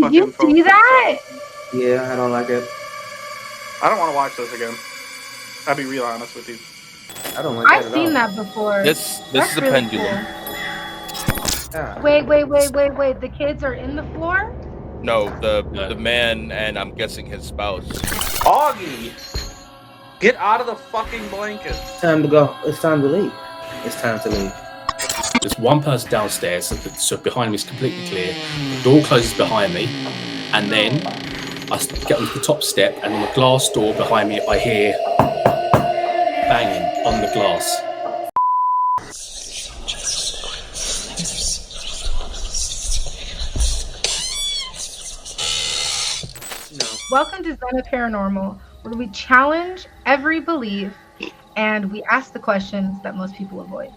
fucking you see that? Yeah, I don't like it. I don't want to watch this again. I'll be real honest with you. I don't like I've that at seen all. that before. This That's is a really pendulum. Yeah. Wait. The kids are in the floor? No, No. the man and I'm guessing his spouse. Augie, get out of the fucking blanket. It's time to go. It's time to leave. It's time to leave. There's one person downstairs, so behind me is completely clear. The door closes behind me, and then I get onto the top step, and on the glass door behind me, I hear banging on the glass. No. Welcome to Zena Paranormal, where we challenge every belief and we ask the questions that most people avoid.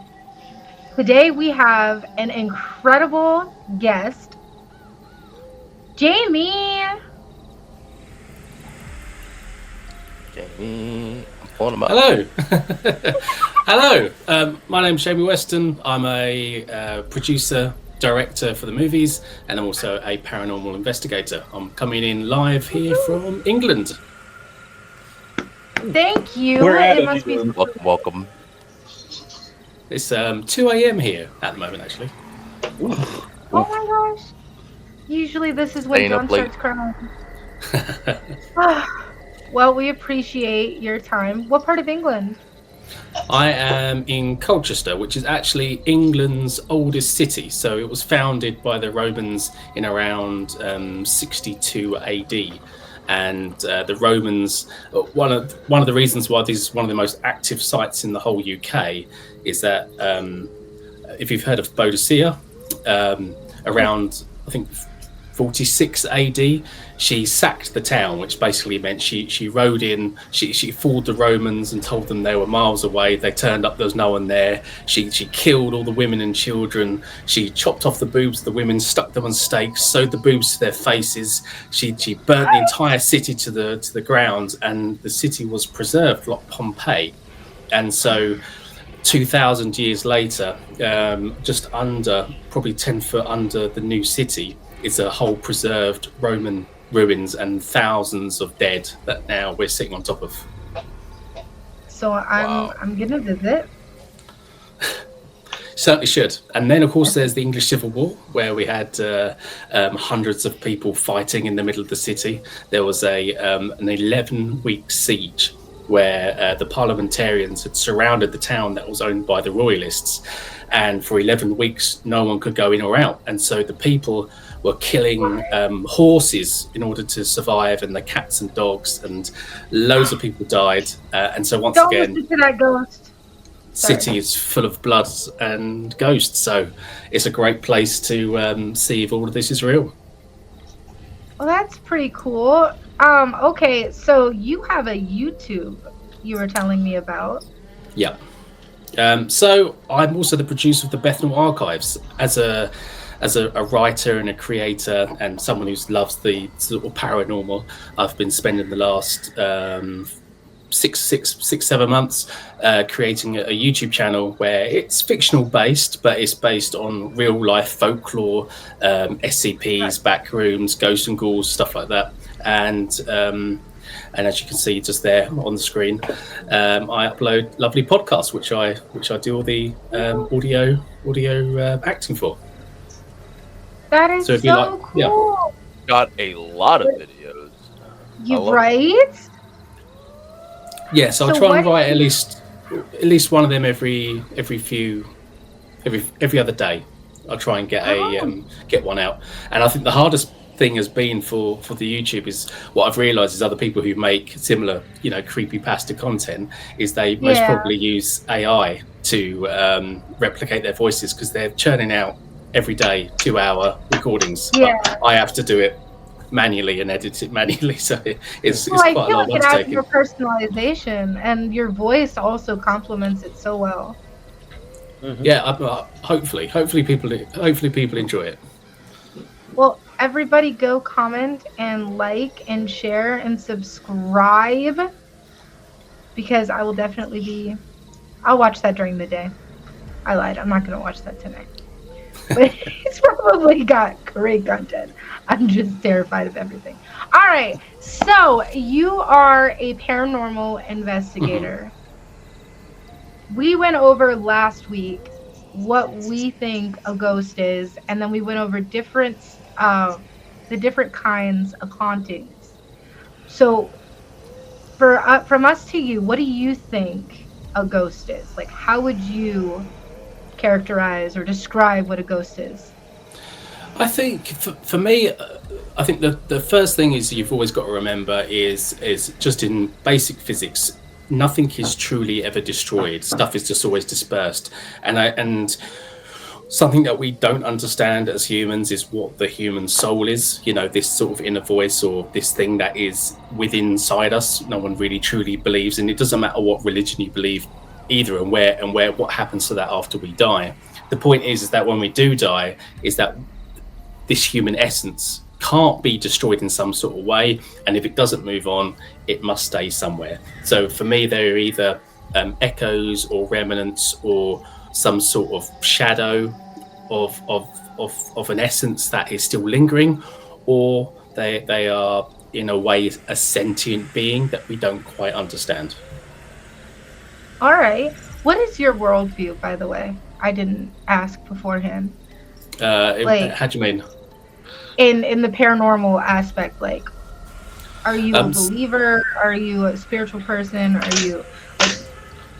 Today we have an incredible guest, Jamie. Jamie, I'm pulling him up. Hello. Hello. My name's Jamie Weston. I'm a producer, director for the movies, and I'm also a paranormal investigator. I'm coming in live here from England. Thank you. We're out It of must be England. Welcome. It's 2 a.m. here at the moment, actually. Oh my gosh. Usually this is when Staying John up late. starts crying. Well, we appreciate your time. What part of England? I am in Colchester, which is actually England's oldest city. So it was founded by the Romans in around 62 AD. And the Romans, one of the reasons why this is one of the most active sites in the whole UK is that if you've heard of Boadicea, around I think 46 AD, she sacked the town, which basically meant she rode in, she fooled the Romans and told them they were miles away. They turned up, there was no one there. She killed all the women and children. She chopped off the boobs of the women, stuck them on stakes, sewed the boobs to their faces. She burnt the entire city to the ground, and the city was preserved like Pompeii. And so 2,000 years later, just under, probably 10 foot under the new city, it's a whole preserved Roman ruins and thousands of dead that now we're sitting on top of. So I'm gonna visit. Certainly should. And then, of course, there's the English Civil War, where we had hundreds of people fighting in the middle of the city. There was an 11-week siege where the parliamentarians had surrounded the town that was owned by the royalists. And for 11 weeks, no one could go in or out. And so the people were killing horses in order to survive, and the cats and dogs, and loads of people died. And so once Don't again, listen to that ghost. city is full of blood and ghosts. So it's a great place to see if all of this is real. Well, that's pretty cool. Okay, so you have a YouTube you were telling me about. Yeah. So I'm also the producer of the Bethnal Archives. As a writer and a creator and someone who loves the sort of paranormal, I've been spending the last 7 months creating a YouTube channel where it's fictional based, but it's based on real life folklore, SCPs, backrooms, ghosts and ghouls, stuff like that. And as you can see just there on the screen, I upload lovely podcasts, which I do all the audio acting for. That is So so, if you like- cool. yeah. Got a lot of videos. I You love right? Yeah, so I'll So try and what- write at least one of them every other day. I'll try and get one out. And I think the hardest thing has been for the YouTube is what I've realised is other people who make similar, creepypasta content is they most probably use AI to replicate their voices, because they're churning out every day 2-hour recordings. Yeah. I have to do it manually and edit it manually, so it's Well, I quite a feel lot like of it adds undertaking. your personalization, and your voice also complements it so well. Mm-hmm. Yeah, hopefully people enjoy it. Well, everybody go comment and like and share and subscribe, because I will definitely I'll watch that during the day. I lied. I'm not going to watch that tonight. But it's probably got great content. I'm just terrified of everything. All right. So you are a paranormal investigator. We went over last week what we think a ghost is, and then we went over the different kinds of hauntings. So from us to you, what do you think a ghost is? Like, how would you characterize or describe what a ghost is? I think for me, I think the first thing is you've always got to remember is just in basic physics, nothing is truly ever destroyed. Stuff is just always dispersed, and something that we don't understand as humans is what the human soul is. You know, this sort of inner voice or this thing that is within inside us. No one really truly believes, and it doesn't matter what religion you believe either, and where what happens to that after we die. The point is that when we do die, is that this human essence can't be destroyed in some sort of way, and if it doesn't move on, it must stay somewhere. So for me, they're either echoes or remnants or some sort of shadow of an essence that is still lingering, or they are in a way a sentient being that we don't quite understand. All right. What is your worldview, by the way? I didn't ask beforehand. How do you mean? In the paranormal aspect, like, are you a believer? Are you a spiritual person? Are you, like,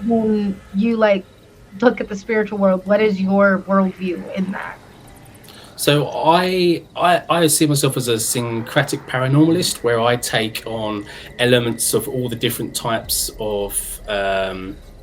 when you like look at the spiritual world, what is your worldview in that? So I see myself as a syncretic paranormalist, where I take on elements of all the different types of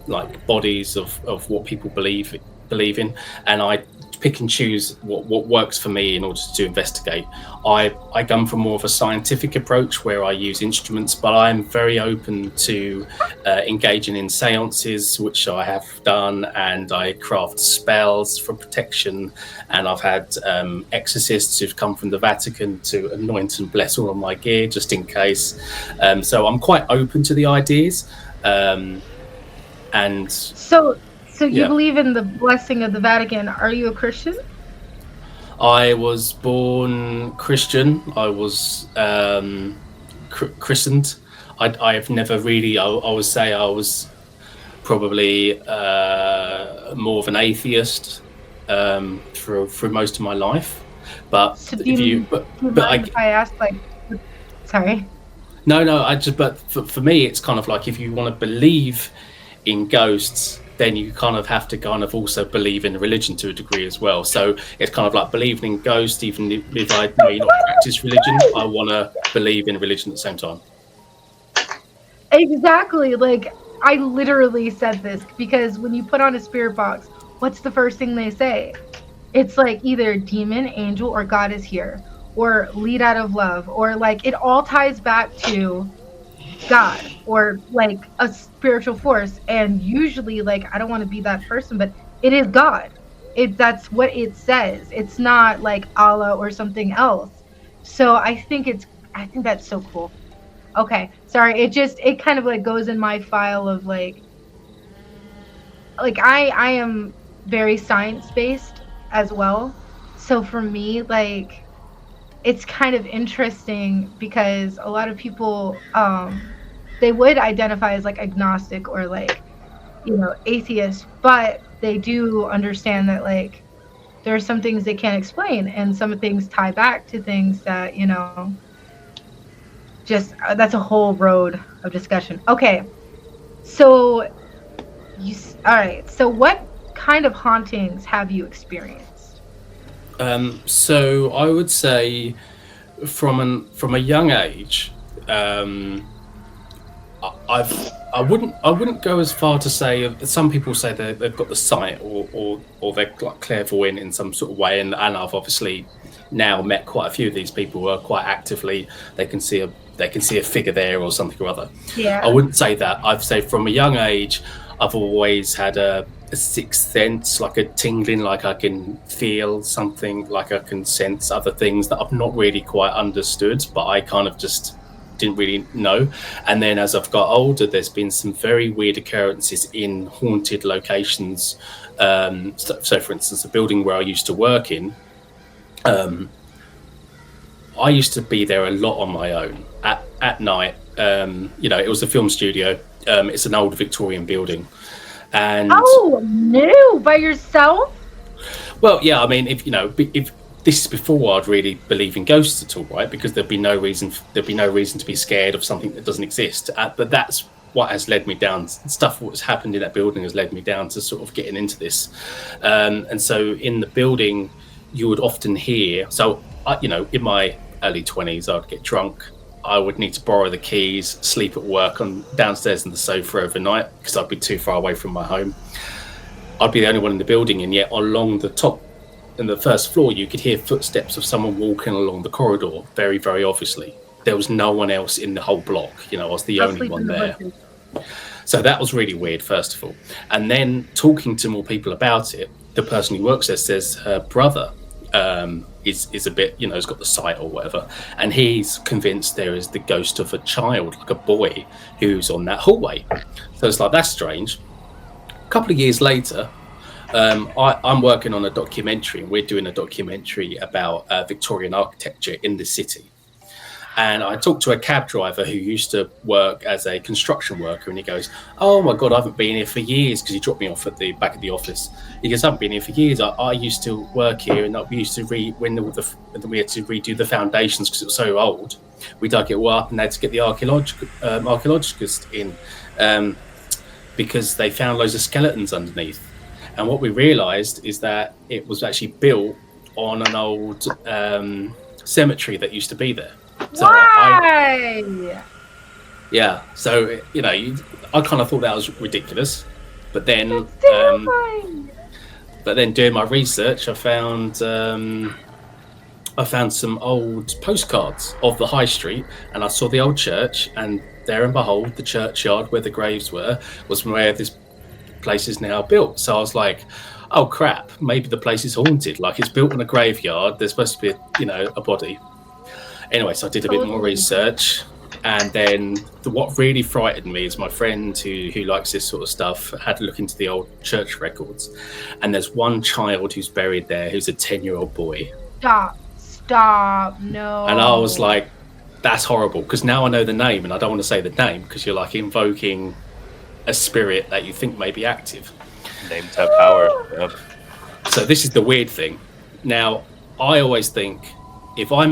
like bodies of what people believe in, and I pick and choose what works for me in order to investigate. I come from more of a scientific approach where I use instruments, but I'm very open to engaging in seances, which I have done, and I craft spells for protection, and I've had exorcists who've come from the Vatican to anoint and bless all of my gear just in case. So I'm quite open to the ideas. And So you believe in the blessing of the Vatican. Are you a Christian? I was born Christian. I was christened. I have never really, I would say I was probably more of an atheist through most of my life. But So if I ask, like, sorry. No, but for me, it's kind of like if you want to believe in ghosts, then you kind of have to kind of also believe in religion to a degree as well. So it's kind of like believing in ghosts, even if I may not practice religion, I want to believe in religion at the same time. Exactly. Like, I literally said this because when you put on a spirit box, what's the first thing they say? It's like either demon, angel, or God is here, or lead out of love, or like it all ties back to God or like a spiritual force. And usually, like, I don't want to be that person, but it is God. That's what it says. It's not like Allah or something else. So I think that's so cool. Okay, sorry. It kind of like goes in my file of like I am very science based as well. So for me, like, it's kind of interesting because a lot of people they would identify as like agnostic or like, you know, atheist, but they do understand that like there are some things they can't explain, and some things tie back to things that, you know, just that's a whole road of discussion. Okay, so all right, so what kind of hauntings have you experienced? So I would say from a young age, I wouldn't go as far to say. Some people say they've got the sight or they're like clairvoyant in some sort of way, and I've obviously now met quite a few of these people who are quite actively they can see a figure there or something or other. Yeah. I wouldn't say that. I'd say from a young age, I've always had a sixth sense, like a tingling, like I can feel something, like I can sense other things that I've not really quite understood, but I kind of just didn't really know. And then as I've got older, there's been some very weird occurrences in haunted locations. So for instance, the building where I used to work in, I used to be there a lot on my own at night. It was a film studio. It's an old Victorian building, and no, by yourself? well, yeah. I mean, if this is before I'd really believe in ghosts at all, right? Because there'd be no reason to be scared of something that doesn't exist. But that's what has led me down. Stuff what's happened in that building has led me down to sort of getting into this. And so in the building, you would often hear. So in my early 20s, I'd get drunk. I would need to borrow the keys, sleep at work on downstairs on the sofa overnight because I'd be too far away from my home. I'd be the only one in the building, and yet along the top and the first floor, you could hear footsteps of someone walking along the corridor very, very obviously. There was no one else in the whole block. I was the only one there. So that was really weird, first of all. And then talking to more people about it, the person who works there says her brother is a bit, has got the sight or whatever, and he's convinced there is the ghost of a child, like a boy, who's on that hallway. So it's like, that's strange. A couple of years later, I'm working on a documentary, and we're doing a documentary about Victorian architecture in the city. And I talked to a cab driver who used to work as a construction worker, and he goes, "Oh my God, I haven't been here for years," because he dropped me off at the back of the office. He goes, "I haven't been here for years. I used to work here, and we used to when we had to redo the foundations because it was so old. We dug it all up and had to get the archaeologists in because they found loads of skeletons underneath. And what we realised is that it was actually built on an old cemetery that used to be there." So Why? So I kind of thought that was ridiculous, but then doing my research, I found some old postcards of the high street, and I saw the old church, and there and behold, the churchyard where the graves was where this place is now built. So I was like, oh crap, maybe the place is haunted. Like, it's built in a graveyard. There's supposed to be a body. Anyway, so I did a bit more research, and then what really frightened me is my friend who likes this sort of stuff had a look into the old church records, and there's one child who's buried there who's a 10-year-old boy. Stop, no. And I was like, that's horrible, because now I know the name, and I don't want to say the name because you're like invoking a spirit that you think may be active. Names have power. Yep. So this is the weird thing. Now, I always think, if I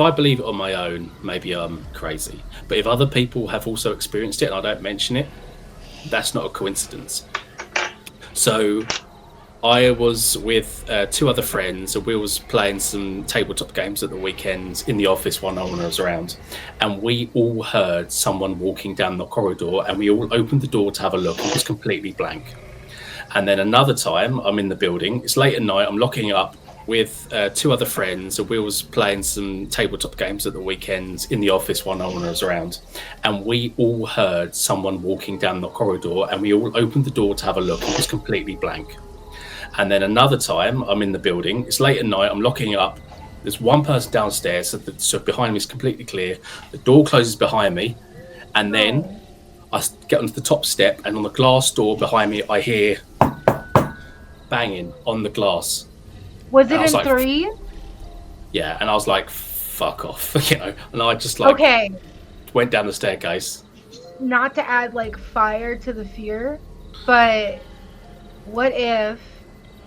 believe it on my own, maybe I'm crazy. But if other people have also experienced it and I don't mention it, that's not a coincidence. So I was with two other friends, and we was playing some tabletop games at the weekends in the office while no one was around. And we all heard someone walking down the corridor, and we all opened the door to have a look, and it was completely blank. And then another time, I'm in the building, it's late at night, I'm locking it up with two other friends, and we was playing some tabletop games at the weekends in the office while no one was around, and we all heard someone walking down the corridor, and we all opened the door to have a look, and it was completely blank. And then another time, I'm in the building, it's late at night, I'm locking it up, there's one person downstairs, so behind me is completely clear, the door closes behind me, and then I get onto the top step, and on the glass door behind me I hear banging on the glass. Was it in 3? Yeah, and I was like, fuck off, and I just went down the staircase. Not to add fire to the fear, but what if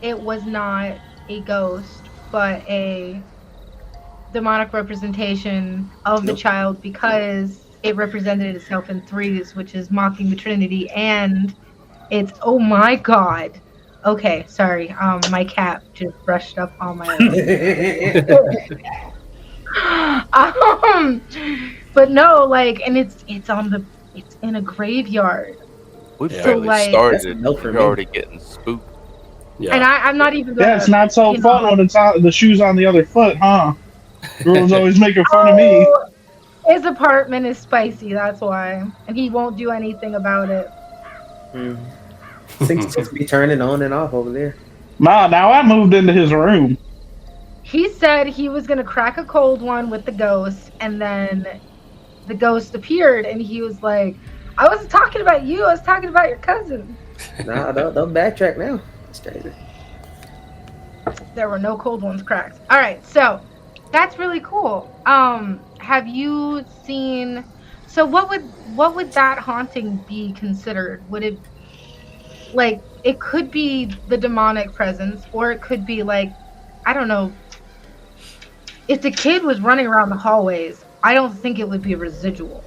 it was not a ghost, but a demonic representation of the child, because it represented itself in 3s, which is mocking the Trinity, and it's, oh my God. Okay, sorry. My cat just brushed up on my but no, and it's in a graveyard. We So, barely started. You're already getting spooked. Yeah. And I'm not even gonna, it's not so fun when it's the shoe's on the other foot, huh? Girls always making fun of me. His apartment is spicy, that's why. And he won't do anything about it. Things just be turning on and off over there. Nah, now I moved into his room. He said he was going to crack a cold one with the ghost, and then the ghost appeared, and he was like, I wasn't talking about you, I was talking about your cousin. Nah, don't backtrack now. It's crazy. There were no cold ones cracked. All right, so that's really cool. Have you seen? So what would that haunting be considered? Would it like it could be the demonic presence, or it could be like, I don't know. If the kid was running around the hallways, I don't think it would be a residual.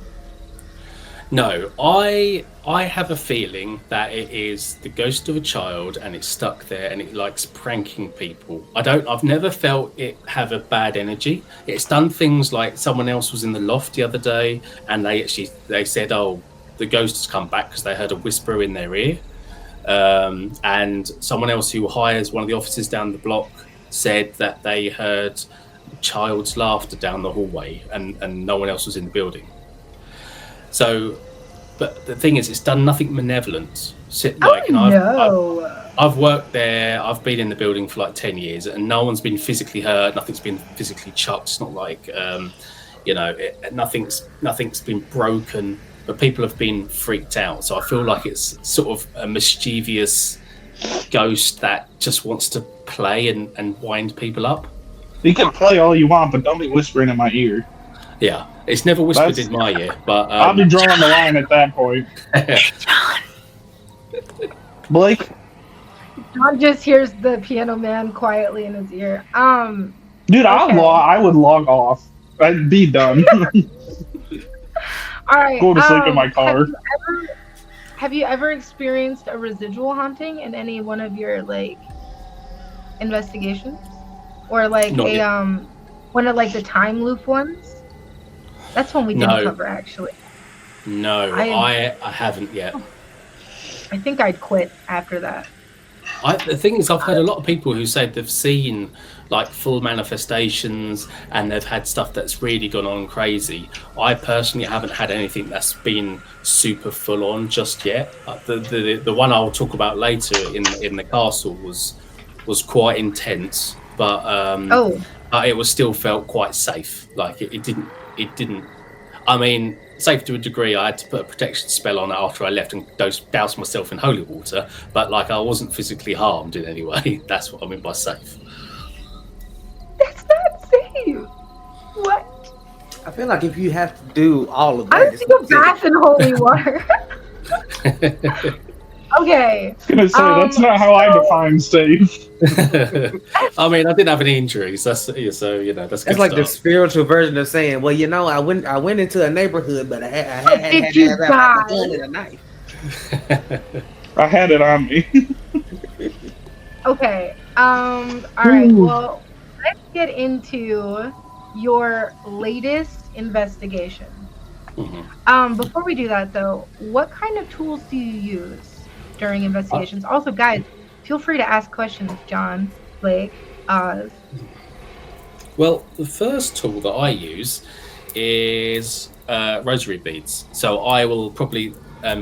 No, I have a feeling that it is the ghost of a child and it's stuck there and it likes pranking people. I've never felt it have a bad energy. It's done things like someone else was in the loft the other day and they said, oh, the ghost has come back because they heard a whisper in their ear. And someone else who hires one of the officers down the block said that they heard child's laughter down the hallway and no one else was in the building. So, but the thing is, it's done nothing malevolent. I've worked there. I've been in the building for like 10 years, and no one's been physically hurt. Nothing's been physically chucked. It's not like, nothing's been broken. But people have been freaked out. So I feel like it's sort of a mischievous ghost that just wants to play and wind people up. You can play all you want, but don't be whispering in my ear. Yeah, it's never whispered in my ear, but I'll be drawing the line at that point. Blake? John just hears the piano man quietly in his ear. Dude, okay. I would log off. I'd be done. All right. Go to sleep in my car. Have you ever experienced a residual haunting in any one of your like investigations, or like one of like the time loop ones? That's one we didn't cover, actually. No, I haven't yet. I think I'd quit after that. The thing is, I've heard a lot of people who say they've seen like full manifestations and they've had stuff that's really gone on crazy. I personally haven't had anything that's been super full on just yet. The one I'll talk about later in the castle was quite intense, but it was still felt quite safe. Like it didn't. I mean, safe to a degree. I had to put a protection spell on it after I left and douse myself in holy water. But like, I wasn't physically harmed in any way. That's what I mean by safe. That's not safe. What? I feel like if you have to do all of that, I take a bath in holy water. Okay. I was gonna say that's not how I define safe. I mean, I didn't have any injuries. That's That's like the spiritual version of saying, well, I went into a neighborhood, but I had to have a gun and a knife. I had it on me. Okay. All right. Well, let's get into your latest investigation. Mm-hmm. Before we do that, though, what kind of tools do you use during investigations? Also, guys, feel free to ask questions, John, Blake, Oz. Well, the first tool that I use is rosary beads. So I will probably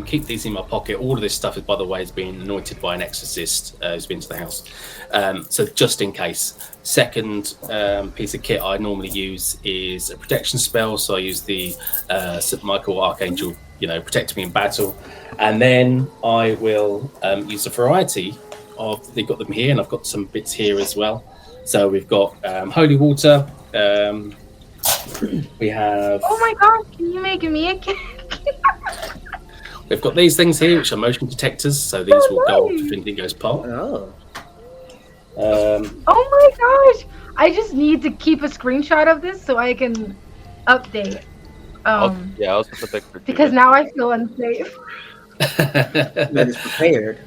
keep these in my pocket. All of this stuff, by the way, is being anointed by an exorcist who's been to the house. So just in case. Second piece of kit I normally use is a protection spell. So I use the St. Michael Archangel, protect me in battle. And then I will use a variety of, they've got them here, and I've got some bits here as well. So we've got holy water. We have... Oh my gosh, can you make me a cake? We've got these things here, which are motion detectors. So these will go off if anything goes pop. Oh my gosh! I just need to keep a screenshot of this so I can update. I'll also put that because now I feel unsafe. That is prepared.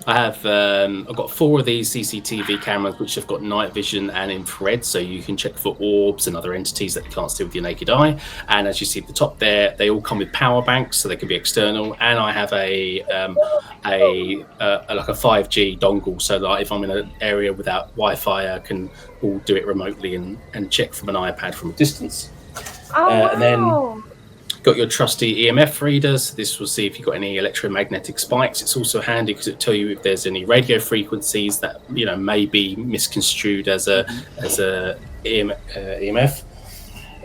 I have I've got 4 of these CCTV cameras which have got night vision and infrared, so you can check for orbs and other entities that you can't see with your naked eye. And as you see at the top there, they all come with power banks, so they can be external. And I have a 5G dongle, so that if I'm in an area without Wi-Fi, I can all do it remotely and check from an iPad from a distance. And then got your trusty EMF readers. This will see if you've got any electromagnetic spikes. It's also handy because it'll tell you if there's any radio frequencies that may be misconstrued as a EMF.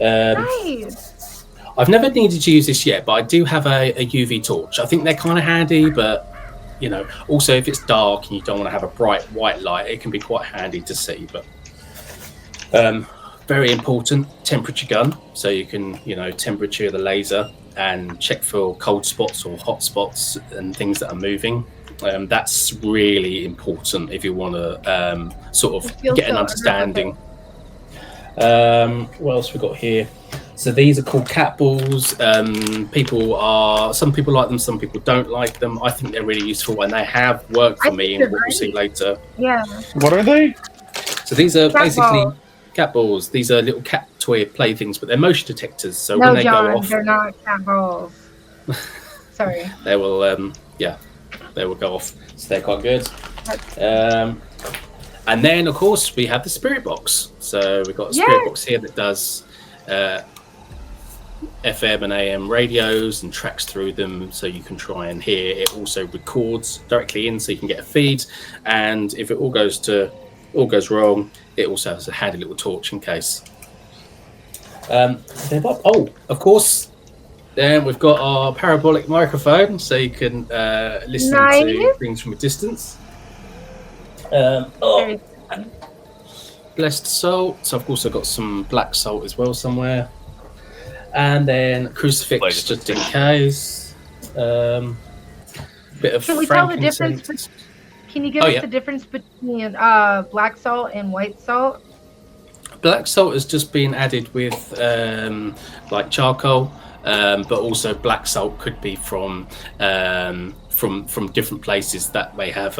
Nice. I've never needed to use this yet, but I do have a UV torch. I think they're kind of handy, but Also if it's dark and you don't want to have a bright white light, it can be quite handy to see. But very important, temperature gun, so you can temperature the laser and check for cold spots or hot spots and things that are moving. That's really important if you want to sort of get an understanding. What else we got here? So these are called cat balls. Some people like them, some people don't like them. I think they're really useful and they have worked for me, and what we'll see later. Yeah. What are they? So these are basically cat balls. These are little cat toy playthings, but they're motion detectors. So no, when they John, go off, they're not cat balls. Sorry. They will, they will go off. So they're quite good. And then, of course, we have the spirit box. So we've got a spirit box here that does FM and AM radios and tracks through them, so you can try and hear. It also records directly in, so you can get a feed. And if it all goes wrong, it also has a handy little torch in case. Of course. Then we've got our parabolic microphone, so you can listen to things from a distance. Blessed salt. So I've also got some black salt as well somewhere. And then crucifix just in case. Bit of Can we tell the difference? Can you give us the difference between black salt and white salt? Black salt has just been added with like charcoal. But also black salt could be from different places that may have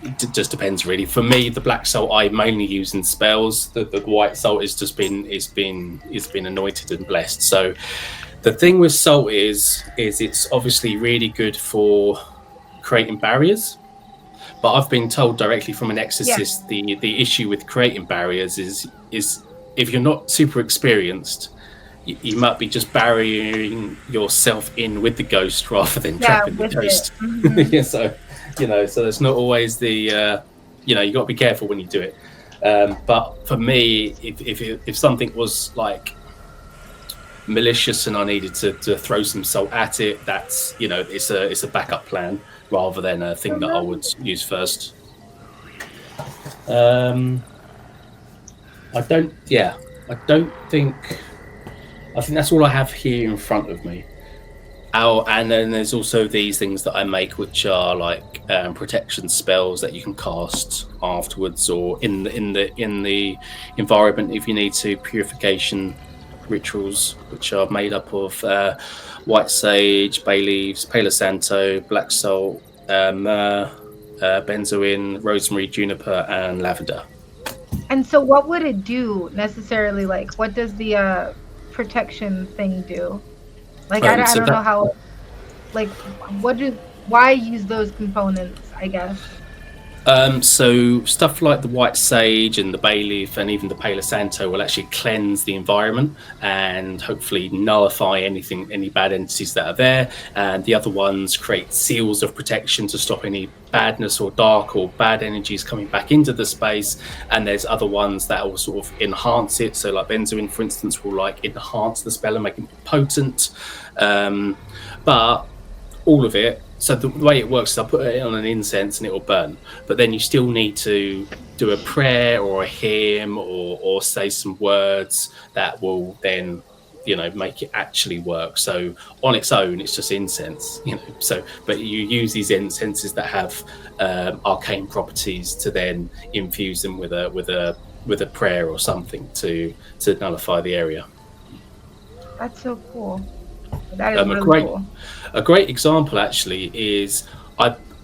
it just depends really. For me, the black salt I mainly use in spells. The white salt is been anointed and blessed. So the thing with salt is it's obviously really good for creating barriers. But I've been told directly from an exorcist the issue with creating barriers is if you're not super experienced, you might be just burying yourself in with the ghost rather than trapping the ghost. Mm-hmm. So it's not always the you got to be careful when you do it. But for me, if something was like malicious and I needed to throw some salt at it, that's it's a backup plan rather than a thing that I would use first. I think that's all I have here in front of me. And then there's also these things that I make, which are like protection spells that you can cast afterwards or in the environment if you need to. Purification rituals, which are made up of white sage, bay leaves, palo santo, black salt, myrrh, benzoin, rosemary, juniper, and lavender. And so, what would it do necessarily? Like, what does the protection thing do? Like, I don't know how. Like, why use those components? I guess. So stuff like the white sage and the bay leaf and even the palo santo will actually cleanse the environment and hopefully nullify any bad entities that are there. And the other ones create seals of protection to stop any badness or dark or bad energies coming back into the space. And there's other ones that will sort of enhance it. So like benzoin, for instance, will like enhance the spell and make it potent. But all of it. So the way it works is I put it on an incense and it will burn. But then you still need to do a prayer or a hymn or say some words that will then, make it actually work. So on its own, it's just incense, So, but you use these incenses that have arcane properties to then infuse them with a prayer or something to nullify the area. That's so cool. That is really cool. A great example actually is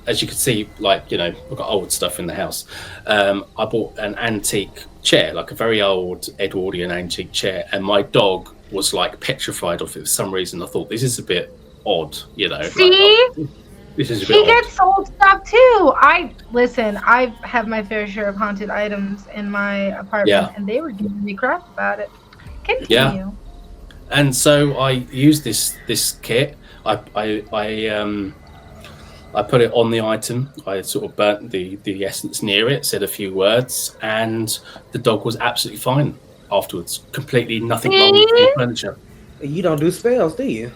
as you can see, like, we've got old stuff in the house. I bought an antique chair, like a very old Edwardian antique chair, and my dog was like petrified of it for some reason. I thought, this is a bit odd, See? This is a bit he odd. gets old stuff too. I have my fair share of haunted items in my apartment, and they were giving me crap about it. Continue. Yeah. And so I used this kit. I put it on the item. I sort of burnt the essence near it, said a few words, and the dog was absolutely fine afterwards. Completely nothing wrong with the furniture. You don't do spells, do you?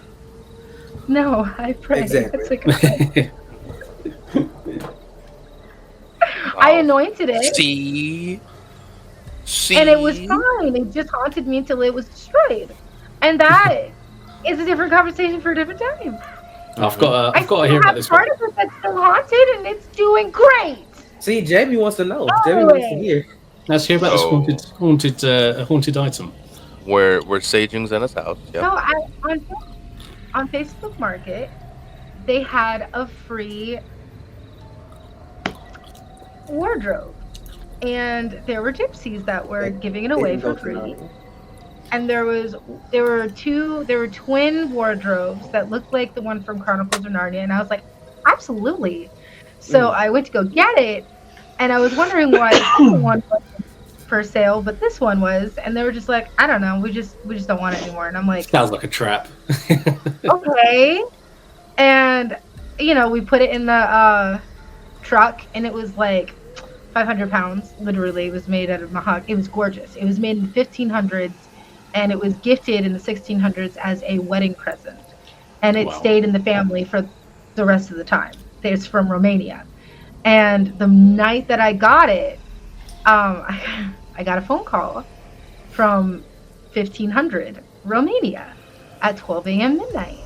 No, I pray. Exactly. That's like I anointed it. See? And it was fine. It just haunted me until it was destroyed. And that is a different conversation for a different time. I've got to hear about this part one. of it that's still haunted, and it's doing great. See, Jamie wants to know. Oh, Jamie wants to hear. Let's hear about this haunted item. We're saging Zena's house. Yep. So on Facebook Market, they had a free wardrobe, and there were gypsies that were giving it away for free. And there were twin wardrobes that looked like the one from Chronicles of Narnia, and I was like, absolutely. So I went to go get it, and I was wondering why the one wasn't for sale, but this one was, and they were just like, I don't know, we just don't want it anymore. And I'm like, sounds like a trap. Okay. And we put it in the truck, and it was like 500 pounds. Literally, it was made out of mahogany. It was gorgeous. It was made in the 1500s, and it was gifted in the 1600s as a wedding present. And it stayed in the family for the rest of the time. It's from Romania. And the night that I got it, I got a phone call from 1500 Romania at 12 a.m. midnight.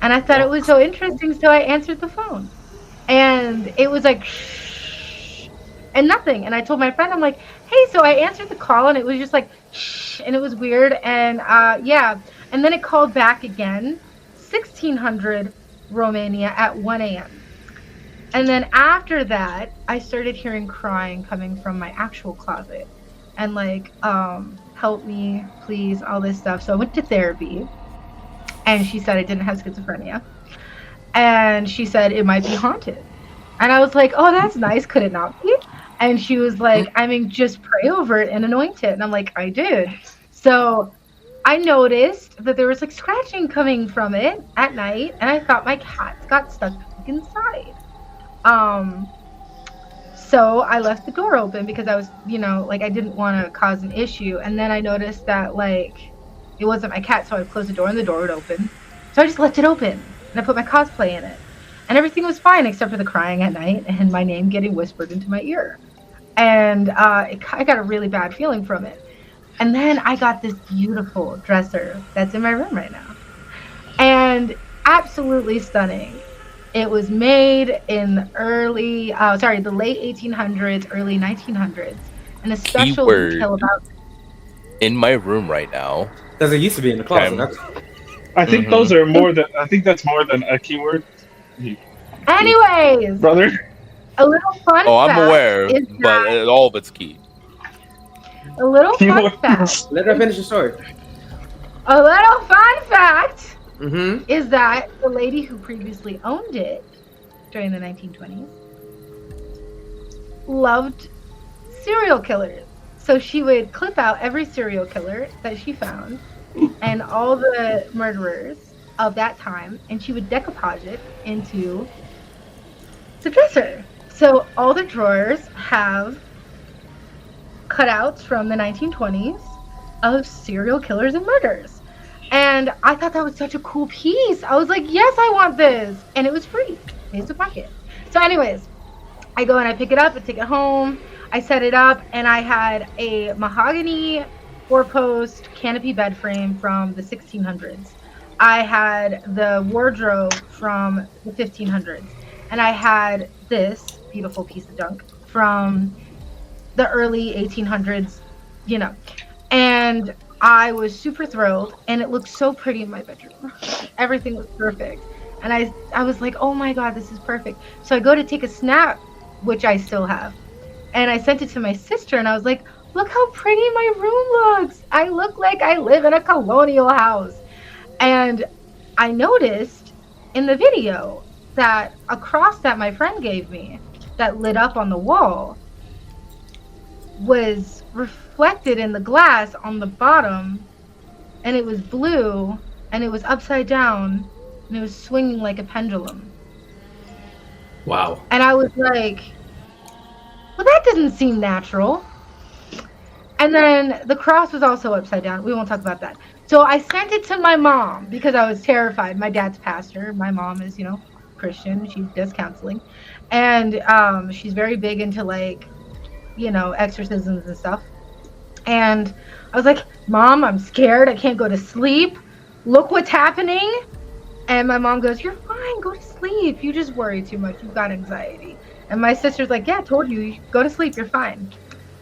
And I thought it was so interesting, so I answered the phone. And it was like, shh, and nothing. And I told my friend, I'm like, hey, so I answered the call, and it was just like, shh, and it was weird. And yeah. And then it called back again, 1600 Romania at 1 a.m. And then after that, I started hearing crying coming from my actual closet. And like, help me, please, all this stuff. So I went to therapy, and she said I didn't have schizophrenia. And she said it might be haunted. And I was like, oh, that's nice. Could it not be? And she was like, I mean, just pray over it and anoint it. And I'm like, I did. So I noticed that there was like scratching coming from it at night. And I thought my cat got stuck inside. So I left the door open because I was, like I didn't want to cause an issue. And then I noticed that like it wasn't my cat, so I closed the door and the door would open. So I just left it open and I put my cosplay in it. And everything was fine except for the crying at night and my name getting whispered into my ear. And I got a really bad feeling from it. And then I got this beautiful dresser that's in my room right now. And absolutely stunning. It was made in the late 1800s, early 1900s. And a special detail about in my room right now. Because it used to be in the closet. I think those are more than. I think that's more than a keyword. Anyways, brother. A little fun fact. Oh, I'm aware, but all of it's key. A little fun fact. Let her finish the story. A little fun fact is that the lady who previously owned it during the 1920s loved serial killers. So she would clip out every serial killer that she found and all the murderers of that time, and she would decoupage it into the dresser. So all the drawers have cutouts from the 1920s of serial killers and murders. And I thought that was such a cool piece. I was like, yes, I want this. And it was free. Facebook Market. So anyways, I go and I pick it up and take it home. I set it up, and I had a mahogany four-post canopy bed frame from the 1600s. I had the wardrobe from the 1500s. And I had this beautiful piece of junk from the early 1800s, And I was super thrilled, and it looked so pretty in my bedroom. Everything was perfect. And I was like, oh my God, this is perfect. So I go to take a snap, which I still have. And I sent it to my sister, and I was like, look how pretty my room looks. I look like I live in a colonial house. And I noticed in the video that a cross that my friend gave me that lit up on the wall was reflected in the glass on the bottom, and it was blue, and it was upside down, and it was swinging like a pendulum. Wow. And I was like, well, that doesn't seem natural. And then the cross was also upside down. We won't talk about that. So I sent it to my mom because I was terrified. My dad's pastor. My mom is, Christian. She does counseling. And she's very big into like, exorcisms and stuff. And I was like, Mom, I'm scared. I can't go to sleep. Look what's happening. And my mom goes, you're fine. Go to sleep. You just worry too much. You've got anxiety. And my sister's like, yeah, I told you. Go to sleep. You're fine.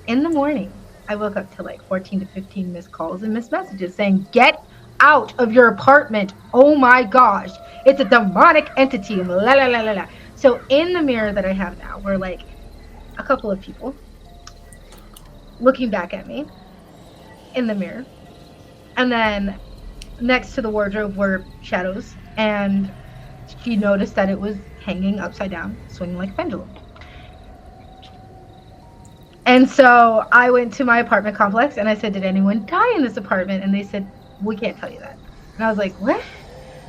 In the morning, I woke up to like 14 to 15 missed calls and missed messages saying, get out of your apartment. Oh my gosh. It's a demonic entity. La, la, la, la, la. So in the mirror that I have now, we're like a couple of people looking back at me in the mirror. And then next to the wardrobe were shadows. And she noticed that it was hanging upside down, swinging like a pendulum. And so I went to my apartment complex and I said, did anyone die in this apartment? And they said, we can't tell you that. And I was like, what?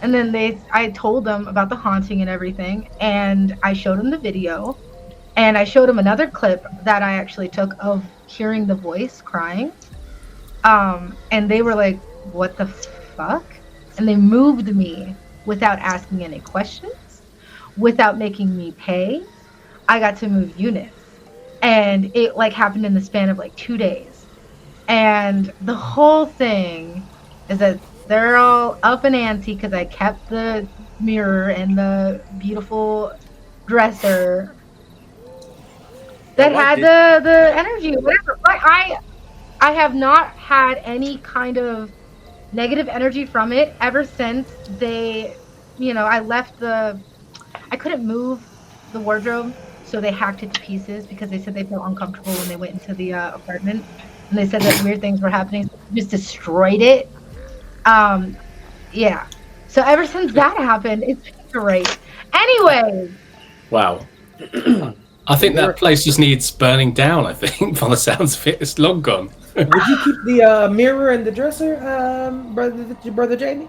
And then I told them about the haunting and everything. And I showed them the video. And I showed them another clip that I actually took of hearing the voice crying. And they were like, what the fuck? And they moved me without asking any questions, without making me pay. I got to move units. And it like happened in the span of like 2 days. And the whole thing is that they're all up in ante because I kept the mirror and the beautiful dresser that had the energy, whatever. But I have not had any kind of negative energy from it ever since I left I couldn't move the wardrobe. So they hacked it to pieces because they said they felt uncomfortable when they went into the apartment. And they said that weird things were happening. So they just destroyed it. Yeah. So ever since that happened, it's been great. Anyway. Wow. I think that place just needs burning down, I think, by the sounds of it. It's long gone. Would you keep the mirror and the dresser, brother Jamie?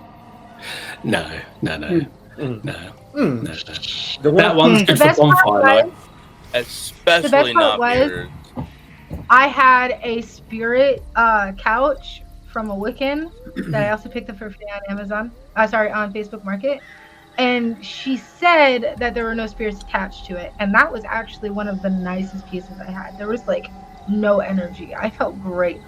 No. No. The That one's good for bonfire light. Especially not mirrors. I had a spirit couch from a Wiccan that I also picked up for free on Amazon. On Facebook Market. And she said that there were no spirits attached to it. And that was actually one of the nicest pieces I had. There was like no energy. I felt great.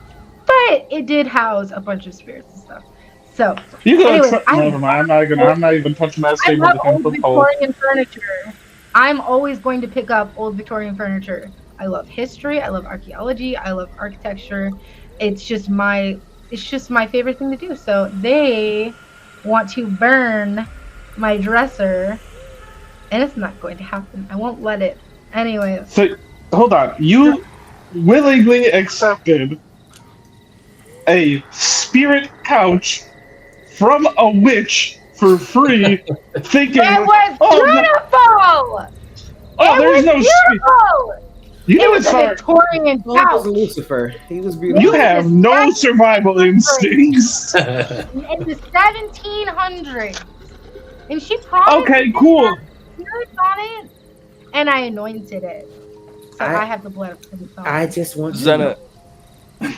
But it did house a bunch of spirits and stuff. So never mind. I'm not even touching that statement. I love old Victorian furniture. I'm always going to pick up old Victorian furniture. I love history. I love archaeology. I love architecture. It's just my favorite thing to do. So they want to burn my dresser, and it's not going to happen. I won't let it. Anyway. So hold on. You willingly accepted a spirit couch from a witch for free, thinking it was beautiful. There's no beautiful. You it was a Victorian couch. He was Lucifer. He was beautiful. You have no survival instincts. In the 1700s, and she promised. Okay, cool. Spirits on it, and I anointed it. So I have the blood of Prince. I just want Zena.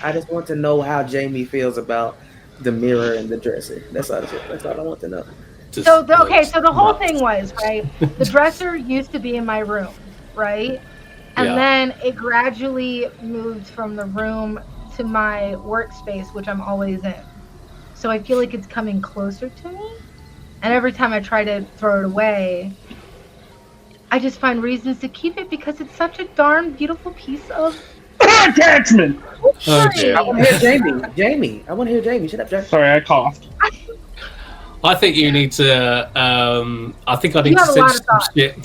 I just want to know how Jamie feels about the mirror and the dresser. That's all I want to know. So the whole thing was, right, the dresser used to be in my room, right? And then it gradually moved from the room to my workspace, which I'm always in. So I feel like it's coming closer to me. And every time I try to throw it away, I just find reasons to keep it because it's such a darn beautiful piece of attachment. Okay. I want to hear Jamie. Jamie, I want to hear Jamie. Shut up, Jamie. Sorry, I coughed. I think you need to. I think I need to send some shit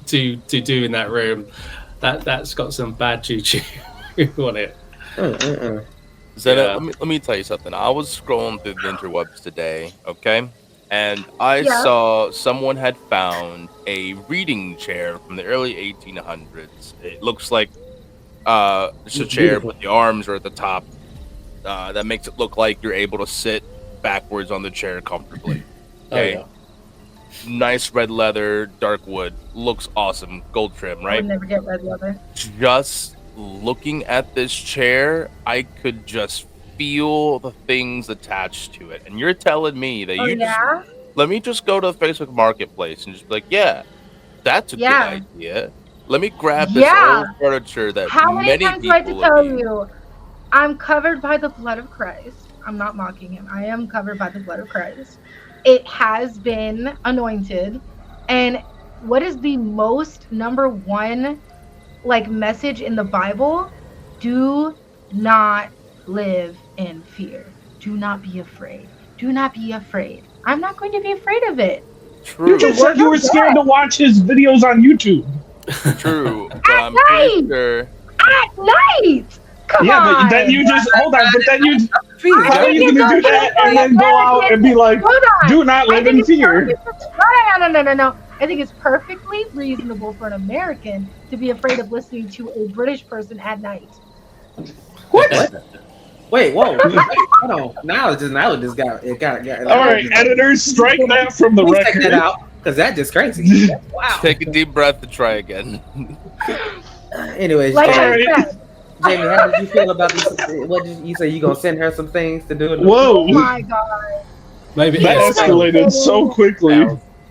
to do in that room. That's got some bad juju on it. Zena, let me tell you something. I was scrolling through the interwebs today, okay, and I saw someone had found a reading chair from the early 1800s. It looks like it's a chair, but the arms are at the top. That makes it look like you're able to sit backwards on the chair comfortably. Okay. Oh, yeah. Nice red leather, dark wood. Looks awesome. Gold trim, right? I would never get red leather. Just looking at this chair, I could just feel the things attached to it. And you're telling me that yeah? let me just go to the Facebook Marketplace and just be like, yeah, that's a good idea. Let me grab this old furniture that How many times do I have to people tell you? I'm covered by the blood of Christ. I'm not mocking him. I am covered by the blood of Christ. It has been anointed. And what is the most number one message in the Bible? Do not live in fear. Do not be afraid. Do not be afraid. I'm not going to be afraid of it. True. You just said you were scared to watch his videos on YouTube. True. But I'm pretty sure. At night! Come on! But then you just hold on. But then you, how are you going to do that and then go out and be like, do not live in fear? No. I think it's perfectly reasonable for an American to be afraid of listening to a British person at night. What? Wait, whoa! Hold on. Now it just got. All right, editors, strike that from the record. Check that out, because that's just crazy. Wow. Take a deep breath and try again. Anyways, Jamie, how did you feel about this? What did you say? You gonna send her some things to do? Whoa! Oh my god! Maybe that escalated so quickly.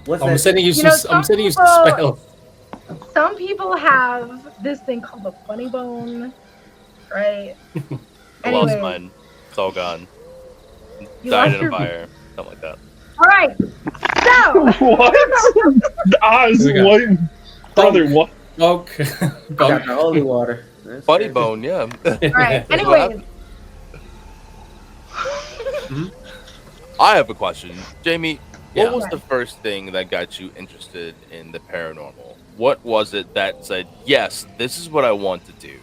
I'm sending you some spells. Some people have this thing called a funny bone, right? I lost mine. It's all gone. Died in a fire. Something like that. All right. So. What? Oz, what? Brother, what? Okay. Got the holy water. That's funny crazy. Bone, yeah. All right. Anyways. I have a question. Jamie, what was the first thing that got you interested in the paranormal? What was it that said, yes, this is what I want to do?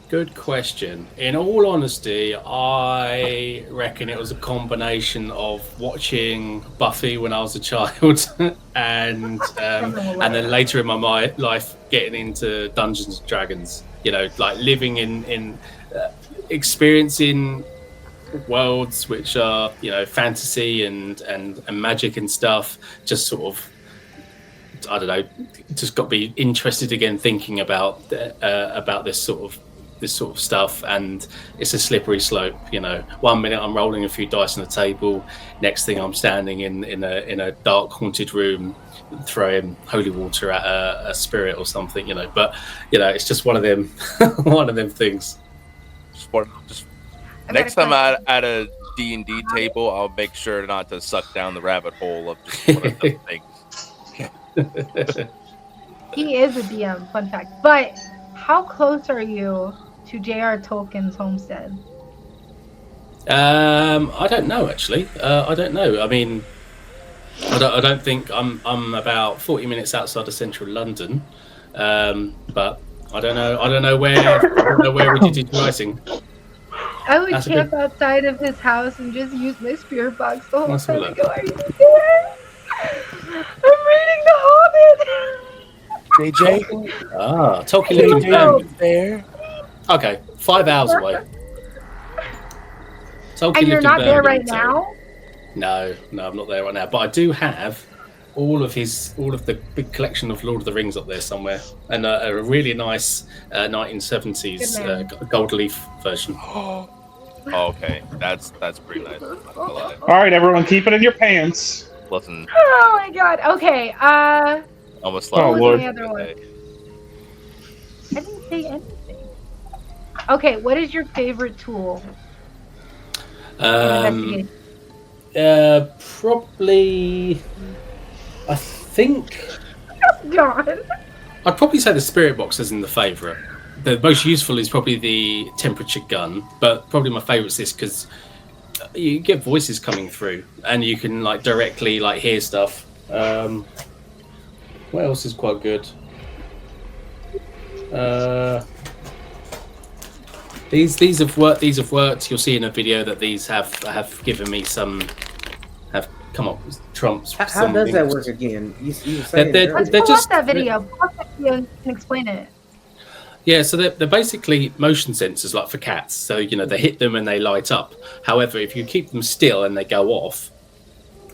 Good question. In all honesty, I reckon it was a combination of watching Buffy when I was a child and then later in my life getting into Dungeons and Dragons. You know, like living in experiencing worlds which are, you know, fantasy and magic and stuff. Just sort of, I don't know, just got me interested again thinking about this sort of stuff, and it's a slippery slope. You know, 1 minute I'm rolling a few dice on the table, next thing I'm standing in a dark haunted room throwing holy water at a spirit or something. You know, but you know, it's just one of them things. Just next time at a D&D table, I'll make sure not to suck down the rabbit hole of just one of the things. He is a DM, fun fact. But how close are you to J.R. Tolkien's homestead? I don't know actually. I don't know. I mean, I don't think I'm about 40 minutes outside of central London, but I don't know where we did writing. I would camp outside of his house and just use my spirit box the whole time and go, "Are you there? I'm reading The Hobbit." JJ? Tolkien lived there. Okay, 5 hours away. Tolkien and you're lived not in there Birmingham, right now? No, I'm not there right now. But I do have all of the big collection of Lord of the Rings up there somewhere, and a really nice 1970s gold leaf version. Oh, okay, that's pretty nice. I love it. All right, everyone, keep it in your pants. Listen. Oh my god. Okay. Almost like Lord. The other one? I didn't say anything. Okay, what is your favorite tool? Probably. I think. Gone. I'd probably say the spirit box isn't the favourite. The most useful is probably the temperature gun, but probably my favourite is this because you get voices coming through and you can like directly like hear stuff. What else is quite good? These have worked. You'll see in a video that these have given me some. Have come up with trumps. How does that work again? You Let's pull up that video. Pull up that video and explain it. Yeah, so they're basically motion sensors, like for cats. So you know they hit them and they light up. However, if you keep them still and they go off,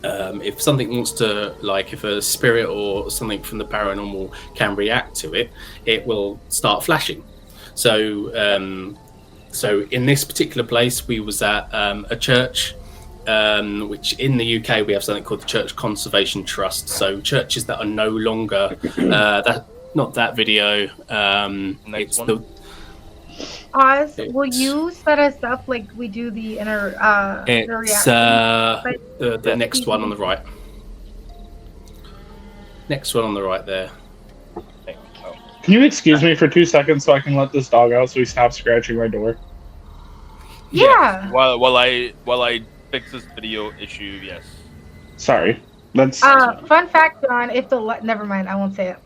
if something wants to, like if a spirit or something from the paranormal can react to it, it will start flashing. So So in this particular place, we was at a church, which in the UK we have something called the Church Conservation Trust. So churches that are no longer not that video. It's one. the Oz, will you set us up like we do the it's reaction? the next one on the right. Next one on the right there. Can you excuse me for 2 seconds so I can let this dog out so he stops scratching my door? Yeah. While I fix this video issue, yes. Sorry. That's fun fact, John. If the never mind, I won't say it.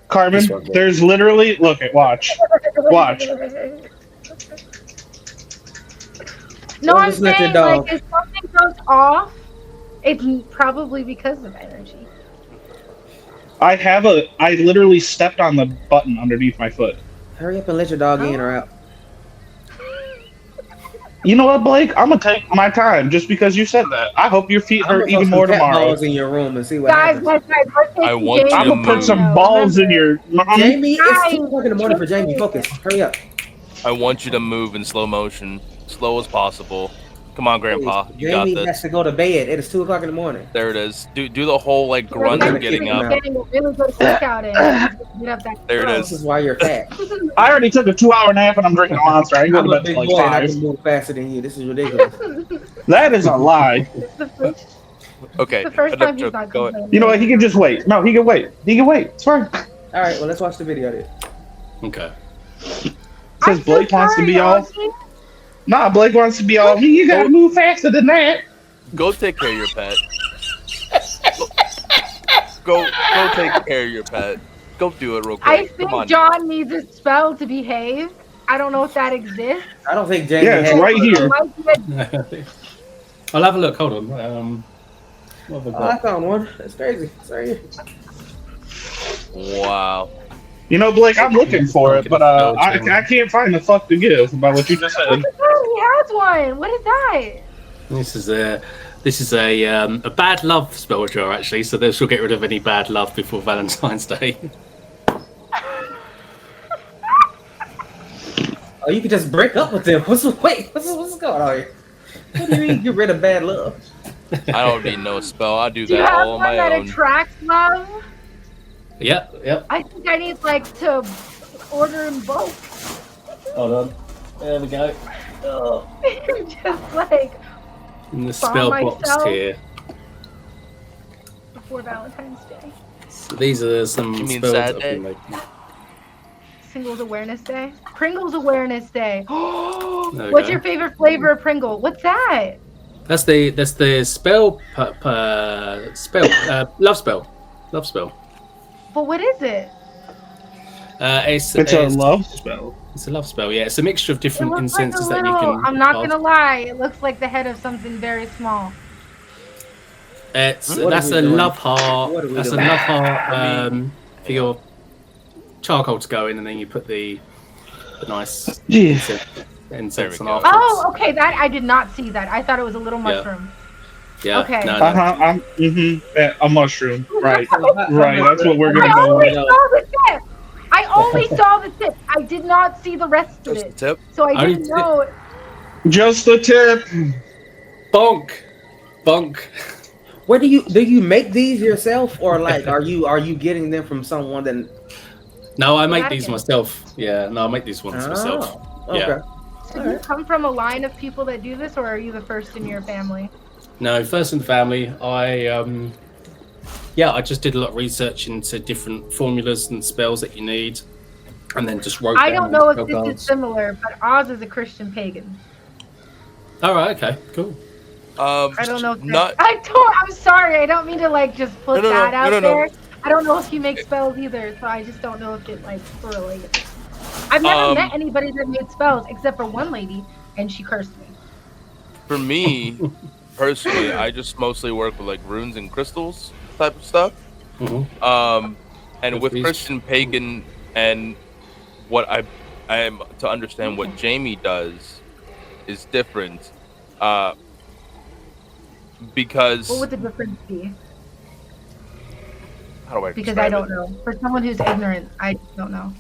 Carmen, there's literally watch. No, I'm saying like if something goes off, it's probably because of energy. I literally stepped on the button underneath my foot. Hurry up and let your dog in or out. You know what, Blake? I'm gonna take my time just because you said that. I hope your feet hurt even more tomorrow. Balls in your room and see what happens. I want you I'm to gonna put move. some balls in your. Jamie, it's 2 o'clock in the morning for Jamie. Focus. Hurry up. I want you to move in slow motion, slow as possible. Come on, Grandpa. You got Jamie this. has to go to bed. It is 2 o'clock in the morning. There it is. Do the whole like grunt of getting up. Getting a really good workout in. Get up that There it throat. is. This is why you're fat. I already took a 2-hour nap and I'm drinking a Monster. I ain't going I'm to a bed big till boy like and I 5. can move faster than you. This is ridiculous. That is a lie. It's the first, Okay. the first time he's Go not ahead. complaining. You know what? He can just wait. No, he can wait. He can wait. It's fine. All right, well, let's watch the video then. Okay. Says Blake wants to be all. Nah, Blake wants to be all. You gotta move faster than that. Go take care of your pet. Go take care of your pet. Go do it real quick. I think Come on. John needs a spell to behave. I don't know if that exists. I don't think Jamie Yeah, it's has right here. I'll have a look. Hold on. What have I Oh, I got? found one. That's crazy. It's right here. Wow. You know, Blake, I'm looking for it, but I can't find the fuck to give about what you just said. Oh, he has one. What is that? This is a bad love spell jar actually, so this will get rid of any bad love before Valentine's Day. Oh, you could just break up with them. What's going on here? What do you mean get rid of bad love? I don't need no spell. I do Do you that have all on one my that own. attracts love? Yep. I think I need like to order in bulk. Hold on. There we go. Just like In the Bomb spell box myself. here. before Valentine's Day. So these are some You mean spells sad that I've day? been making. Singles Awareness Day. Pringles Awareness Day. There we What's go. your favorite flavor of Pringle? What's that? That's the spell love spell. But what is it? It's a love spell. It's a love spell. Yeah, it's a mixture of It different looks like a incenses that you little, can. I'm not cast. gonna lie, it looks like the head of something very small. It's What that's are we a doing? love heart. What are we That's a doing? love heart for your charcoal to go in, and then you put the nice Yeah. incense There on we go. afterwards. Oh, okay, that I did not see that. I thought it was a little mushroom. Yeah. okay. No, A mushroom. Right. Right. That's what we're I gonna go only with. saw the tip. I only saw the tip. I did not see the rest of Just the it. tip. So I Only didn't tip. know. Just the tip. bonk. Where do you make these yourself, or like are you getting them from someone that? No, I make Vatican. these myself. Yeah, no, I make these ones myself. Oh, okay. Yeah. So do you come from a line of people that do this, or are you the first in your family? No, first in the family. I just did a lot of research into different formulas and spells that you need, and then just wrote. I down don't know if spell this cards. is similar, but Oz is a Christian pagan. All right. Okay. Cool. I don't know if not. I'm sorry. I don't mean to like just put No, that out no. there. I don't know if you make spells either, so I just don't know if it like correlates. I've never met anybody that made spells except for one lady, and she cursed me. For me, personally, I just mostly work with like runes and crystals type of stuff. Mhm. And with These- Christian pagan and what I am to understand what Jamie does is different. Because What would the difference be? how do I Because describe I don't it? know. For someone who's ignorant, I don't know.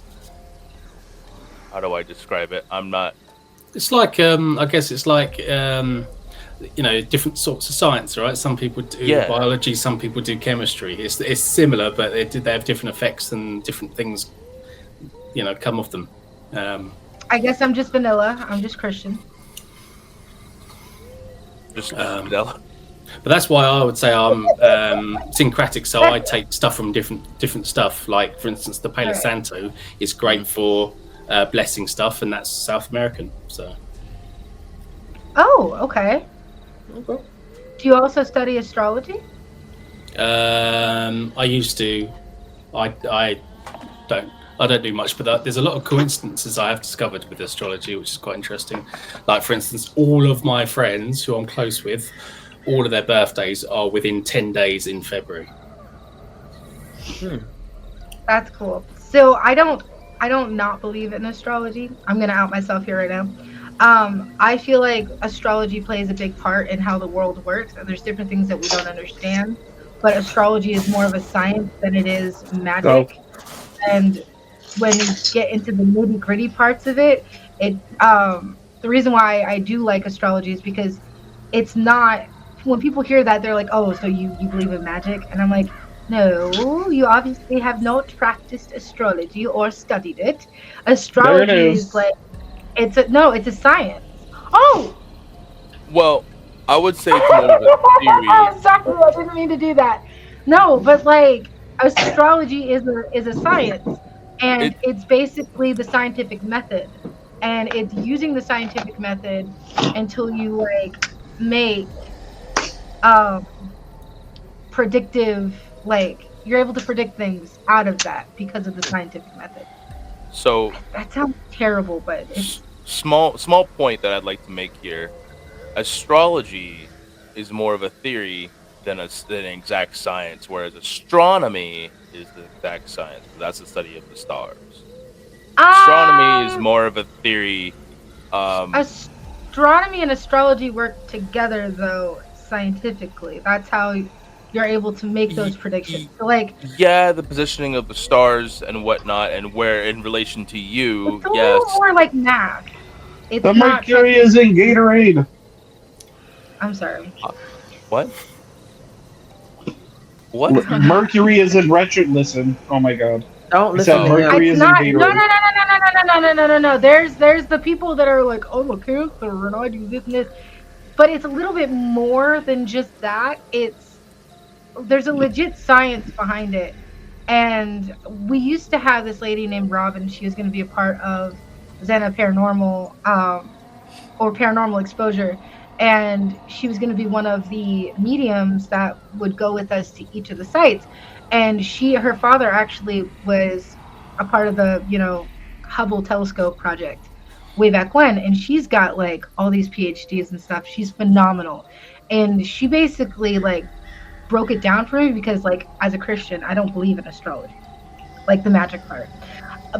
How do I describe it? I'm not It's like I guess it's like different sorts of science, right? Some people do biology, some people do chemistry. It's similar, but they have different effects and different things, come off them. I guess I'm just vanilla. I'm just Christian. Just vanilla. But that's why I would say I'm syncretic. So I take stuff from different stuff. Like, for instance, the Palo Santo is great for blessing stuff, and that's South American. So. Oh, okay. Do you also study astrology? I used to. I don't do much, but there's a lot of coincidences I have discovered with astrology, which is quite interesting. Like, for instance, all of my friends who I'm close with, all of their birthdays are within 10 days in February. That's cool. So I don't not believe in astrology. I'm gonna out myself here right now. I feel like astrology plays a big part in how the world works, and there's different things that we don't understand. But astrology is more of a science than it is magic. And when you get into the nitty-gritty parts of it, the reason why I do like astrology is because it's not. When people hear that, they're like, "Oh, so you believe in magic?" And I'm like, "No, you obviously have not practiced astrology or studied it. Astrology is like." It's a science. Oh! Well, I would say it's more of a theory. Sorry, I didn't mean to do that. No, but like astrology is a science, and it's basically the scientific method, and it's using the scientific method until you like make predictive, like you're able to predict things out of that because of the scientific method. So that sounds terrible, but it's small point that I'd like to make here. Astrology is more of a theory than an exact science, whereas astronomy is the exact science. That's the study of the stars. Astronomy is more of a theory. Astronomy and astrology work together, though, scientifically. That's how you're able to make those predictions. So, like, the positioning of the stars and whatnot, and where in relation to you, it's a little more like math. It's the Mercury is in Gatorade. I'm sorry. What? What? Mercury is in Retro. Listen, oh my god. Don't listen to Mercury is in Gatorade. No. There's the people that are like, oh, I'm a Cancer and I do this and this. But it's a little bit more than just that. There's a legit science behind it. And we used to have this lady named Robin. She was going to be a part of Zena Paranormal or Paranormal Exposure. And she was going to be one of the mediums that would go with us to each of the sites. And her father actually was a part of the, Hubble telescope project way back when. And she's got like all these PhDs and stuff. She's phenomenal. And she basically like broke it down for me because like as a Christian, I don't believe in astrology, like the magic part.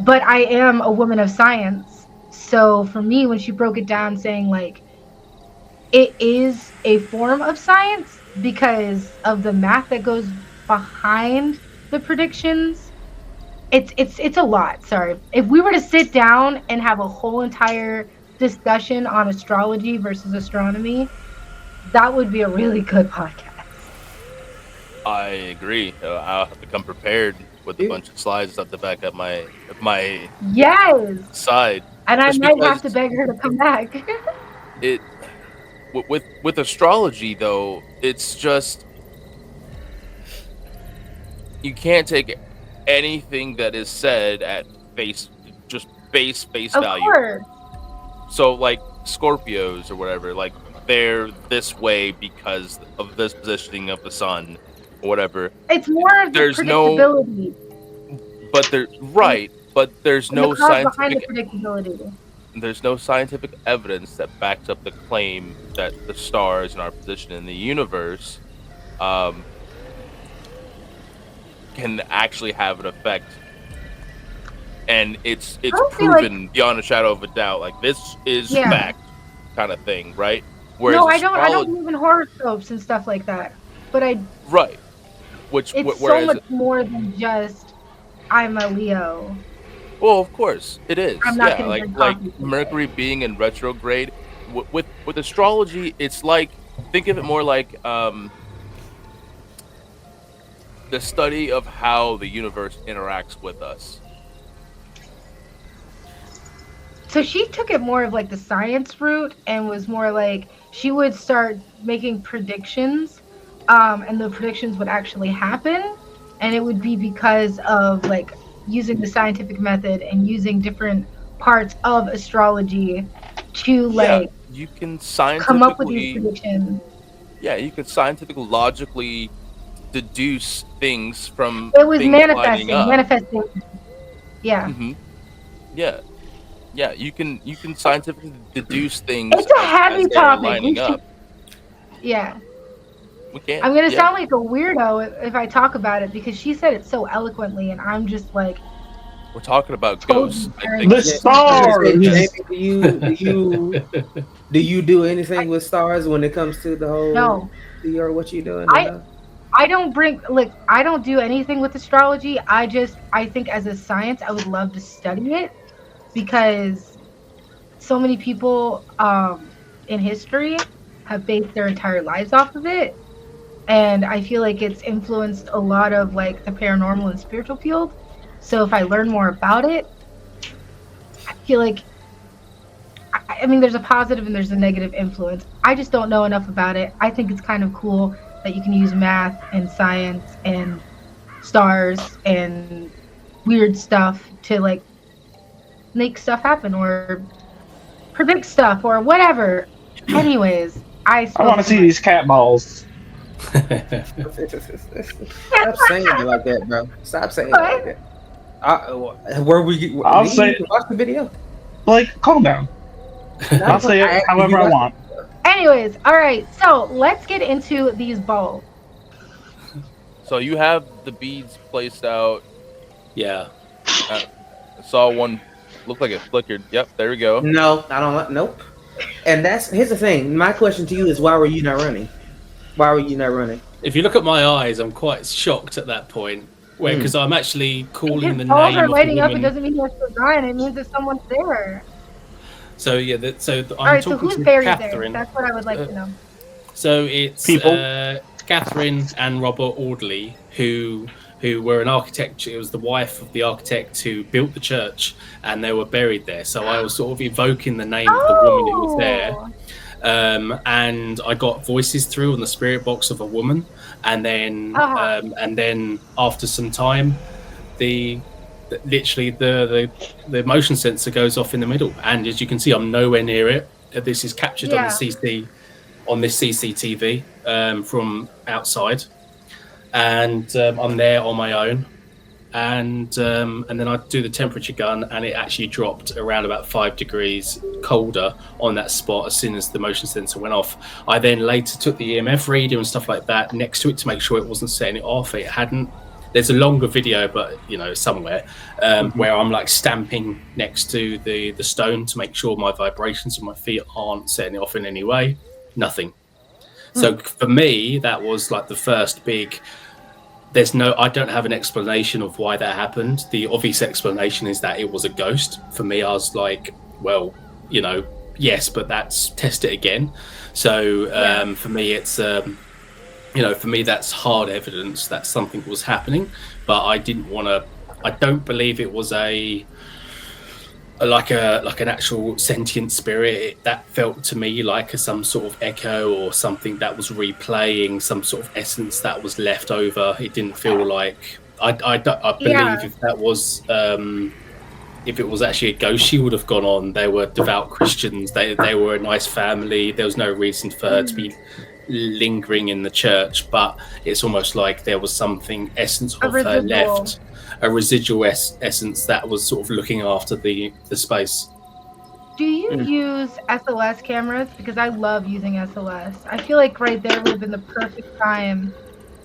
But I am a woman of science. So for me, when she broke it down saying like, it is a form of science because of the math that goes behind the predictions. It's a lot. Sorry. If we were to sit down and have a whole entire discussion on astrology versus astronomy, that would be a really good podcast. I agree. I'll have to come prepared with a bunch of slides up the back of my side. And I might have to beg her to come back. With astrology though, it's just you can't take anything that is said at base value. Course. So like Scorpios or whatever, like they're this way because of this positioning of the sun or whatever. It's more of the predictability. But there's no scientific behind the predictability. There's no scientific evidence that backs up the claim that the stars and our position in the universe can actually have an effect. And it's proven beyond a shadow of a doubt. Like this is fact kind of thing, right? Whereas no, I don't believe in horoscopes and stuff like that. But It's so much more than just I'm a Leo Well, of course it is. I'm not Yeah, gonna like drink like coffee today. Mercury being in retrograde. With astrology, it's like, think of it more like the study of how the universe interacts with us. So she took it more of like the science route and was more like she would start making predictions, and the predictions would actually happen, and it would be because of like using the scientific method and using different parts of astrology to Yeah, like you can come up with these scientifically. predictions. Yeah, you can scientifically, logically deduce things from It was things lining up. manifesting. Yeah. Hmm. Yeah, yeah, you can scientifically deduce things It's a as heavy they are topic. We lining should, up. yeah. We can. I'm gonna Yeah. sound like a weirdo if I talk about it because she said it so eloquently, and I'm just like We're talking about totally ghosts. I ignorant. think The stars. Jamie, do you do anything with stars when it comes to the whole No, or what you doing? I don't bring like I don't do anything with astrology. I think as a science, I would love to study it because so many people in history have based their entire lives off of it, and I feel like it's influenced a lot of like the paranormal and spiritual field. So if I learn more about it, I feel like I mean there's a positive and there's a negative influence. I just don't know enough about it. I think it's kind of cool that you can use math and science and stars and weird stuff to like make stuff happen or predict stuff or whatever. Anyways, I want to see these cat balls. Stop saying it like that, bro. Stop saying it like that. Where we? I'll say watch the video. Like, calm down. I'll say it however I want. Anyways, all right. So let's get into these balls. so. You have the beads placed out. Yeah. I saw one. Looked like it flickered. Yep, there we go. No, I don't. Nope. And here's the thing. My question to you is, why were you not running? Why were you not running? If you look at my eyes, I'm quite shocked at that point, where because I'm actually calling the balls name are of lighting the up. It woman. doesn't mean you're still dying. It means that someone's there. So yeah, I'm All right. So talking who's to buried there? Catherine. That's what I would like to know. So it's People. Catherine and Robert Audley, who were an architect. It was the wife of the architect who built the church, and they were buried there. So I was sort of evoking the name of the woman who was there. And I got voices through on the spirit box of a woman, and then after some time, literally the motion sensor goes off in the middle, and as you can see, I'm nowhere near it. This is captured on this CCTV from outside, and I'm there on my own. And then I do the temperature gun, and it actually dropped around about 5 degrees colder on that spot as soon as the motion sensor went off. I then later took the EMF reader and stuff like that next to it to make sure it wasn't setting it off. It hadn't. There's a longer video, but somewhere where I'm like stamping next to the stone to make sure my vibrations of my feet aren't setting it off in any way. Nothing. So for me, that was like the first big. I don't have an explanation of why that happened. The obvious explanation is that it was a ghost. For me, I was like, well, yes, but that's test it again. So for me, it's, for me, that's hard evidence that something was happening. But I don't believe it was like an actual sentient spirit. That felt to me like some sort of echo or something that was replaying some sort of essence that was left over. It didn't feel like I believe if that was if it was actually a ghost, she would have gone on. They were devout Christians. They were a nice family. There was no reason for her to be lingering in the church, but it's almost like there was something essence of her left. A residual essence that was sort of looking after the space. Do you use SLS cameras? Because I love using SLS. I feel like right there would have been the perfect time.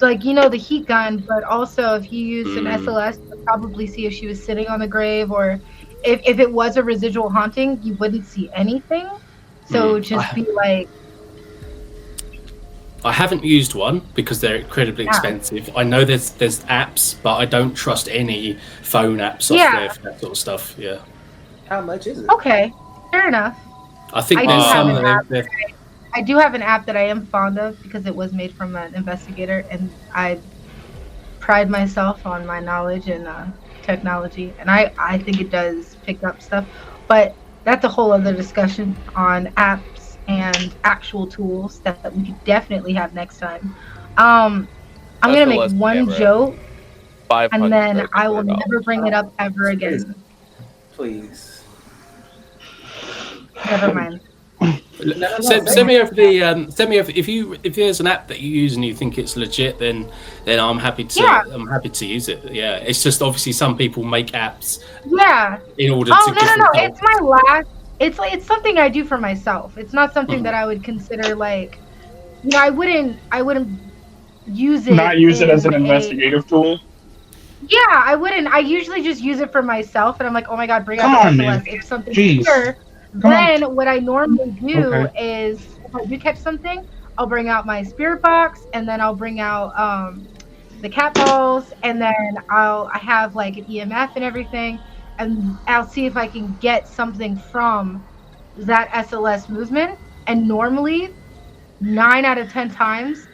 Like, the heat gun, but also if you used an SLS, you would probably see if she was sitting on the grave, or if it was a residual haunting, you wouldn't see anything. So it would just be like... I haven't used one because they're incredibly expensive. I know there's apps, but I don't trust any phone app software for that sort of stuff. Yeah. How much is it? Okay, fair enough. I think I there's do some have an that app. I do have an app that I am fond of because it was made from an investigator, and I pride myself on my knowledge in technology, and I think it does pick up stuff. But that's a whole other discussion on apps and actual tools that we could definitely have next time. I'm gonna make one joke, and then I will never bring it up ever again. Please. Never mind. Send me over the send me over if there's an app that you use and you think it's legit, then I'm happy to use it. Yeah, it's just obviously some people make apps. Yeah. In order to. No. It's my last. It's like it's something I do for myself. It's not something that I would consider like. I wouldn't use it. Not use it as an investigative tool. Yeah, I wouldn't. I usually just use it for myself, and I'm like, oh my god, bring out the SLS. If something here. Then what I normally do is if I do catch something, I'll bring out my spirit box, and then I'll bring out the cat balls, and then I have like an EMF and everything, and I'll see if I can get something from that SLS movement. And normally 9 out of 10 times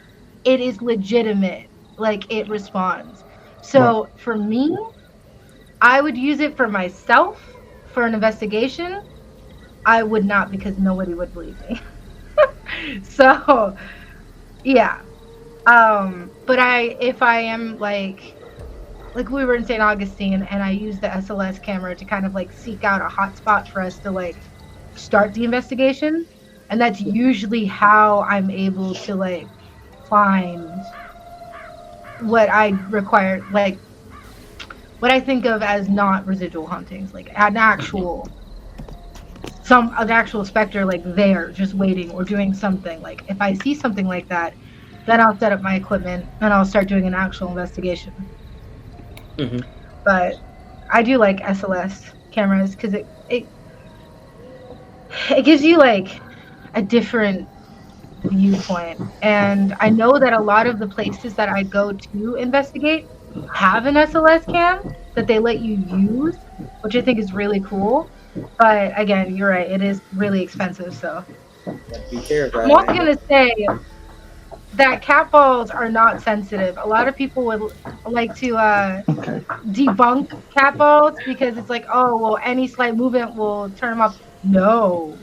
it is legitimate, like it responds. So for me, I would use it for myself for an investigation. I would not, because nobody would believe me. So, yeah. But if I am like we were in St. Augustine, and I used the SLS camera to kind of like seek out a hot spot for us to like start the investigation, and that's usually how I'm able to like find what I require, like what I think of as not residual hauntings, like an actual. An actual specter like there just waiting or doing something. Like if I see something like that, then I'll set up my equipment and I'll start doing an actual investigation. But I do like SLS cameras because it gives you like a different viewpoint. And I know that a lot of the places that I go to investigate have an SLS cam that they let you use, which I think is really cool. But again, you're right, it is really expensive, so be careful. I'm also gonna say that cat balls are not sensitive. A lot of people would like to debunk cat balls because it's like, oh well, any slight movement will turn them off. No.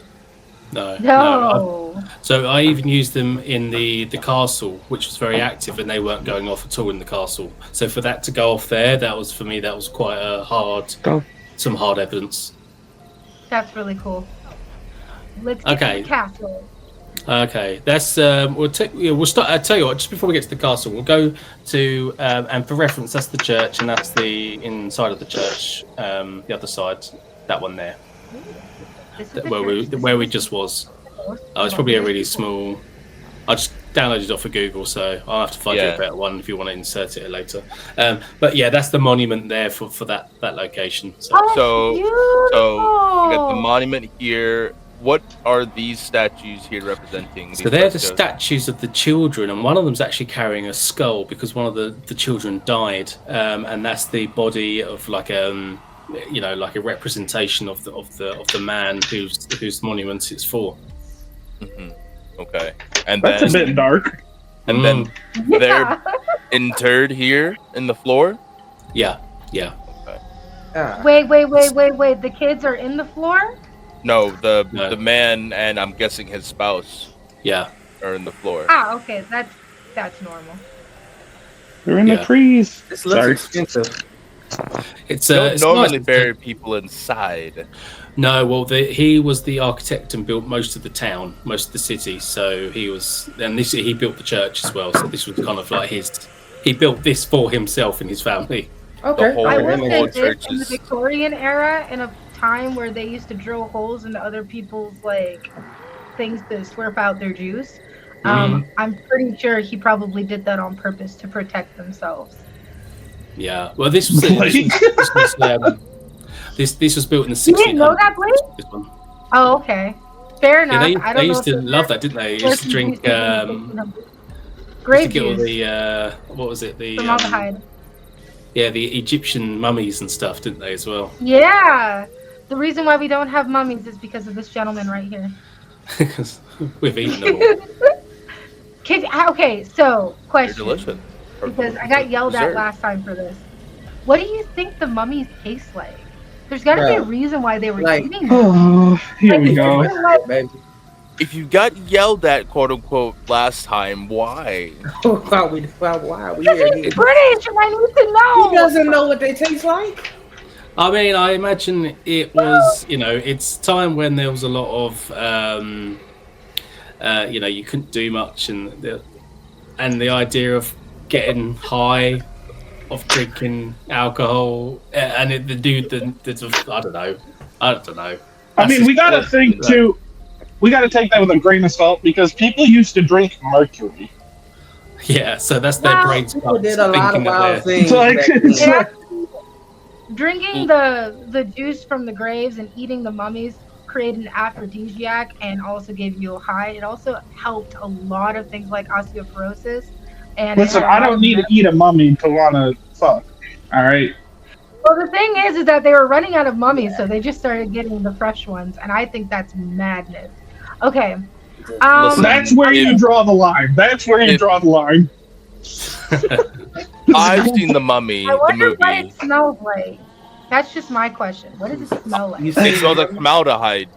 So I even used them in the castle, which was very active, and they weren't going off at all in the castle. So for that to go off there, that was quite some hard evidence. That's really cool. Let's get to the castle. Okay, that's we'll start. I tell you what, just before we get to the castle, we'll go to and for reference, that's the church, and that's the inside of the church, the other side, that one there, where we just was. Oh, it's probably a really small. I just downloaded it off of Google, so I'll have to find you a better one if you want to insert it later. But yeah, that's the monument there for that location. So you got the monument here. What are these statues here representing? So they're the statues of the children, and one of them's actually carrying a skull because one of the children died, and that's the body of like a representation of the man whose monument it's for. Okay, and that's a bit dark. And then they're interred here in the floor. Yeah. Okay. Wait. The kids are in the floor? No, the man and I'm guessing his spouse. Yeah, are in the floor. Okay, that's normal. They're in the trees. This looks expensive. It's normally nice bury people inside. No, well, he was the architect and built most of the town, most of the city. So he built the church as well. So this was kind of like he built this for himself and his family. Okay, I lived in the Victorian era in a time where they used to drill holes into other people's like things to slurp out their juice. I'm pretty sure he probably did that on purpose to protect themselves. Yeah, well, this was this was built in the 1600s. You didn't know that, Blake? Oh, okay. Fair enough. Yeah, they used to love that, didn't they? They used to drink. Grape get all juice. the what was it? The Formaldehyde. the Egyptian mummies and stuff, didn't they as well? Yeah. The reason why we don't have mummies is because of this gentleman right here. Because we've eaten them all. Okay, so They're question. delicious. Because I got yelled at last time for this. What do you think the mummies taste like? There's got to be a reason why they were eating them. Oh, here we go. If you got yelled at, quote unquote, last time, why? Why are we here? He's British, and I need to know. He doesn't know what they taste like. I mean, I imagine it was, it's time when there was a lot of, you couldn't do much, and the idea of getting high, of drinking alcohol, and I don't know. I mean, we gotta think too. We gotta take that with a grain of salt because people used to drink mercury. Yeah, so that's their brains. People did a lot of wild things. Drinking the juice from the graves and eating the mummies created an aphrodisiac and also gave you a high. It also helped a lot of things like osteoporosis. And listen, I don't need to eat a mummy to wanna fuck. All right. Well, the thing is that they were running out of mummies, so they just started getting the fresh ones, and I think that's madness. Okay. That's where you draw the line. That's where you draw the line. I've seen The Mummy, I wonder the what movie. it smells like. That's just my question. What does it smell like? It smells like formaldehyde.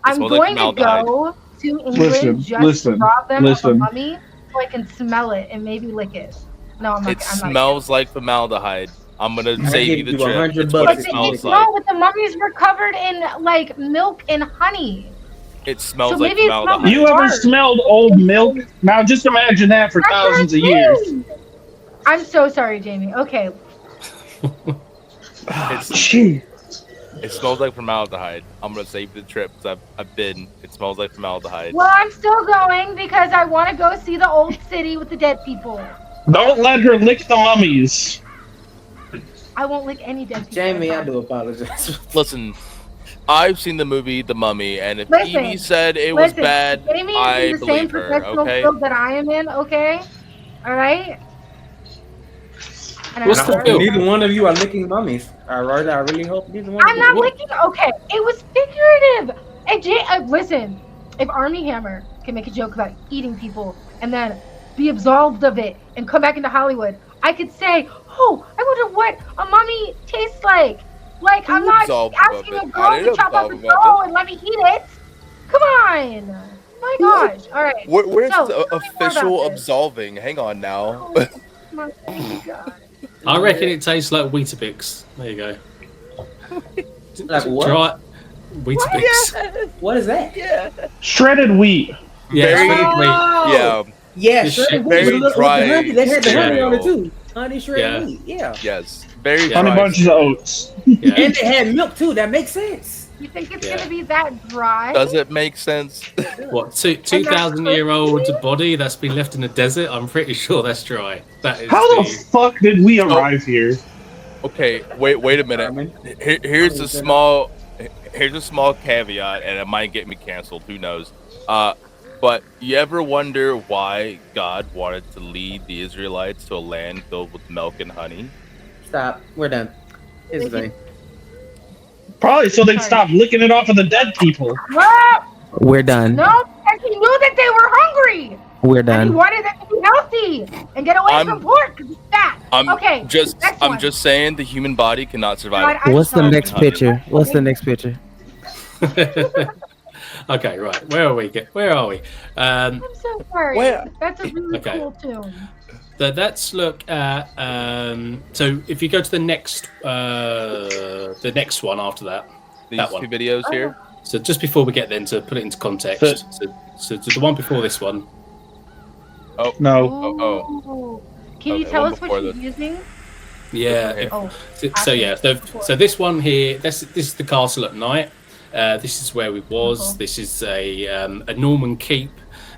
I'm going to go to England to rob them of a mummy so I can smell it and maybe lick it. No, I'm not. It smells like formaldehyde. I'm gonna save you the trip. It's But what it smells like. no, but the mummies were covered in like milk and honey. It smells So like maybe it smells formaldehyde. You ever smelled old milk? Now just imagine that for thousands of years. I'm so sorry, Jamie. Okay. It smells like formaldehyde. I'm gonna save the trip because I've been. It smells like formaldehyde. Well, I'm still going because I want to go see the old city with the dead people. Don't let her lick the mummies. I won't lick any dead people. Jamie, I do apologize. Listen, I've seen the movie The Mummy, and if Evie said it was bad, Jamie I is in the same believe her. professional Okay. field that I am in. Okay, all right. What's the deal? Neither one of you are licking mummies. I really hope neither one. I'm not licking. Okay, it was figurative. And listen, if Armie Hammer can make a joke about eating people and then be absolved of it and come back into Hollywood, I could say, "Oh, I wonder what a mummy tastes like." Like I'm not asking a girl to chop up a dough and let me eat it. Come on. My gosh. All right. Where's So, the tell me more official about this. absolving? Hang on now. Oh, my God. I reckon it tastes like Weetabix. There you go. Like what? Try Weetabix. What is that? Yeah. Shredded wheat. Yeah, Very, shredded wheat. yeah. Yeah, This shredded shit wheat. very With dry the honey. They had the honey on it cereal. too. Honey shredded wheat. Yeah. Yes. Very Honey dry. bunches of oats. Yeah. And they had milk too. That makes sense. You think it's Yeah. gonna be that dry? Does it make sense? What, 2,000-year-old body that's been left in the desert? I'm pretty sure that's dry. That is How the fuck did we arrive here? Okay, wait a minute. Here's a small caveat, and it might get me canceled. Who knows? But you ever wonder why God wanted to lead the Israelites to a land filled with milk and honey? Stop. We're done. Here's the thing. Probably so they'd stop licking it off of the dead people. Ah! We're done. No, because he knew that they were hungry. We're And he done. wanted them to be healthy and get away from pork because it's fat. Okay, next one. I'm just saying the human body cannot survive. God, What's the sorry. next picture? What's the next picture? Okay, right. Where are we? I'm so sorry. Where- That's a really Okay. cool tune. Let's look at. So if you go to the next one after that, These that one. two videos here. So just before we get then to put it into context, so the one before this one. Oh No. Oh. Can you Okay, tell one us what before she's this. using? Yeah. Okay. Oh, So yeah. So this one here. This is the castle at night. This is where we was. Cool. This is a Norman keep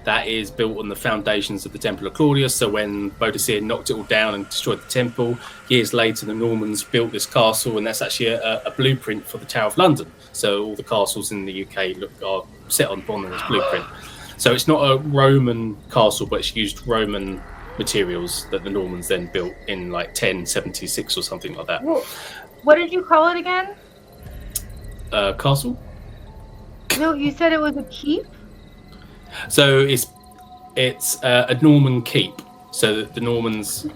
that is built on the foundations of the Temple of Claudius. So when Boadicea knocked it all down and destroyed the temple, years later the Normans built this castle, and that's actually a blueprint for the Tower of London. So all the castles in the UK are set on this blueprint. So it's not a Roman castle, but it's used Roman materials that the Normans then built in like 1076 or something like that. Well, what did you call it again? Castle? No, you said it was a keep? So it's a Norman keep. So the Normans,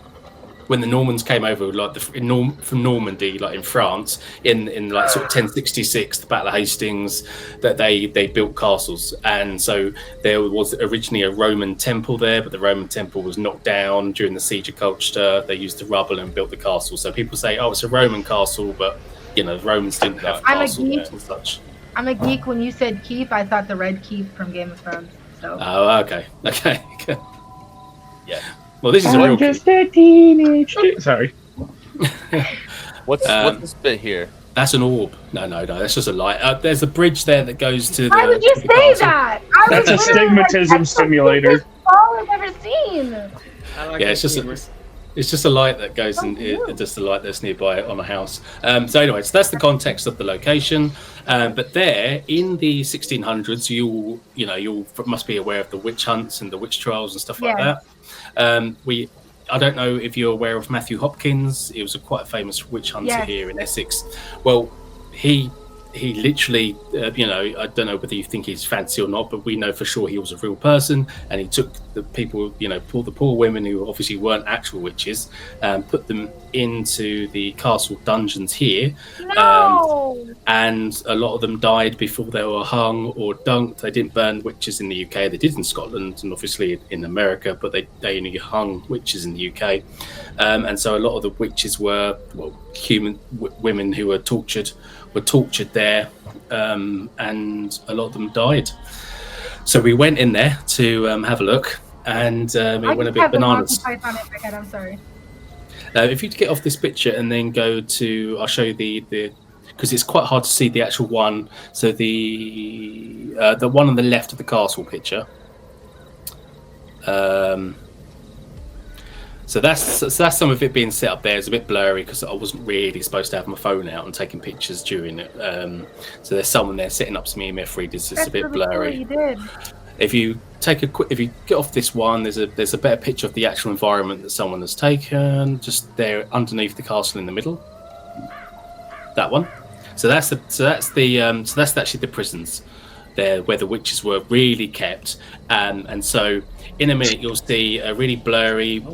when the Normans came over, like from Normandy, like in France, in like sort of 1066, the Battle of Hastings, that they built castles, and so there was originally a Roman temple there, but the Roman temple was knocked down during the siege of Colchester. They used the rubble and built the castle. So people say, oh, it's a Roman castle, but the Romans didn't have a castle there and such. I'm a geek. When you said keep, I thought the Red Keep from Game of Thrones. So. Oh, okay. Yeah. Well, this is a real just a teenage. Sorry. What's this bit here? That's an orb. No. That's just a light. There's a bridge there that goes to. Why would you say that? That's a stigmatism simulator. All I've ever seen. Yeah, it's just a light that goes in. Just a light that's nearby on a house. So anyway, so that's the context of the location. But there in the 1600s, you must be aware of the witch hunts and the witch trials and stuff like that. I don't know if you're aware of Matthew Hopkins. He was quite a famous witch hunter here in Essex. Well, he literally, I don't know whether you think he's fancy or not, but we know for sure he was a real person, and he took the people, the poor women who obviously weren't actual witches, put them into the castle dungeons here. No! And a lot of them died before they were hung or dunked. They didn't burn witches in the UK. They did in Scotland and obviously in America, but they only hung witches in the UK. And so a lot of the witches were human women who were tortured there, and a lot of them died. So we went in there to have a look, and it went a bit bananas. I'm sorry. If you get off this picture and then go to, I'll show you the because it's quite hard to see the actual one. So the one on the left of the castle picture. So that's some of it being set up there. It's a bit blurry because I wasn't really supposed to have my phone out and taking pictures during it. So there's someone there setting up some EMF readers. It's a bit blurry. Cool, you did. If you get off this one, there's a better picture of the actual environment that someone has taken, just there underneath the castle in the middle. That one. So that's actually the prisons there where the witches were really kept. And so in a minute you'll see a really blurry,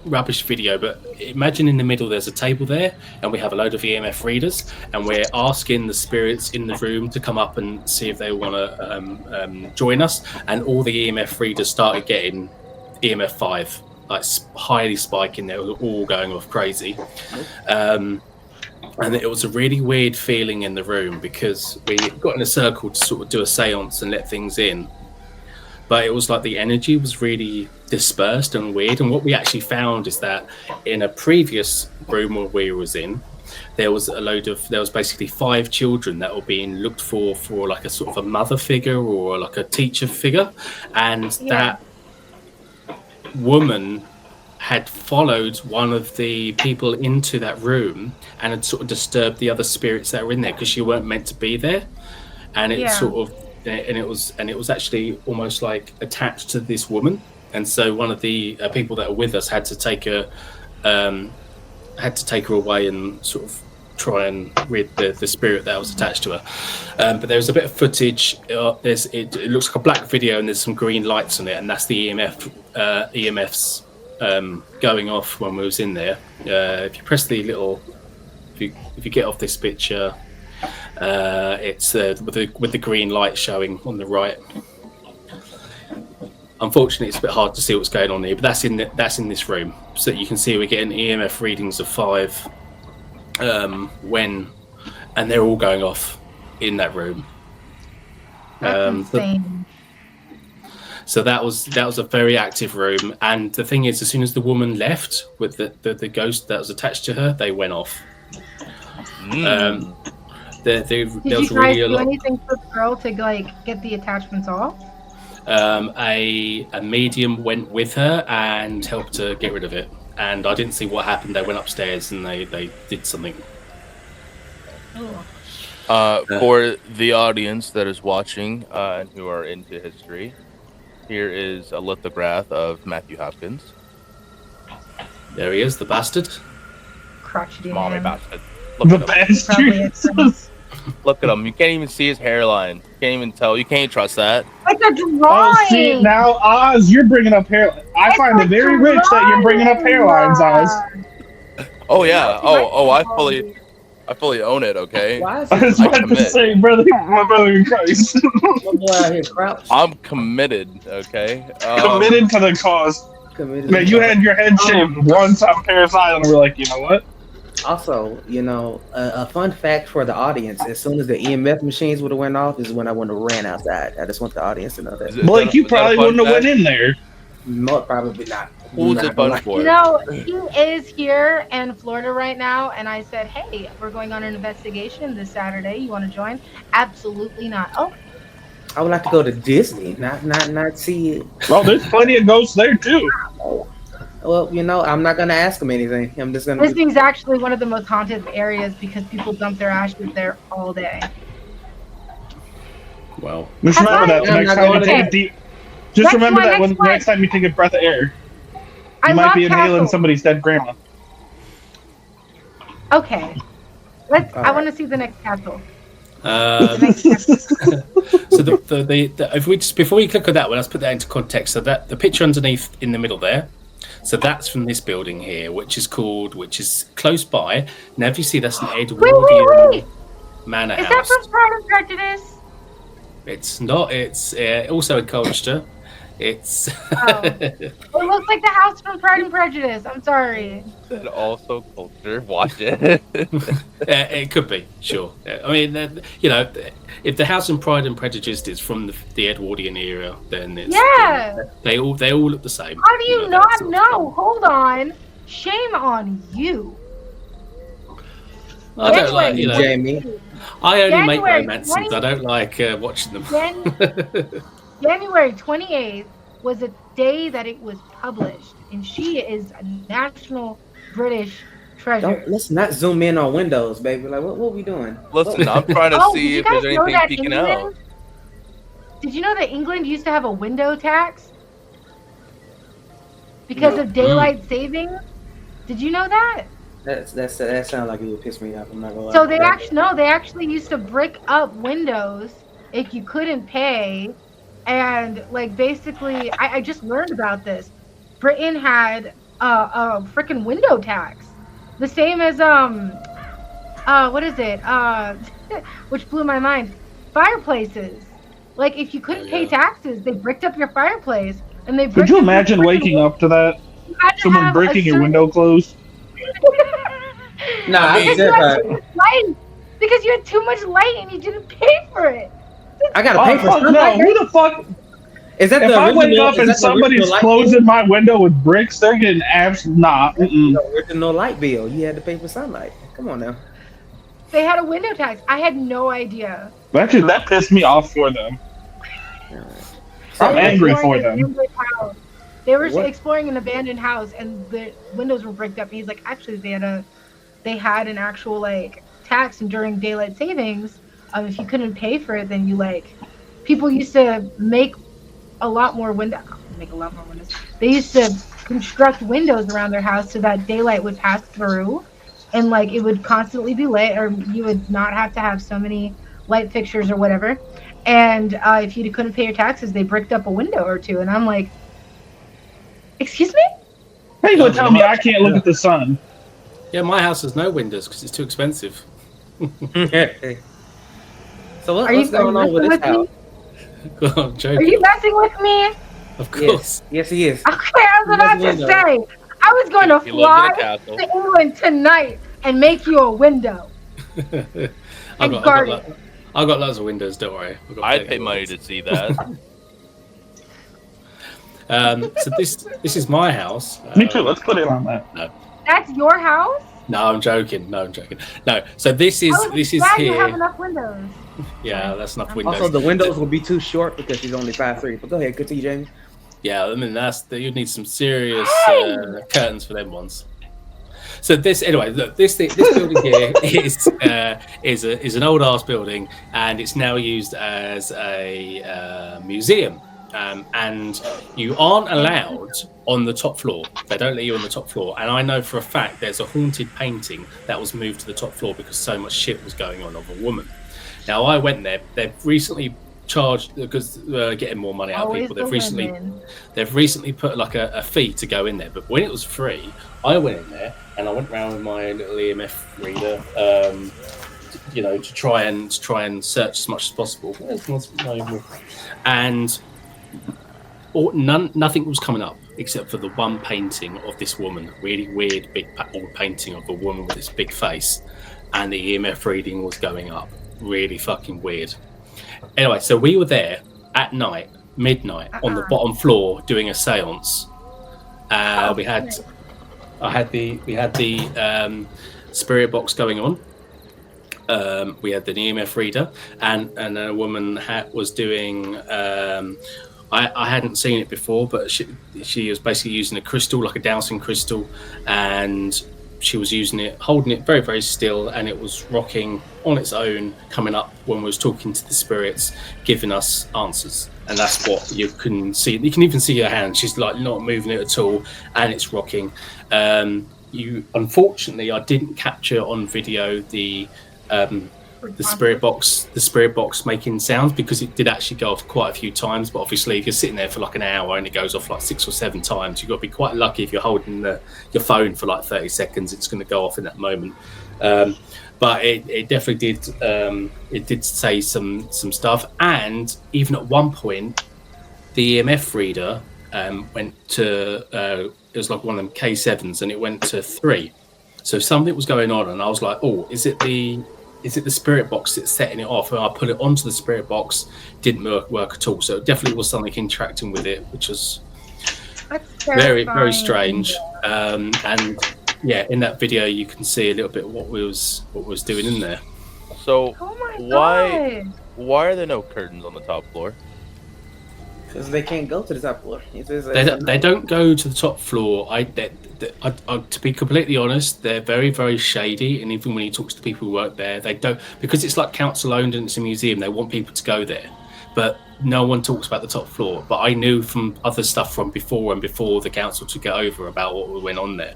rubbish video, but imagine in the middle there's a table there and we have a load of EMF readers and we're asking the spirits in the room to come up and see if they want to join us, and all the EMF readers started getting EMF 5, like highly spiking. They were all going off crazy. And it was a really weird feeling in the room because we got in a circle to sort of do a seance and let things in. But it was like the energy was really dispersed and weird. And what we actually found is that in a previous room where we was in, there was basically 5 children that were being looked for like a sort of a mother figure or like a teacher figure. And that woman had followed one of the people into that room and had sort of disturbed the other spirits that were in there because she weren't meant to be there. And it it was actually almost like attached to this woman. And so one of the people that were with us had to take her away and sort of try and rid the spirit that was attached to her. But there's a bit of footage. It looks like a black video and there's some green lights on it, and that's the EMFs going off when we was in there. If you press the little, if you get off this picture, it's with the green light showing on the right. Unfortunately, it's a bit hard to see what's going on here, but that's in this room, so you can see we're getting EMF readings of 5 and they're all going off in that room. That's insane. So that was a very active room, and the thing is, as soon as the woman left with the ghost that was attached to her, they went off. Did you guys do anything for the girl to get the attachments off? A medium went with her and helped her get rid of it, and I didn't see what happened. They went upstairs and they did something. For the audience that is watching and who are into history, Here is a lithograph of Matthew Hopkins. There he is, the bastard. Crotchety Mommy man. bastard. The Probably bastard. Look at him. You can't even see his hairline. You can't even tell. You can't trust that. It's a drawing. Oh, see, now, Oz, you're bringing up hairline. I find it very rich that you're bringing up hairlines, Oz. Oh yeah. I fully own it. Okay. Why is I was about to say, brother, my brother in Christ. my boy out here crouched? I'm committed. Okay. Committed to the cause. Committed. Man, you had your head shaved one time, Paris Island, and we're like, you know what? Also, a fun fact for the audience: as soon as the EMF machines would have went off, is when I would have ran outside. I just want the audience to know that. Blake, you probably wouldn't have went in there. No, probably not. Who's Not it gonna fun lie. for? You know, he is here in Florida right now, and I said, hey, we're going on an investigation this Saturday. You want to join? Absolutely not. Oh, I would like to go to Disney, not see it. Well, there's plenty of ghosts there, too. Well, I'm not gonna ask him anything. I'm just gonna. Disney's actually one of the most haunted areas because people dump their ashes there all day. Well, Just remember that the I'm next not time you going take there. a deep... Just Next remember one, that when next one. next time you take a breath of air, I you might love be inhaling castles. somebody's dead grandma. Okay. I right. want to see the next castle. um, Next castle. so the if we just before we click on that one, let's put that into context. So that the picture underneath in the middle there. So that's from this building here, which is close by. Now, if you see, that's an Edwardian Wait. manor Is that house. from Pride and Prejudice? It's not. It's also in Colchester. It's. Oh. It looks like the house from Pride and Prejudice. I'm sorry. And also culture. Watch it. It could be, sure. I mean, if the house in Pride and Prejudice is from the Edwardian era, then it's Yeah. they all look the same. How do you that not sort of know? thing. Hold on. Shame on you. I don't like, Jamie. I only make January romances. 20 I don't like watching them. January 28th was a day that it was published, and she is a national British treasure. Let's not zoom in on windows, baby. Like, what we doing? Listen, I'm trying to Oh, see did if you there's guys know anything that peeking England? out. Did you know that England used to have a window tax because of daylight savings? Did you know that? That sounds like it would piss me off. I'm not gonna lie. So they actually used to brick up windows if you couldn't pay, and like basically, I just learned about this. Britain had a freaking window tax, the same as what is it? Which blew my mind. Fireplaces. Like if you couldn't pay taxes, they bricked up your fireplace, and they. Could you imagine waking up to that? Someone breaking your window closed? Nah, I mean- Because you had too much light and you didn't pay for it. I gotta pay for fuck no! sunlight. Who the fuck? Is that If the I wake original- up is and that the somebody's original light closing my window with bricks, they're getting nah. bill? Mm-mm. The original light bill. You had to pay for sunlight. Come on now. They had a window tax. I had no idea. Actually, that pissed me off for them. I'm They were angry exploring for an them. abandoned house. They were What? exploring an abandoned house, and the windows were bricked up. And he's like, actually, they had an actual like tax, and during daylight savings, if you couldn't pay for it, then people used to make a lot more windows. They used to construct windows around their house so that daylight would pass through, and like it would constantly be lit, or you would not have to have so many light fixtures or whatever. And if you couldn't pay your taxes, they bricked up a window or two. And I'm like, excuse me? How you gonna tell me I can't look at the sun? Yeah, my house has no windows because it's too expensive. So Are you what's going on with this house? I'm Are joking. you messing with me? Of course. Yes, he is. Okay, I was about to Window. say, I was going to He lives in a fly castle. to England tonight and make you a window. I've And guard it. got lots of windows. Don't worry. I'd pay money to see that. So this is my house. Me too. Let's put it on that. That's your house? No, I'm joking. No. So this is I was glad you have here. enough windows. Yeah, that's enough windows. Also, the windows will be too short because she's only 5'3". But go ahead, continue, Jamie. Yeah, I mean you'd need some serious curtains for them ones. So this look, this building here is an old ass building, and it's now used as a museum. and you aren't allowed on the top floor. They don't let you on the top floor. And I know for a fact there's a haunted painting that was moved to the top floor because so much shit was going on of a woman. Now I went there. They've recently charged because getting more money out of people. They've recently put like a fee to go in there. But when it was free, I went in there and I went around with my little EMF reader, to try and search as much as possible. And nothing was coming up except for the one painting of this woman, really weird big old painting of a woman with this big face, and the EMF reading was going up. Really fucking weird. Anyway, so we were there at night, midnight, on the bottom floor doing a séance. We had the spirit box going on. We had the EMF reader, and a woman was doing. I hadn't seen it before, but she was basically using a crystal, like a dowsing crystal, and she was using it, holding it very, very still, and it was rocking on its own, coming up when we was talking to the spirits, giving us answers. And that's what you can see. You can even see her hand. She's like not moving it at all, and it's rocking. Unfortunately, I didn't capture on video the spirit box making sounds, because it did actually go off quite a few times. But obviously if you're sitting there for like an hour and it goes off like 6 or 7 times, you've got to be quite lucky. If you're holding your phone for like 30 seconds, it's going to go off in that moment. But it definitely did. It did say some stuff, and even at one point the EMF reader went to it was like one of them K7s, and it went to 3. So something was going on, and I was like, oh, is it the spirit box that's setting it off? And I put it onto the spirit box, didn't work at all. So it definitely was something interacting with it, which was very, very strange. And yeah, in that video you can see a little bit what was doing in there. So why are there no curtains on the top floor? Because they can't go to the top floor. They don't go to the top floor. To be completely honest, they're very, very shady. And even when he talks to people who work there, they don't, because it's like council owned and it's a museum. They want people to go there, but no one talks about the top floor. But I knew from other stuff from before the council took it over about what went on there.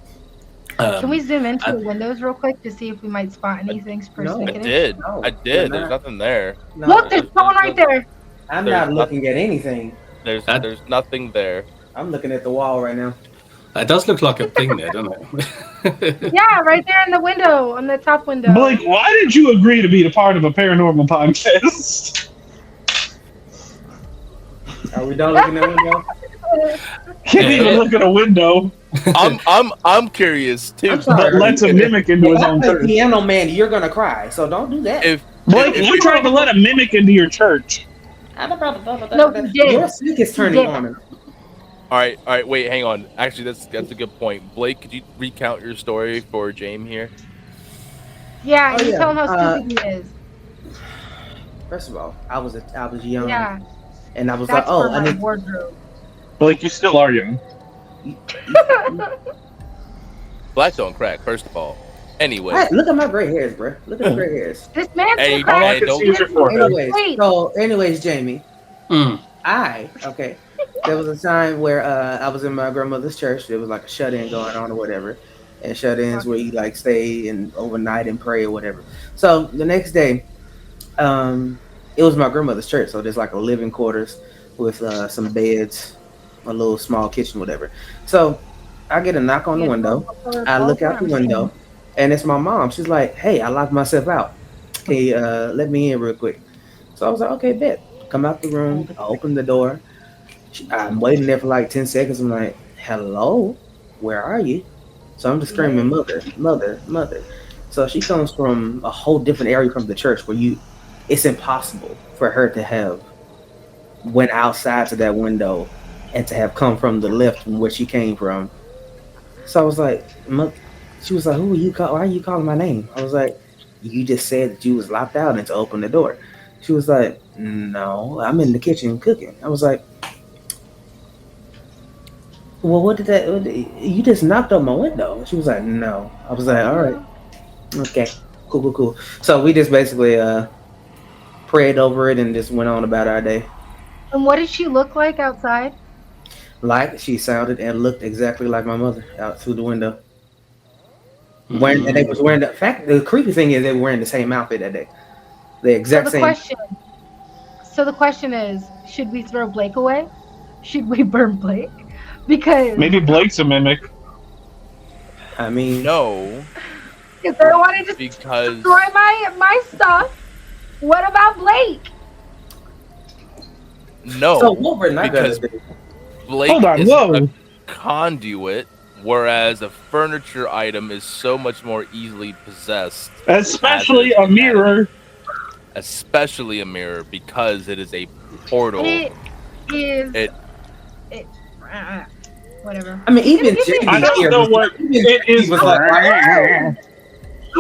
Can we zoom into the windows real quick to see if we might spot anything suspicious? I did. There's nothing there. No, look, there's someone right there. I'm not looking at anything. There's nothing there. I'm looking at the wall right now. It does look like a thing there, doesn't it? Yeah, right there in the window, on the top window. Blake, why did you agree to be a part of a paranormal podcast? Are we done looking at the window? Can't even look at a window. I'm curious too. But lets a mimic into his own church. Piano man, you're gonna cry, so don't do that. Blake, you tried to let a mimic into your church. No, you did. Your sneak is turning on him. All right, wait, hang on. Actually, that's a good point. Blake, could you recount your story for James here? Yeah, you tell him how stupid he is. First of all, I was young. Yeah. And I was That's like, I need wardrobe. Blake, you still are young. Black don't crack, first of all. Anyway. Hey, look at my gray hairs, bro. Look at the gray hairs. This man's Anyways, Jamie. There was a time where I was in my grandmother's church. There was like a shut-in going on or whatever. And shut-ins where you like stay and overnight and pray or whatever. So the next day, it was my grandmother's church. So there's like a living quarters with some beds, a little small kitchen, whatever. So I get a knock on the window. I look out the window, and it's my mom. She's like, "Hey, I locked myself out. Hey, let me in real quick." So I was like, "Okay, bet." Come out the room. I open the door. I'm waiting there for like 10 seconds. I'm like, "Hello, where are you?" So I'm just screaming, "Mother, mother, mother." So she comes from a whole different area from the church where it's impossible for her to have went outside to that window and to have come from the left from where she came from. So I was like, she was like, "Who are you? Why are you calling my name?" I was like, "You just said that you was locked out and to open the door." She was like, "No, I'm in the kitchen cooking." I was like, "Well, what did that? You just knocked on my window." She was like, "No." I was like, "All right, okay, cool." So we just basically prayed over it and just went on about our day. And what did she look like outside? Like she sounded and looked exactly like my mother out through the window. Wearing, and they was wearing the creepy thing is they were wearing the same outfit that day. The exact same. So the question is, should we throw Blake away? Should we burn Blake? Because maybe Blake's a mimic. I mean, no. Because I don't want to just destroy my stuff. What about Blake? No. So what we're not because gonna do? Blake is a conduit, whereas a furniture item is so much more easily possessed. Especially a mirror. Especially a mirror, because it is a portal. It is. Whatever. I mean, even Jamie I don't know what it is.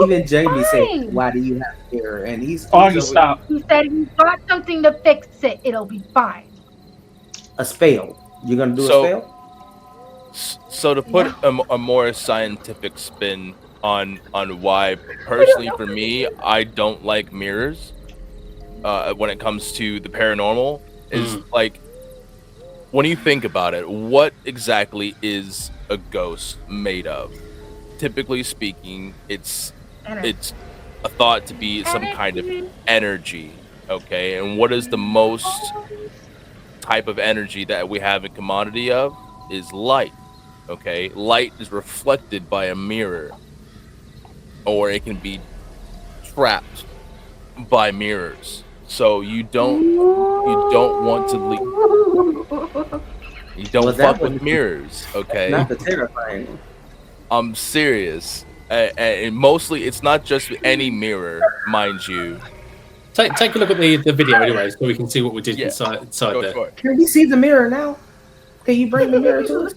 Even Jamie said, "Why do you have a mirror?" And he's stop. He said he's got something to fix it. It'll be fine. A spell. You're gonna do a spell? So to put a more scientific spin on why, personally for me, I don't like mirrors when it comes to the paranormal, is like, when you think about it, what exactly is a ghost made of? Typically speaking, it's a thought to be some kind of energy, okay? And what is the most type of energy that we have a commodity of is light, okay? Light is reflected by a mirror, or it can be trapped by mirrors. So you don't want to leave. You don't fuck with mirrors, okay? Not the terrifying. I'm serious. And mostly, it's not just any mirror, mind you. Take a look at the video anyway, so we can see what we did inside there. Can we see the mirror now? Can you bring the mirror to us?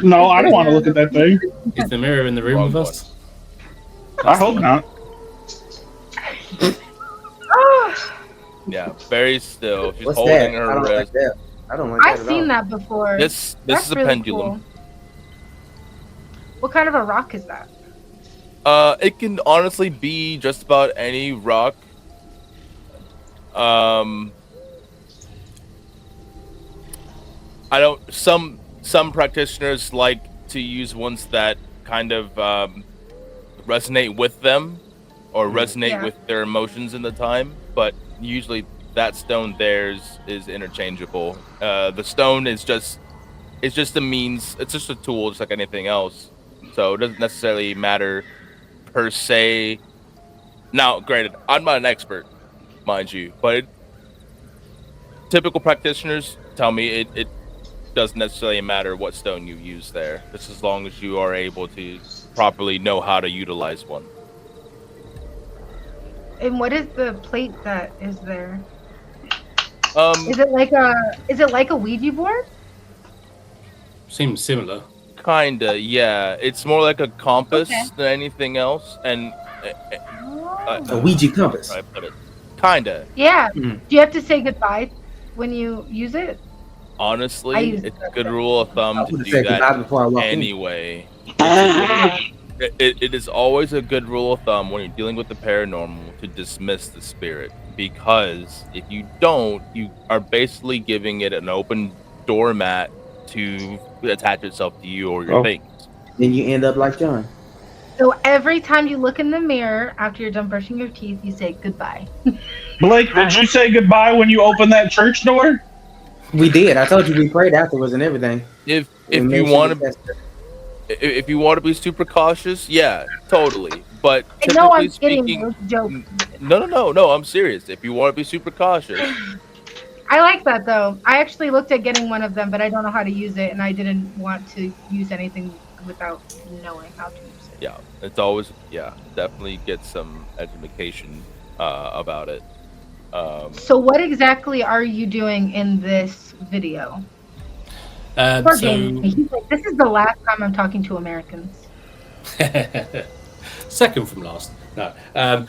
No, I don't want to look at that thing. Is the mirror in the room with us? I hope not. Yeah, very still. She's What's holding that? her I don't wrist. like that. I don't like that. I've seen that before. This That's is a really pendulum. Cool. What kind of a rock is that? It can honestly be just about any rock. I don't. Some practitioners like to use ones that kind of resonate with them, or resonate with their emotions in the time. But usually, that stone theirs is interchangeable. The stone is just a means. It's just a tool, just like anything else. So it doesn't necessarily matter per se. Now, granted, I'm not an expert, mind you, but typical practitioners tell me it doesn't necessarily matter what stone you use there, just as long as you are able to properly know how to utilize one. And what is the plate that is there? Is it like a Ouija board? Seems similar. Kinda, yeah. It's more like a compass than anything else, and a Ouija compass. I put it. Kinda. Yeah. Do you have to say goodbye when you use it? Honestly, it's a good rule of thumb to do that anyway. It is always a good rule of thumb when you're dealing with the paranormal to dismiss the spirit, because if you don't, you are basically giving it an open doormat to attach itself to you or your things. Then you end up like John. So every time you look in the mirror after you're done brushing your teeth, you say goodbye. Blake, did you say goodbye when you opened that church door? We did. I told you we prayed afterwards and everything. If you want to be super cautious, yeah, totally. But I know I'm speaking, kidding. Those jokes. No, I'm serious. If you want to be super cautious. I like that though. I actually looked at getting one of them, but I don't know how to use it, and I didn't want to use anything without knowing how to use it. Yeah, it's always definitely get some education about it. So what exactly are you doing in this video? Poor Jamie. He's like, this is the last time I'm talking to Americans. Second from last. No. There's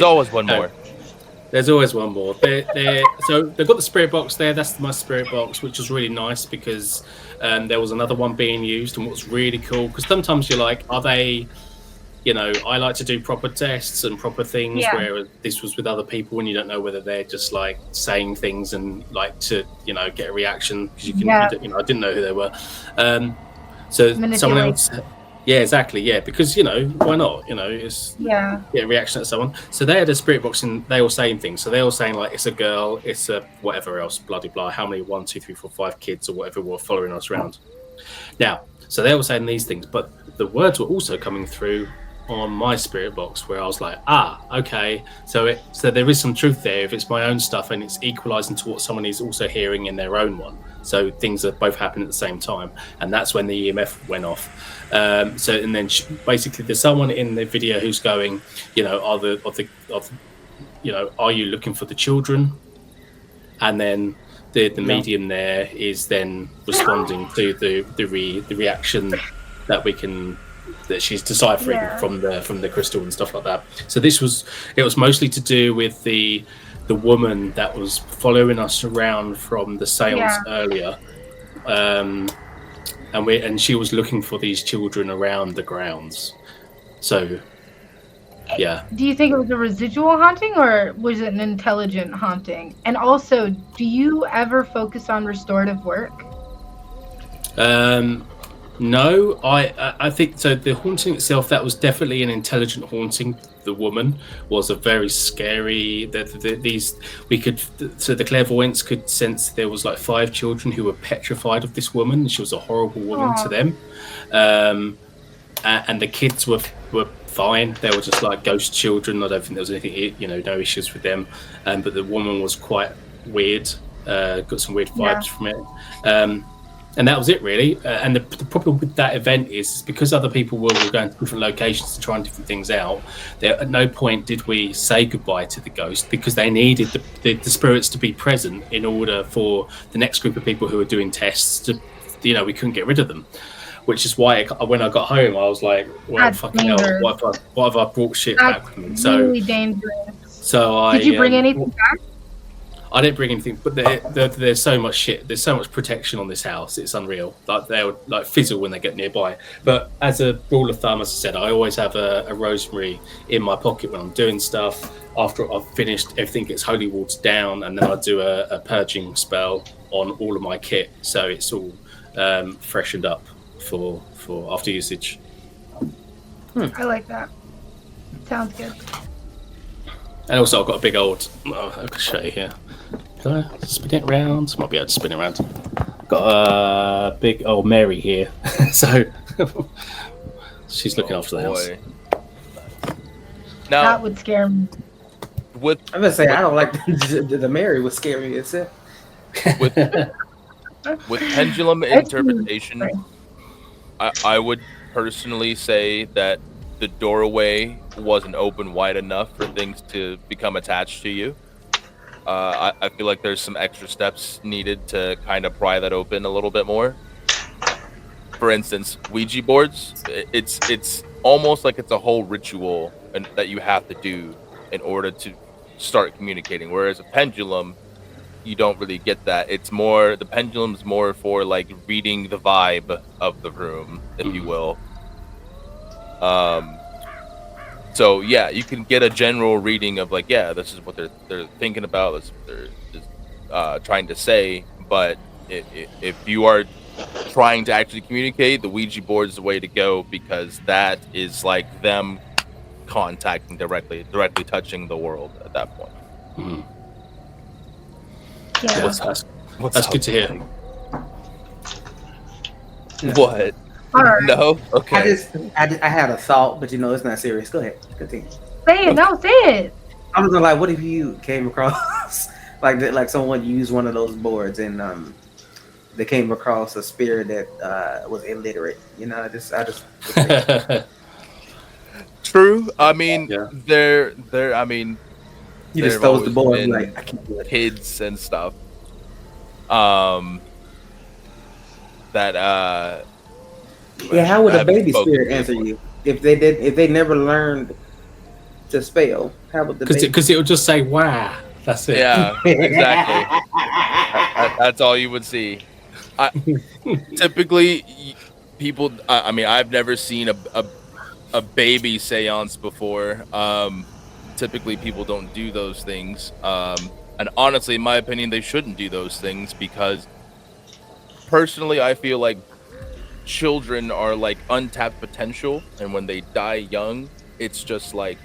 always one more. There's always one more. So they've got the spirit box there. That's my spirit box, which was really nice because there was another one being used. And what's really cool, because sometimes you're like, are they I like to do proper tests and proper things, where this was with other people, and you don't know whether they're just like saying things and like to get a reaction, because you can I didn't know who they were. So someone else. Yeah, exactly. Yeah, because why not? It's get a reaction at someone. So they had a spirit box, and they were saying things. So they were saying like, it's a girl, it's a whatever else, bloody blah. How many 1, 2, 3, 4, 5 kids or whatever were following us around. Now, so they were saying these things, but the words were also coming through on my spirit box, where I was like, okay. So there is some truth there if it's my own stuff and it's equalizing to what someone is also hearing in their own one. So things are both happening at the same time, and that's when the EMF went off. And then basically, there's someone in the video who's going, are you looking for the children? And then the medium there is then responding to the reaction that she's deciphering from the crystal and stuff like that. So it was mostly to do with the woman that was following us around from the seance earlier, and she was looking for these children around the grounds. So do you think it was a residual haunting, or was it an intelligent haunting? And also, do you ever focus on restorative work? No, I think so. The haunting itself, that was definitely an intelligent haunting. The woman was a very scary. The clairvoyants could sense there was like 5 children who were petrified of this woman. She was a horrible woman to them, and the kids were fine. They were just like ghost children. I don't think there was anything, no issues with them. But the woman was quite weird. Got some weird vibes from it. And that was it, really. And the problem with that event is because other people were going to different locations to try different things out, at no point did we say goodbye to the ghost, because they needed the spirits to be present in order for the next group of people who were doing tests to, we couldn't get rid of them. Which is why when I got home, I was like, well, fucking hell, what have I brought shit back with me? So really dangerous. So did you bring anything back? I didn't bring anything, but there's so much shit. There's so much protection on this house. It's unreal. Like they would like fizzle when they get nearby. But as a rule of thumb, as I said, I always have a rosemary in my pocket when I'm doing stuff. After I've finished, everything gets holy watered down, and then I do a purging spell on all of my kit, so it's all freshened up for after usage. I like that. Sounds good. And also, I've got a big old. I can show you here. Can I spin it around? Might be able to spin it around. Got a big old Mary here, so she's looking after the house. Now, that would scare me. I'm gonna say I don't like the Mary would scare me itself. With pendulum interpretation, I would personally say that the doorway wasn't open wide enough for things to become attached to you. I feel like there's some extra steps needed to kind of pry that open a little bit more. For instance, Ouija boards, it's almost like it's a whole ritual that you have to do in order to start communicating. Whereas a pendulum, you don't really get that. The pendulum's more for like reading the vibe of the room, if you will. So yeah, you can get a general reading of like, this is what they're thinking about, this is what they're just trying to say. But if you are trying to actually communicate, the Ouija board is the way to go, because that is like them contacting directly touching the world at that point. Mm-hmm. Yeah. That's good to hear. What? Right. No? Okay. I had a thought, but it's not serious. Go ahead. Continue. Say it. No, say it. I was like, what if you came across like someone used one of those boards and they came across a spirit that was illiterate? I just True. I mean, they're I mean, you just stole the board like I can't do it. Kids and stuff. How would a baby spirit answer you if they never learned to spell? How would because it would just say "wow." That's it. Yeah, exactly. That's all you would see. Typically, people. I mean, I've never seen a a baby seance before. Typically, people don't do those things. And honestly, in my opinion, they shouldn't do those things because personally, I feel like children are like untapped potential, and when they die young, it's just like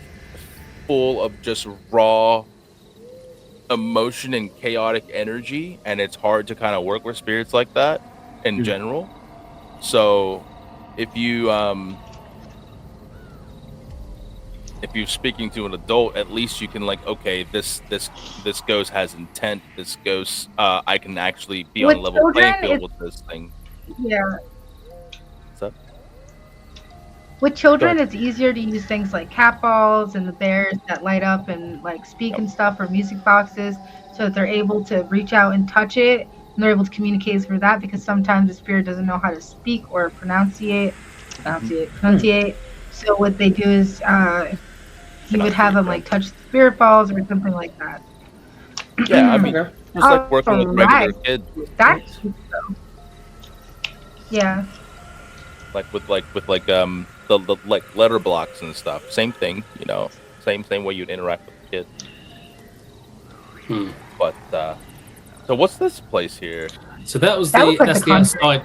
full of just raw emotion and chaotic energy, and it's hard to kind of work with spirits like that in general. So if you're speaking to an adult, at least you can like, okay, this ghost has intent. This ghost, I can actually be on a level playing field with this thing. Yeah. What's up? With children, it's easier to use things like cat balls and the bears that light up and like speak and stuff, or music boxes, so that they're able to reach out and touch it, and they're able to communicate through that, because sometimes the spirit doesn't know how to speak or pronunciate. So what they do is you would have them like touch the spirit balls or something like that. Yeah, I mean, just like working with regular kids. That's cute, though. Yeah. Like with the like letter blocks and stuff. Same thing, you know. Same way you'd interact with the kid. But so what's this place here? So that's the outside.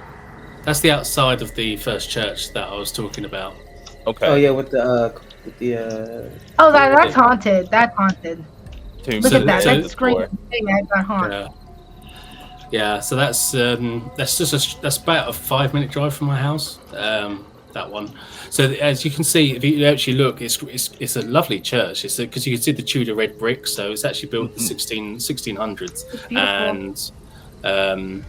That's the outside of the first church that I was talking about. Okay. Oh yeah, with the Oh, that's haunted. That's haunted. Look at that. That's screaming. I got haunted. Yeah. So that's about a 5-minute drive from my house. That one. So as you can see, if you actually look, it's a lovely church. It's because you can see the Tudor red brick. So it's actually built in the 1600s. And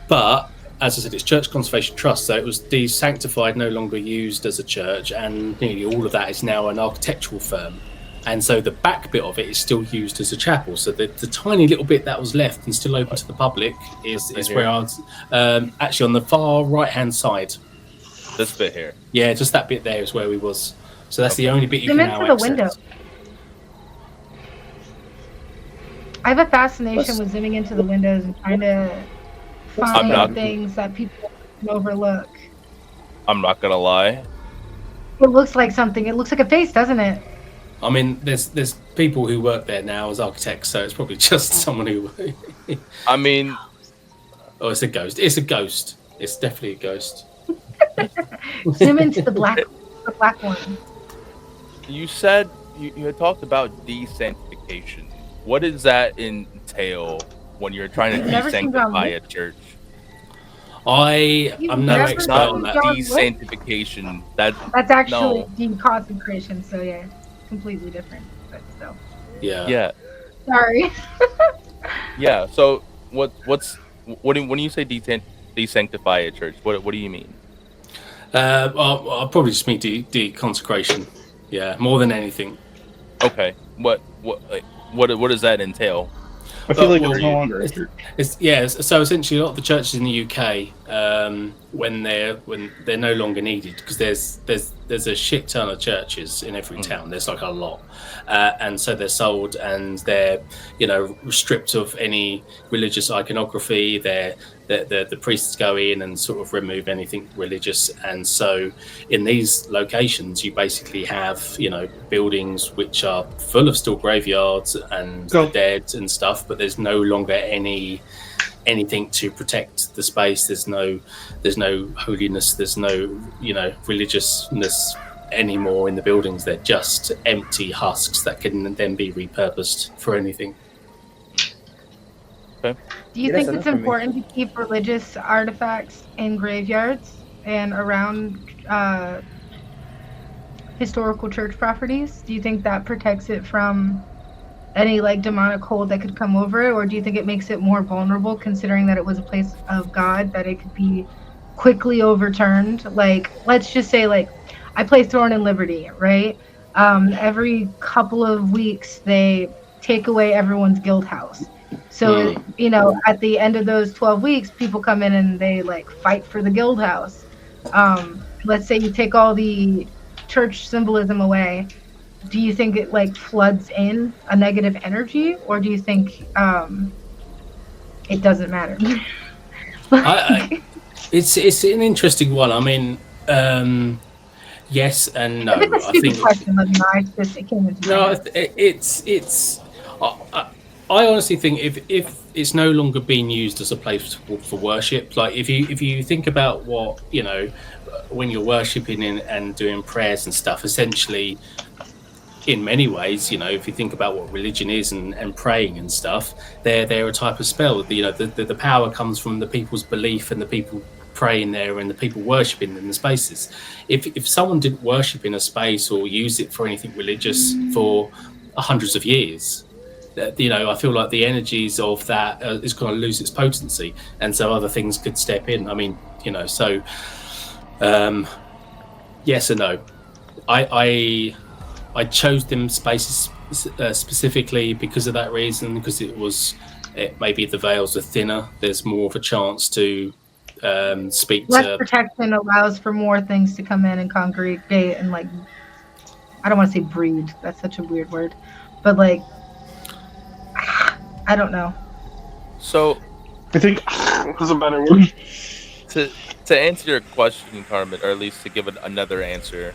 but as I said, it's Church Conservation Trust, so it was desanctified, no longer used as a church, and nearly all of that is now an architectural firm. And so the back bit of it is still used as a chapel. So the tiny little bit that was left and still open to the public is where I was actually on the far right-hand side. This bit here? Yeah, just that bit there is where we was. So that's the only bit you can now access. The window. I have a fascination with zooming into the windows and trying to find things that people can overlook. I'm not gonna lie. It looks like something. It looks like a face, doesn't it? I mean, there's people who work there now as architects, so it's probably just someone who. I mean, oh, it's a ghost. It's a ghost. It's definitely a ghost. Zoom into the black one. You said you had talked about desanctification. What does that entail when you're trying to desanctify a church? I'm no expert on that. Desanctification. That's actually deconsecration. So yeah, completely different, but still. Yeah. Sorry. Yeah. So when you say desanctify a church, what do you mean? I'll probably just mean deconsecration. Yeah, more than anything. Okay. What does that entail? I feel like it's no longer. So essentially, a lot of the churches in the UK, when they're no longer needed, because there's a shit ton of churches in every town. There's like a lot, and so they're sold, and they're stripped of any religious iconography. The priests go in and sort of remove anything religious, and so in these locations you basically have buildings which are full of still graveyards and the dead and stuff, but there's no longer anything to protect the space. There's no holiness, there's no religiousness anymore in the buildings. They're just empty husks that can then be repurposed for anything. Okay. Do you think it's important to keep religious artifacts in graveyards and around historical church properties? Do you think that protects it from any demonic hold that could come over it, or do you think it makes it more vulnerable, considering that it was a place of God, that it could be quickly overturned? Let's just say, I play Throne and Liberty, right? Every couple of weeks they take away everyone's guild house. So, at the end of those 12 weeks, people come in and they fight for the guild house. Let's say you take all the church symbolism away. Do you think it floods in a negative energy, or do you think it doesn't matter? It's an interesting one. I mean, Yes and no. If it's a I stupid think question, let me know. It came into my no. head. It's. I honestly think if it's no longer being used as a place for worship, like if you think about what when you're worshiping and doing prayers and stuff, essentially in many ways, if you think about what religion is and praying and stuff, they're a type of spell. The power comes from the people's belief and the people praying there and the people worshipping in the spaces. If someone didn't worship in a space or use it for anything religious for hundreds of years, I feel like the energies of that is going to lose its potency, and so other things could step in. I mean, so yes and no. I chose them spaces specifically because of that reason, because maybe the veils are thinner. There's more of a chance to speak Less to. protection allows for more things to come in and congregate and I don't want to say breed. That's such a weird word, but I don't know. So I think was a better word. To answer your question, Carmen, or at least to give it another answer,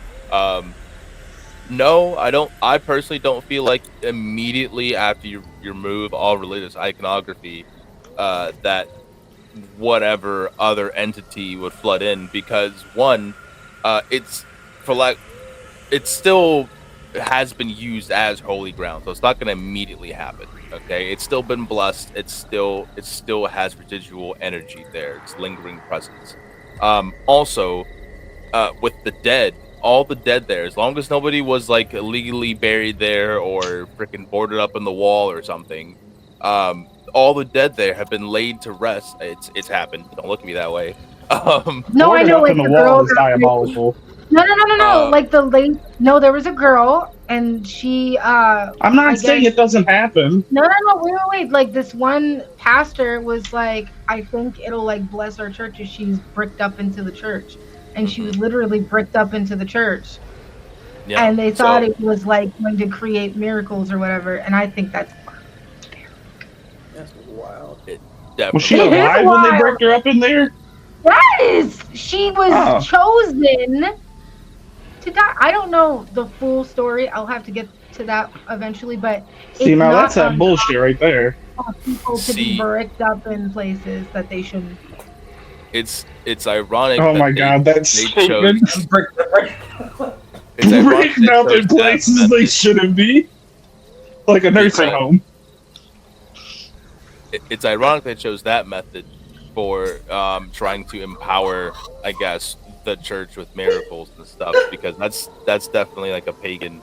no, I don't. I personally don't feel like immediately after you remove all religious iconography, that whatever other entity would flood in, because one, it's for like it still has been used as holy ground, so it's not going to immediately happen. Okay, it's still been blessed. It still has residual energy there. It's lingering presence. Also, with the dead, all the dead there, as long as nobody was like illegally buried there or freaking boarded up in the wall or something, all the dead there have been laid to rest. It's happened. Don't look at me that way. No, I Boarded know, up in the the wall girl is diabolical. No. No, there was a girl, and she. I'm not saying it doesn't happen. No. Wait. Like this one pastor was like, I think it'll bless our church if she's bricked up into the church, and she was literally bricked up into the church. Yeah. And they thought it was going to create miracles or whatever, and I think that's wild. Was she alive when they bricked her up in there? Yes, she was chosen to die. I don't know the full story. I'll have to get to that eventually, but see, now that's that bullshit right there. People to be bricked up in places that they shouldn't. It's ironic. Oh my god, that's statement. It's ironic bricked up in places they shouldn't be, like a nursing home. It's ironic they chose that method for trying to empower, I guess, the church with miracles and stuff, because that's definitely like a pagan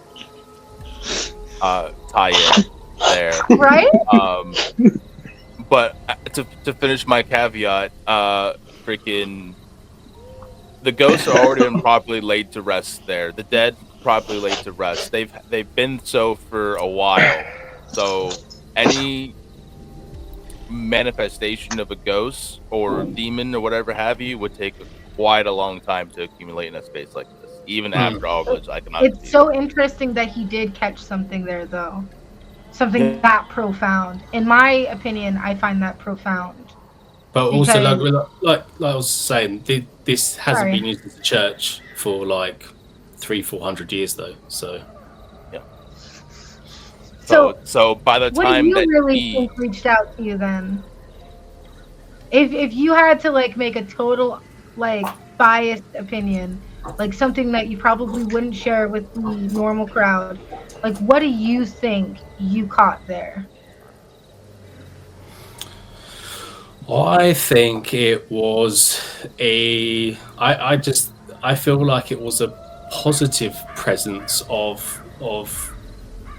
tie-in there, right? But to finish my caveat, freaking the ghosts are already been properly laid to rest there. The dead properly laid to rest. They've been so for a while. So any manifestation of a ghost or demon or whatever have you would take quite a long time to accumulate in a space like this, even after all religious iconography. It's so interesting that he did catch something there, though. Something that profound. In my opinion, I find that profound. But also, like I was saying, this hasn't been used as a church for 300-400 years, though. So, yeah. So by the time what do you really think reached out to you then? If you had to make a total biased opinion, something that you probably wouldn't share with the normal crowd, what do you think you caught there? I think it was I feel like it was a positive presence of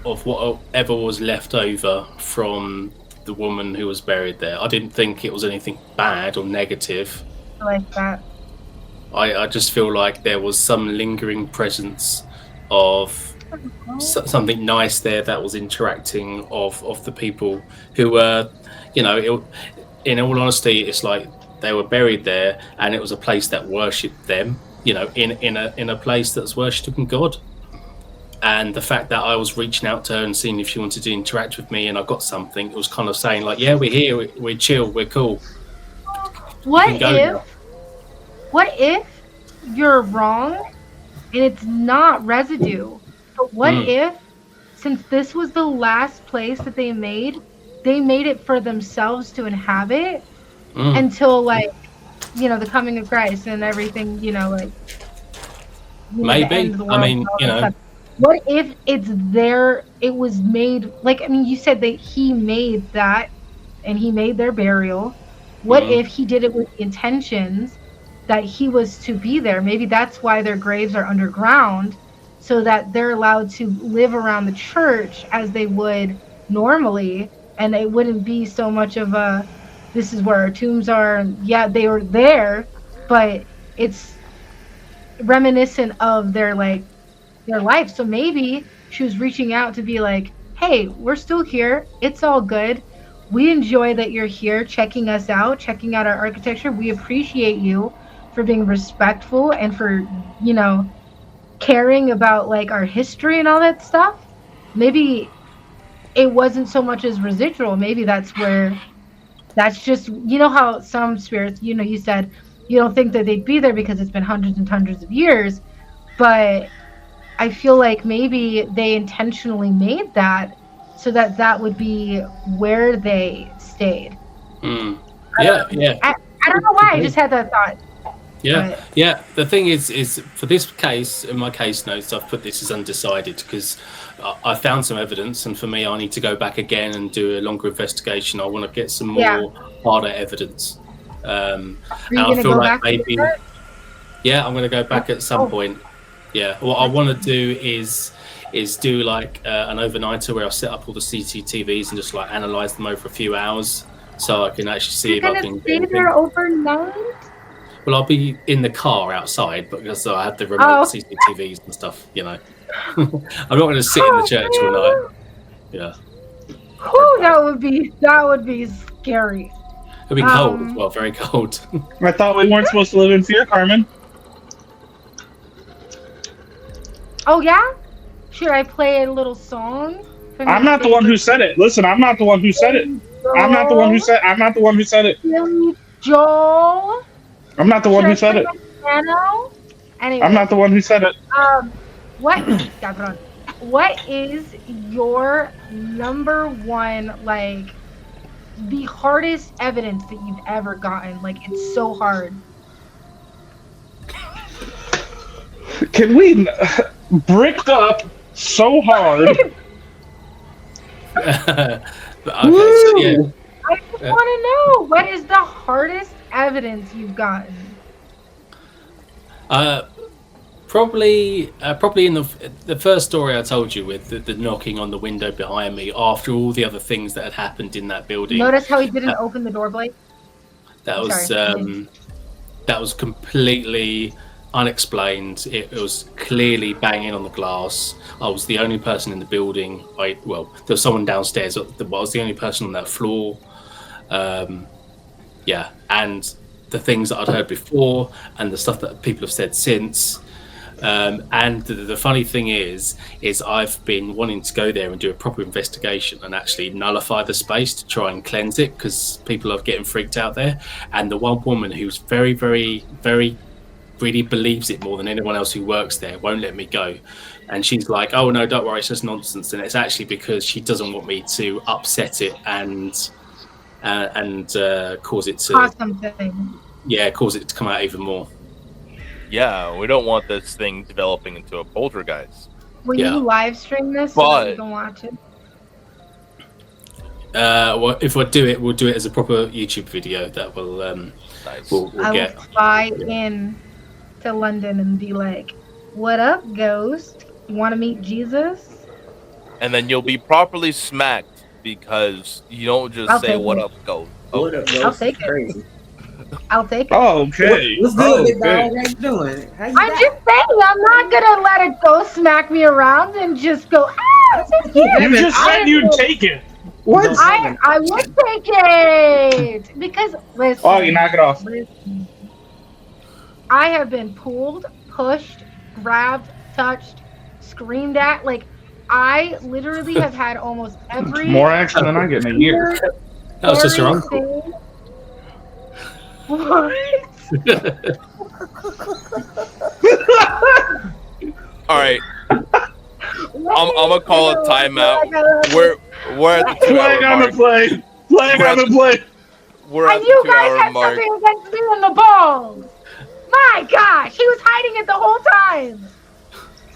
whatever was left over from the woman who was buried there. I didn't think it was anything bad or negative. I like that. I just feel like there was some lingering presence of something nice there that was interacting of the people who were, in all honesty, it's like they were buried there, and it was a place that worshipped them, in a place that's worshipping God. And the fact that I was reaching out to her and seeing if she wanted to interact with me, and I got something, it was kind of saying yeah, we're here, we're chill, we're cool. What if you're wrong and it's not residue. But what if, since this was the last place that they made it for themselves to inhabit until, like, you know, the coming of Christ and everything, you know, like, maybe. the end of the world, I mean, you know. stuff. What if it's there? It was made, like, I mean, you said that he made that and he made their burial. What if he did it with the intentions that he was to be there? Maybe that's why their graves are underground, so that they're allowed to live around the church as they would normally, and it wouldn't be so much of a, this is where our tombs are. And yeah, they were there, but it's reminiscent of their life. So maybe she was reaching out to be like, hey, we're still here. It's all good. We enjoy that you're here checking us out, checking out our architecture. We appreciate you for being respectful and for, you know, caring about, like, our history and all that stuff. Maybe it wasn't so much as residual. Maybe that's just, you know, how some spirits, you know, you said you don't think that they'd be there because it's been hundreds and hundreds of years, but I feel like maybe they intentionally made that so that that would be where they stayed. Yeah. I don't know why. I just had that thought. Yeah, But yeah. The thing is for this case, in my case notes, I've put this as undecided because I found some evidence, and for me, I need to go back again and do a longer investigation. I want to get some more harder evidence. And I feel like maybe, yeah, I'm going to go back at some point. Yeah, what I want to do is do like an overnighter where I set up all the CCTVs and just like analyze them over a few hours, so I can actually see if I can. Stay there overnight? Well, I'll be in the car outside because I have the remote CCTVs and stuff. You know, I'm not going to sit in the church all night. Yeah. Whew, that would be scary. It'll be cold as well, very cold. I thought we weren't supposed to live in fear, Carmen. Oh yeah? Should I play a little song? I'm not the one who said it. Listen, I'm not the one who said it. I'm not the one who said it. Joel? I'm not the one who said it. Anyway, I'm not the one who said it. What is your number one, like, the hardest evidence that you've ever gotten? Like, it's so hard. Can we bricked up so hard? Okay, Woo! I just want to know, what is the hardest evidence you've gotten? Probably in the first story I told you with the knocking on the window behind me after all the other things that had happened in that building. Notice how he didn't open the door blade? That was completely unexplained. It was clearly banging on the glass. I was the only person in the building. There was someone downstairs. I was the only person on that floor. And the things that I'd heard before and the stuff that people have said since. And the funny thing is I've been wanting to go there and do a proper investigation and actually nullify the space to try and cleanse it because people are getting freaked out there. And the one woman who's very, very, very really believes it more than anyone else who works there won't let me go. And she's like, oh no, don't worry, it's just nonsense. And it's actually because she doesn't want me to upset it and cause it to cause it to come out even more. Yeah, we don't want this thing developing into a poltergeist. Will you live stream this so that we can watch it? Well, if we do it, we'll do it as a proper YouTube video that will nice. we'll get. Will fly in to London and be like, what up, ghost? You want to meet Jesus? And then you'll be properly smacked because you don't just say, what up, ghost? What up, ghost? I'll take it. Crazy. I'll take it. Oh, okay. What's good, big dog? How you doing? I'm just saying, I'm not gonna let a ghost smack me around and just go, this is cute. You just said you'd take it. What? I would take it because listen. Oh, you knock it off. Listen, I have been pulled, pushed, grabbed, touched, screamed at. Like, I literally have had almost every More action than I get in a year. That was just your uncle. What? All right. I'm gonna call a timeout. We're at the 2 hour Flag on mark. the plane. Flag on the plane. We're at And the you 2 guys hour had mark. something against me in the balls. My gosh, he was hiding it the whole time.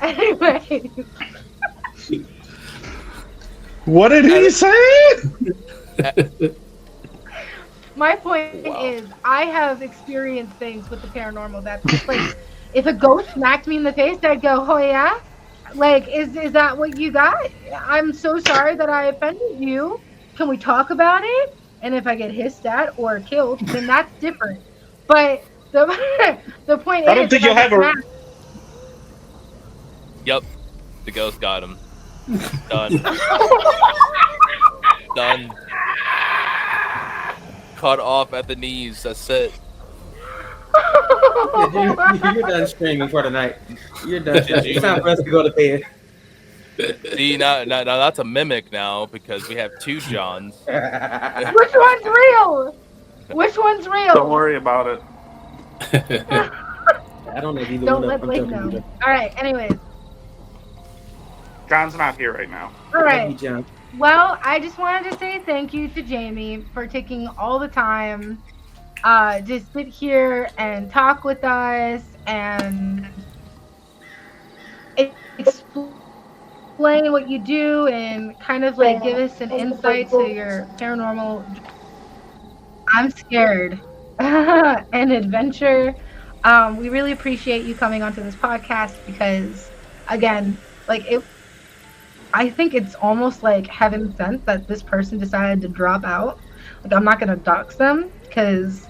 Anyway. What did he say? My point is, I have experienced things with the paranormal that's just like, if a ghost smacked me in the face, I'd go, oh yeah? Like, is that what you got? I'm so sorry that I offended you. Can we talk about it? And if I get hissed at or killed, then that's different. But the the point is, I don't think you'll have a. Yep. The ghost got him. Done. Done. Cut off at the knees. That's it. You're done streaming for the night. You're done. It's time for us to go to bed. See, now that's a mimic now because we have 2 Johns. Which one's real? Which one's real? Don't worry about it. I don't know if either Don't one let of them. Blake know. All right. Anyways. John's not here right now. All right. You, John. Well, I just wanted to say thank you to Jamie for taking all the time to sit here and talk with us and explain what you do and kind of like give us an insight to your paranormal. I'm scared. An adventure. We really appreciate you coming onto this podcast because, again, like I think it's almost like heaven sent that this person decided to drop out. Like, I'm not going to dox them because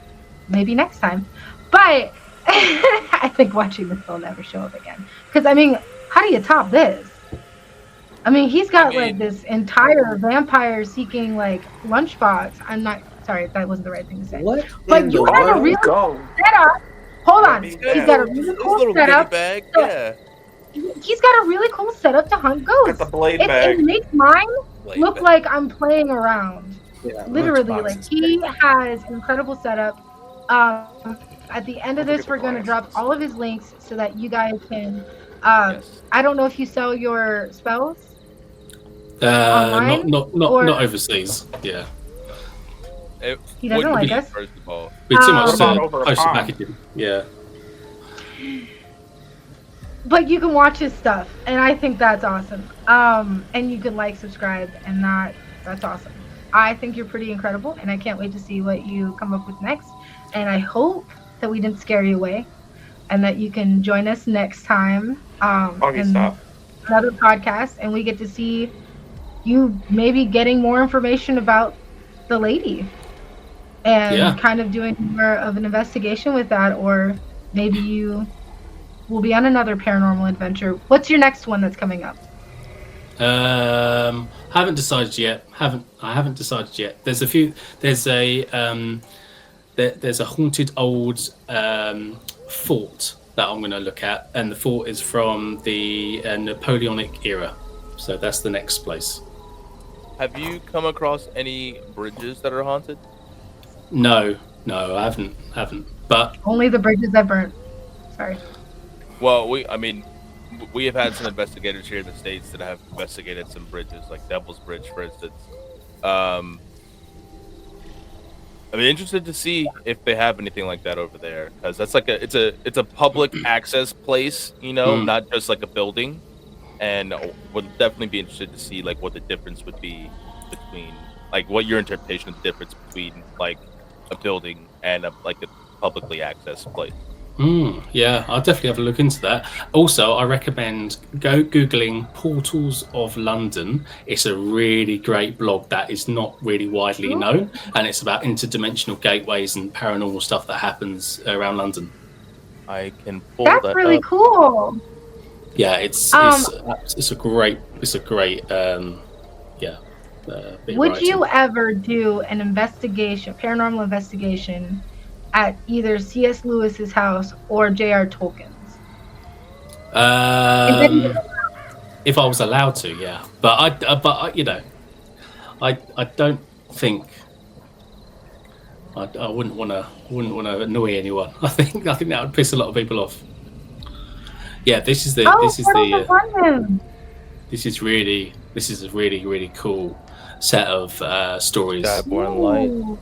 maybe next time. But I think watching this, they'll never show up again. Because, I mean, how do you top this? I mean, he's got like this entire vampire seeking like lunchbox. I'm not sorry, that wasn't the right thing to say. What? But you have a really setup. Hold on. He's got a really cool setup. Bag. Yeah. He's got a really cool setup to hunt ghosts. Got the blade bag. It makes mine Blade look bag. like I'm playing around. Yeah, Literally, like he has an incredible setup. At the end of this, we're going to drop all of his links so that you guys can. Yes. I don't know if you sell your spells. Not overseas. Yeah. He doesn't like us. First of all, Be too much What about over a postal pond? packaging. Yeah. But you can watch his stuff, and I think that's awesome. And you can like, subscribe, and that's awesome. I think you're pretty incredible, and I can't wait to see what you come up with next. And I hope that we didn't scare you away, and that you can join us next time in another podcast, and we get to see you maybe getting more information about the lady, and kind of doing more of an investigation with that, or maybe you will be on another paranormal adventure. What's your next one that's coming up? Haven't decided yet. I haven't decided yet. There's a few. There's a haunted old fort that I'm going to look at, and the fort is from the Napoleonic era. So that's the next place. have you come across any bridges that are haunted? No, I haven't. But Only the bridges that burnt. Sorry. Well, we have had some investigators here in the States that have investigated some bridges, like Devil's Bridge, for instance. I'd be interested to see if they have anything like that over there, because that's like it's a public access place, not just like a building, and would definitely be interested to see like what the difference would be between, like, what your interpretation of the difference between like a building and a publicly accessed place. Yeah, I'll definitely have a look into that. Also, I recommend googling Portals of London. It's a really great blog that is not really widely known, and it's about interdimensional gateways and paranormal stuff that happens around London. I can pull That's that really up. cool. Yeah, it's a great Would you ever do an investigation, paranormal investigation, at either C.S. Lewis's house or J.R. Tolkien's? If I was allowed to, yeah. But I don't think I wouldn't want to annoy anyone. I think that would piss a lot of people off. Yeah, this is a really cool set of stories. Skyborn Light. Ooh.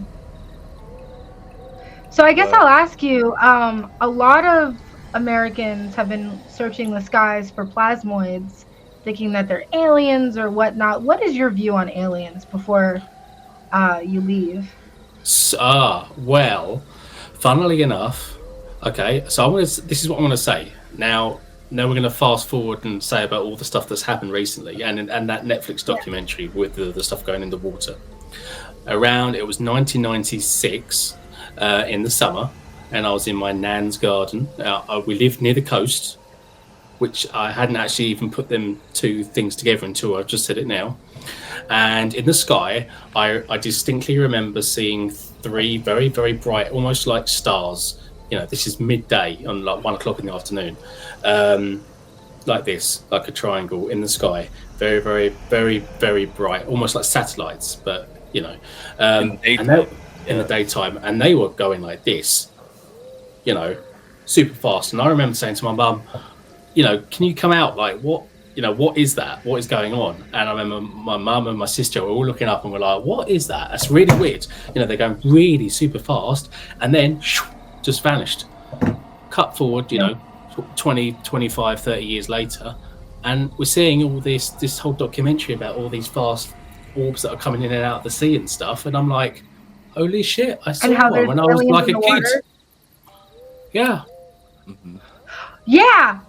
So I guess I'll ask you, a lot of Americans have been searching the skies for plasmoids, thinking that they're aliens or whatnot. What is your view on aliens before you leave? Well, funnily enough, okay, so this is what I'm going to say. Now we're going to fast forward and say about all the stuff that's happened recently and that Netflix documentary with the stuff going in the water. It was 1996 in the summer, and I was in my nan's garden. We lived near the coast, which I hadn't actually even put them two things together until I've just said it now. And in the sky, I distinctly remember seeing three very, very bright, almost like stars. You know, this is midday on like 1 o'clock in the afternoon, like this, like a triangle in the sky. Very, very, very, very bright, almost like satellites, but you know, in the daytime, and they were going like this, you know, super fast. And I remember saying to my mum, you know, can you come out? Like, what is that? What is going on? And I remember my mum and my sister were all looking up and were like, what is that? That's really weird. You know, they're going really super fast and then just vanished. Cut forward, you know, 20, 25, 30 years later, and we're seeing all this whole documentary about all these fast orbs that are coming in and out of the sea and stuff. And I'm like, holy shit, I saw one when I was like a kid. Water. Yeah. Mm-hmm. Yeah.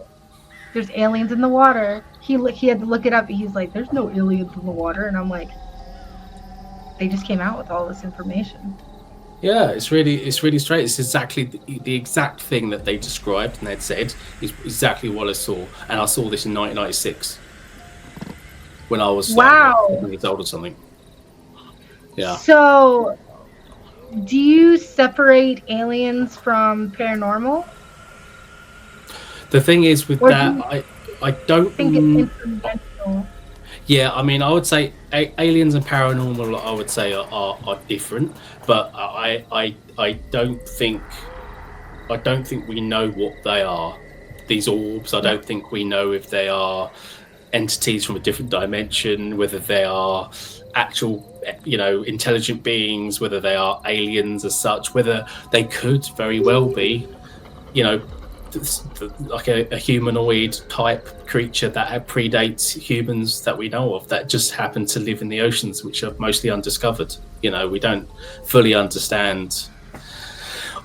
There's aliens in the water. He had to look it up. He's like, there's no aliens in the water. And I'm like, they just came out with all this information. Yeah, it's really straight. It's exactly the exact thing that they described and they'd said is exactly what I saw. And I saw this in 1996 when I was like 7 years old or something. Yeah. So, do you separate aliens from paranormal? The thing is with that, I don't think it's interdimensional. Yeah, I mean, I would say aliens and paranormal, I would say are different, but I don't think we know what they are. These orbs, I don't think we know if they are entities from a different dimension, whether they are actual, you know, intelligent beings, whether they are aliens as such, whether they could very well be, you know, like a humanoid type creature that predates humans that we know of, that just happen to live in the oceans, which are mostly undiscovered. You know, we don't fully understand.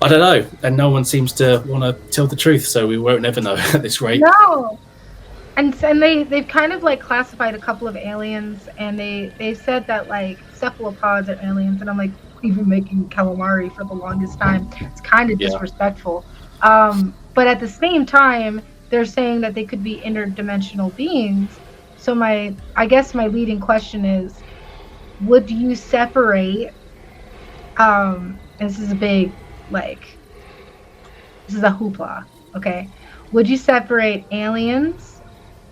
I don't know, and no one seems to want to tell the truth, so we won't ever know at this rate. No, and they've kind of like classified a couple of aliens, and they said that like cephalopods are aliens, and I'm like, even making calamari for the longest time, it's kind of disrespectful. But at the same time, they're saying that they could be interdimensional beings. So I guess my leading question is, would you separate, and this is a big, like, this is a hoopla, okay? Would you separate aliens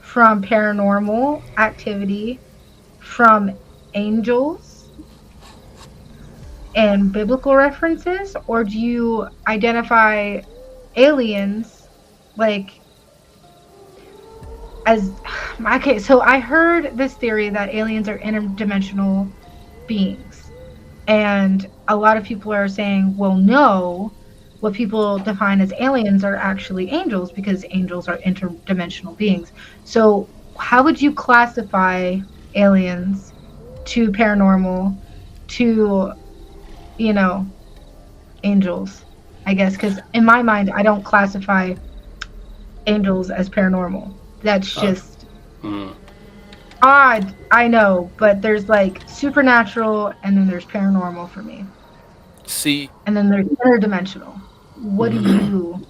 from paranormal activity, from angels and biblical references, or do you identify aliens like as okay? So I heard this theory that aliens are interdimensional beings, and a lot of people are saying, well, no, what people define as aliens are actually angels, because angels are interdimensional beings. So how would you classify aliens to paranormal to, you know, angels? I guess, because in my mind, I don't classify angels as paranormal. That's just odd, I know, but there's like supernatural, and then there's paranormal for me. See, and then there's interdimensional. What do you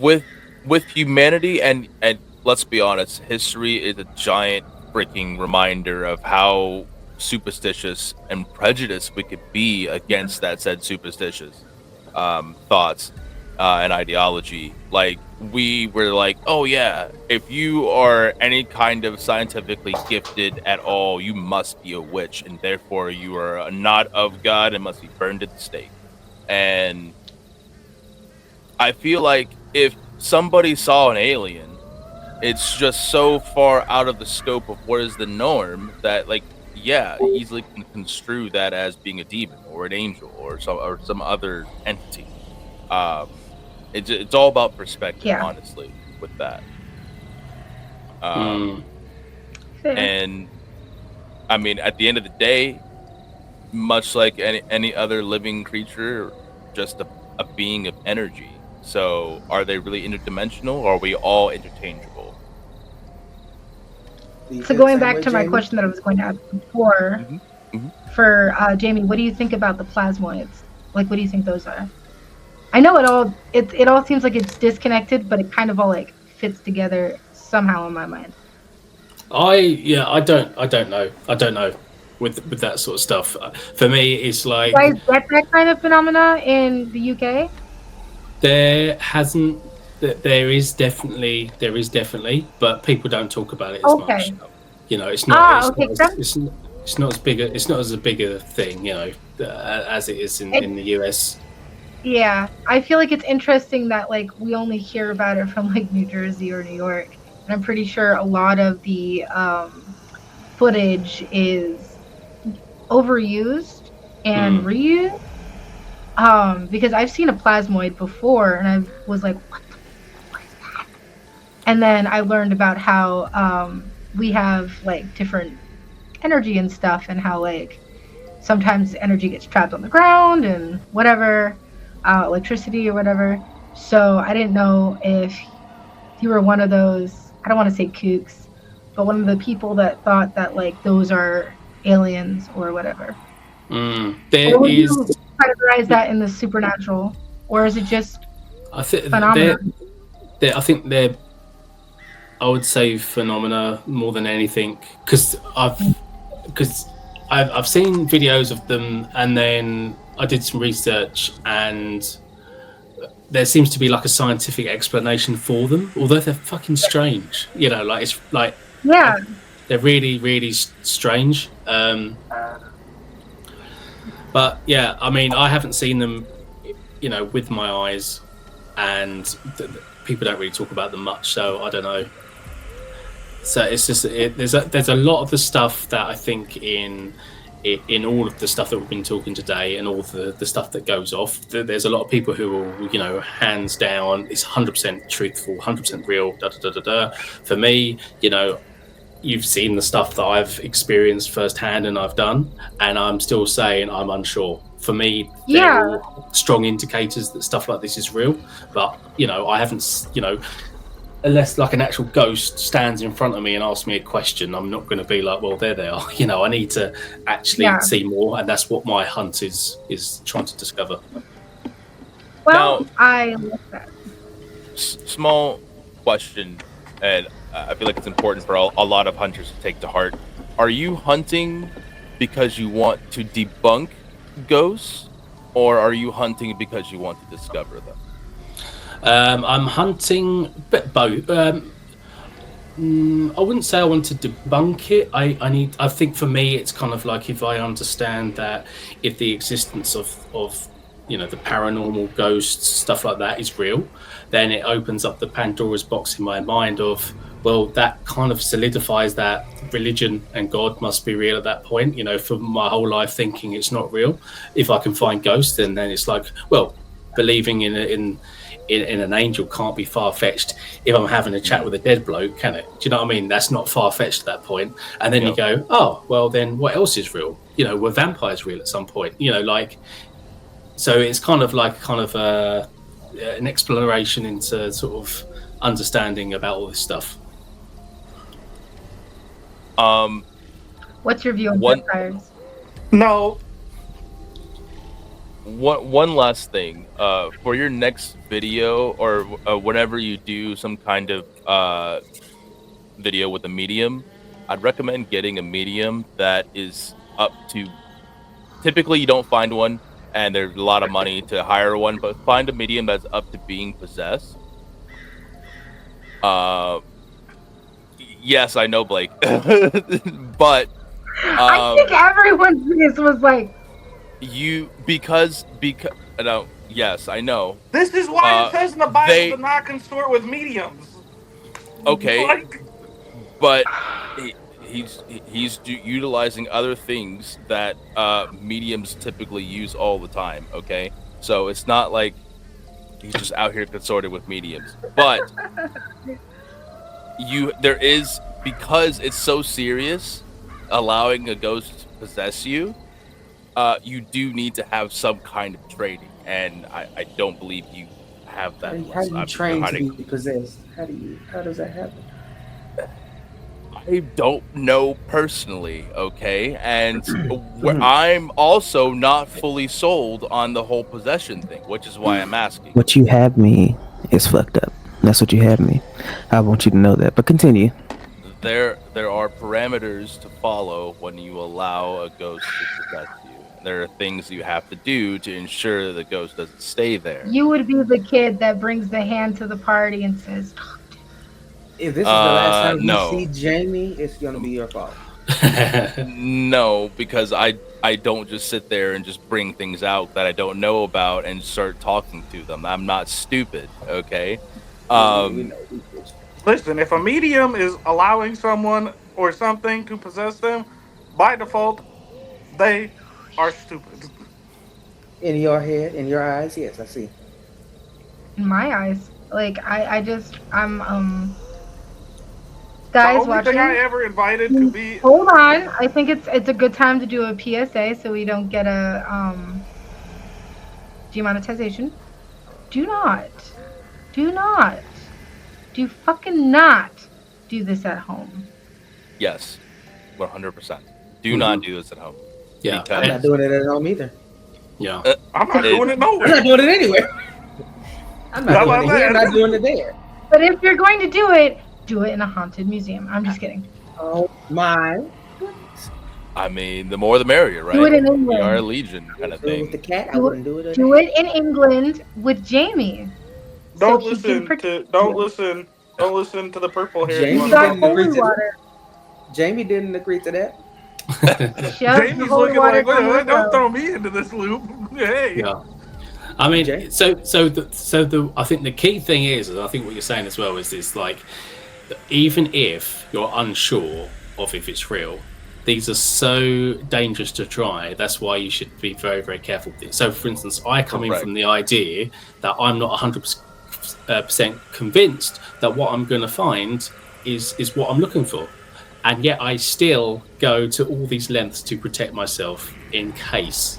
with humanity, and let's be honest, history is a giant freaking reminder of how superstitious and prejudiced we could be against that said superstitious thoughts and ideology. Like, we were like, oh yeah, if you are any kind of scientifically gifted at all, you must be a witch, and therefore you are not of God and must be burned at the stake. And I feel like if somebody saw an alien it's just so far out of the scope of what is the norm that, like, yeah, easily can construe that as being a demon or an angel or some other entity. It's all about perspective, Yeah. honestly, with that. Mm. And I mean, at the end of the day, much like any other living creature, just a being of energy. So, are they really interdimensional, or are we all interchangeable? So going back to my question that I was going to ask before, for Jamie, what do you think about the plasmoids? Like, what do you think those are? I know it all seems like it's disconnected, but it kind of all like fits together somehow in my mind. I don't know with that sort of stuff. For me, it's like, you guys get that kind of phenomena in the UK? there is definitely, but people don't talk about it as much. You know, it's not. It's not as big. It's not as a bigger thing, you know, as it is in the US. Yeah, I feel like it's interesting that like we only hear about it from like New Jersey or New York, and I'm pretty sure a lot of the footage is overused and reused. Because I've seen a plasmoid before, and I was like, what is that? And then I learned about how we have like different energy and stuff, and how like sometimes energy gets trapped on the ground and whatever, electricity or whatever. So I didn't know if you were one of those, I don't want to say kooks, but one of the people that thought that like those are aliens or whatever. There or is. You categorize that in the supernatural, or is it just phenomena? I think they're. I would say phenomena more than anything, because I've seen videos of them, and then I did some research, and there seems to be like a scientific explanation for them, although they're fucking strange. You know, like it's like they're really, really strange. But yeah, I mean, I haven't seen them, you know, with my eyes, and people don't really talk about them much, so I don't know. So it's just there's a lot of the stuff that I think in all of the stuff that we've been talking today, and all the stuff that goes off, there's a lot of people who will, you know, hands down, it's 100% truthful, 100% real. For me, you know, you've seen the stuff that I've experienced firsthand and I've done, and I'm still saying I'm unsure. For me, they're all strong indicators that stuff like this is real. But, you know, I haven't, you know, unless like an actual ghost stands in front of me and asks me a question, I'm not going to be like, well, there they are. You know, I need to actually see more, and that's what my hunt is trying to discover. Well, now, I love that. Small question, and I feel like it's important for a lot of hunters to take to heart. Are you hunting because you want to debunk ghosts, or are you hunting because you want to discover them? I'm hunting, but both. I wouldn't say I want to debunk it. I think for me, it's kind of like, if I understand that if the existence of you know, the paranormal, ghosts, stuff like that is real, then it opens up the Pandora's box in my mind of, well, that kind of solidifies that religion and God must be real at that point. You know, for my whole life thinking it's not real, if I can find ghosts, then it's like, well, believing in an angel can't be far-fetched if I'm having a chat with a dead bloke, can it? Do you know what I mean? That's not far-fetched at that point. And then you go, oh, well, then what else is real? You know, were vampires real at some point? You know, like, so it's kind of an exploration into sort of understanding about all this stuff. What's your view on vampires? No. One last thing, for your next video, or whenever you do some kind of video with a medium, I'd recommend getting a medium that is up to. Typically, you don't find one, and there's a lot of money to hire one, but find a medium that's up to being possessed. Yes, I know, Blake, but I think everyone's face was like. Because no, yes, I know. This is why it says in the Bible to not consort with mediums. Okay, Like, but he's utilizing other things that mediums typically use all the time. Okay, so it's not like he's just out here consorting with mediums, but there is, because it's so serious, allowing a ghost to possess you. You do need to have some kind of training, and I don't believe you have that. How do you train to be possessed? How does that happen? I don't know personally, okay? And I'm also not fully sold on the whole possession thing, which is why I'm asking. What you have me is fucked up. That's what you have me. I want you to know that. But continue. There are parameters to follow when you allow a ghost to possess you. There are things you have to do to ensure the ghost doesn't stay there. You would be the kid that brings the hand to the party and says, If this is the last time no. you see Jamie, it's gonna be your fault. No, because I don't just sit there and just bring things out that I don't know about and start talking to them. I'm not stupid, okay? listen, if a medium is allowing someone or something to possess them, by default, they are stupid. In your head, in your eyes, yes, I see. in my eyes. Like, I'm The guys only watching. thing I ever invited to be Hold on. I think it's a good time to do a PSA so we don't get a demonetization. Do fucking not do this at home. Yes, 100%. Do not do this at home. Yeah, Because I'm not doing it at home either. yeah. I'm not doing it I'm nowhere. not doing it anywhere. I'm not doing it here. I'm not doing it there. But if you're going to do it in a haunted museum. I'm just kidding. Oh my! I mean, the more the merrier, right? Do it in We England. are a legion kind of Do it thing. with the cat. I Do wouldn't do it. Do it in England with Jamie. Don't So he listen can to don't listen to the purple hair. Jamie You got got holy agree to water. Jamie didn't agree to that. Shove the Jamie's holy looking water like, down your wait, don't throat. throw me into this loop. Hey. Yeah. I mean, Jay? so I think the key thing is, and I think what you're saying as well, is this, like, even if you're unsure of if it's real, these are so dangerous to try. That's why you should be very, very careful with it. So, for instance, I come in from the idea that I'm not 100% convinced that what I'm going to find is what I'm looking for. And yet I still go to all these lengths to protect myself in case,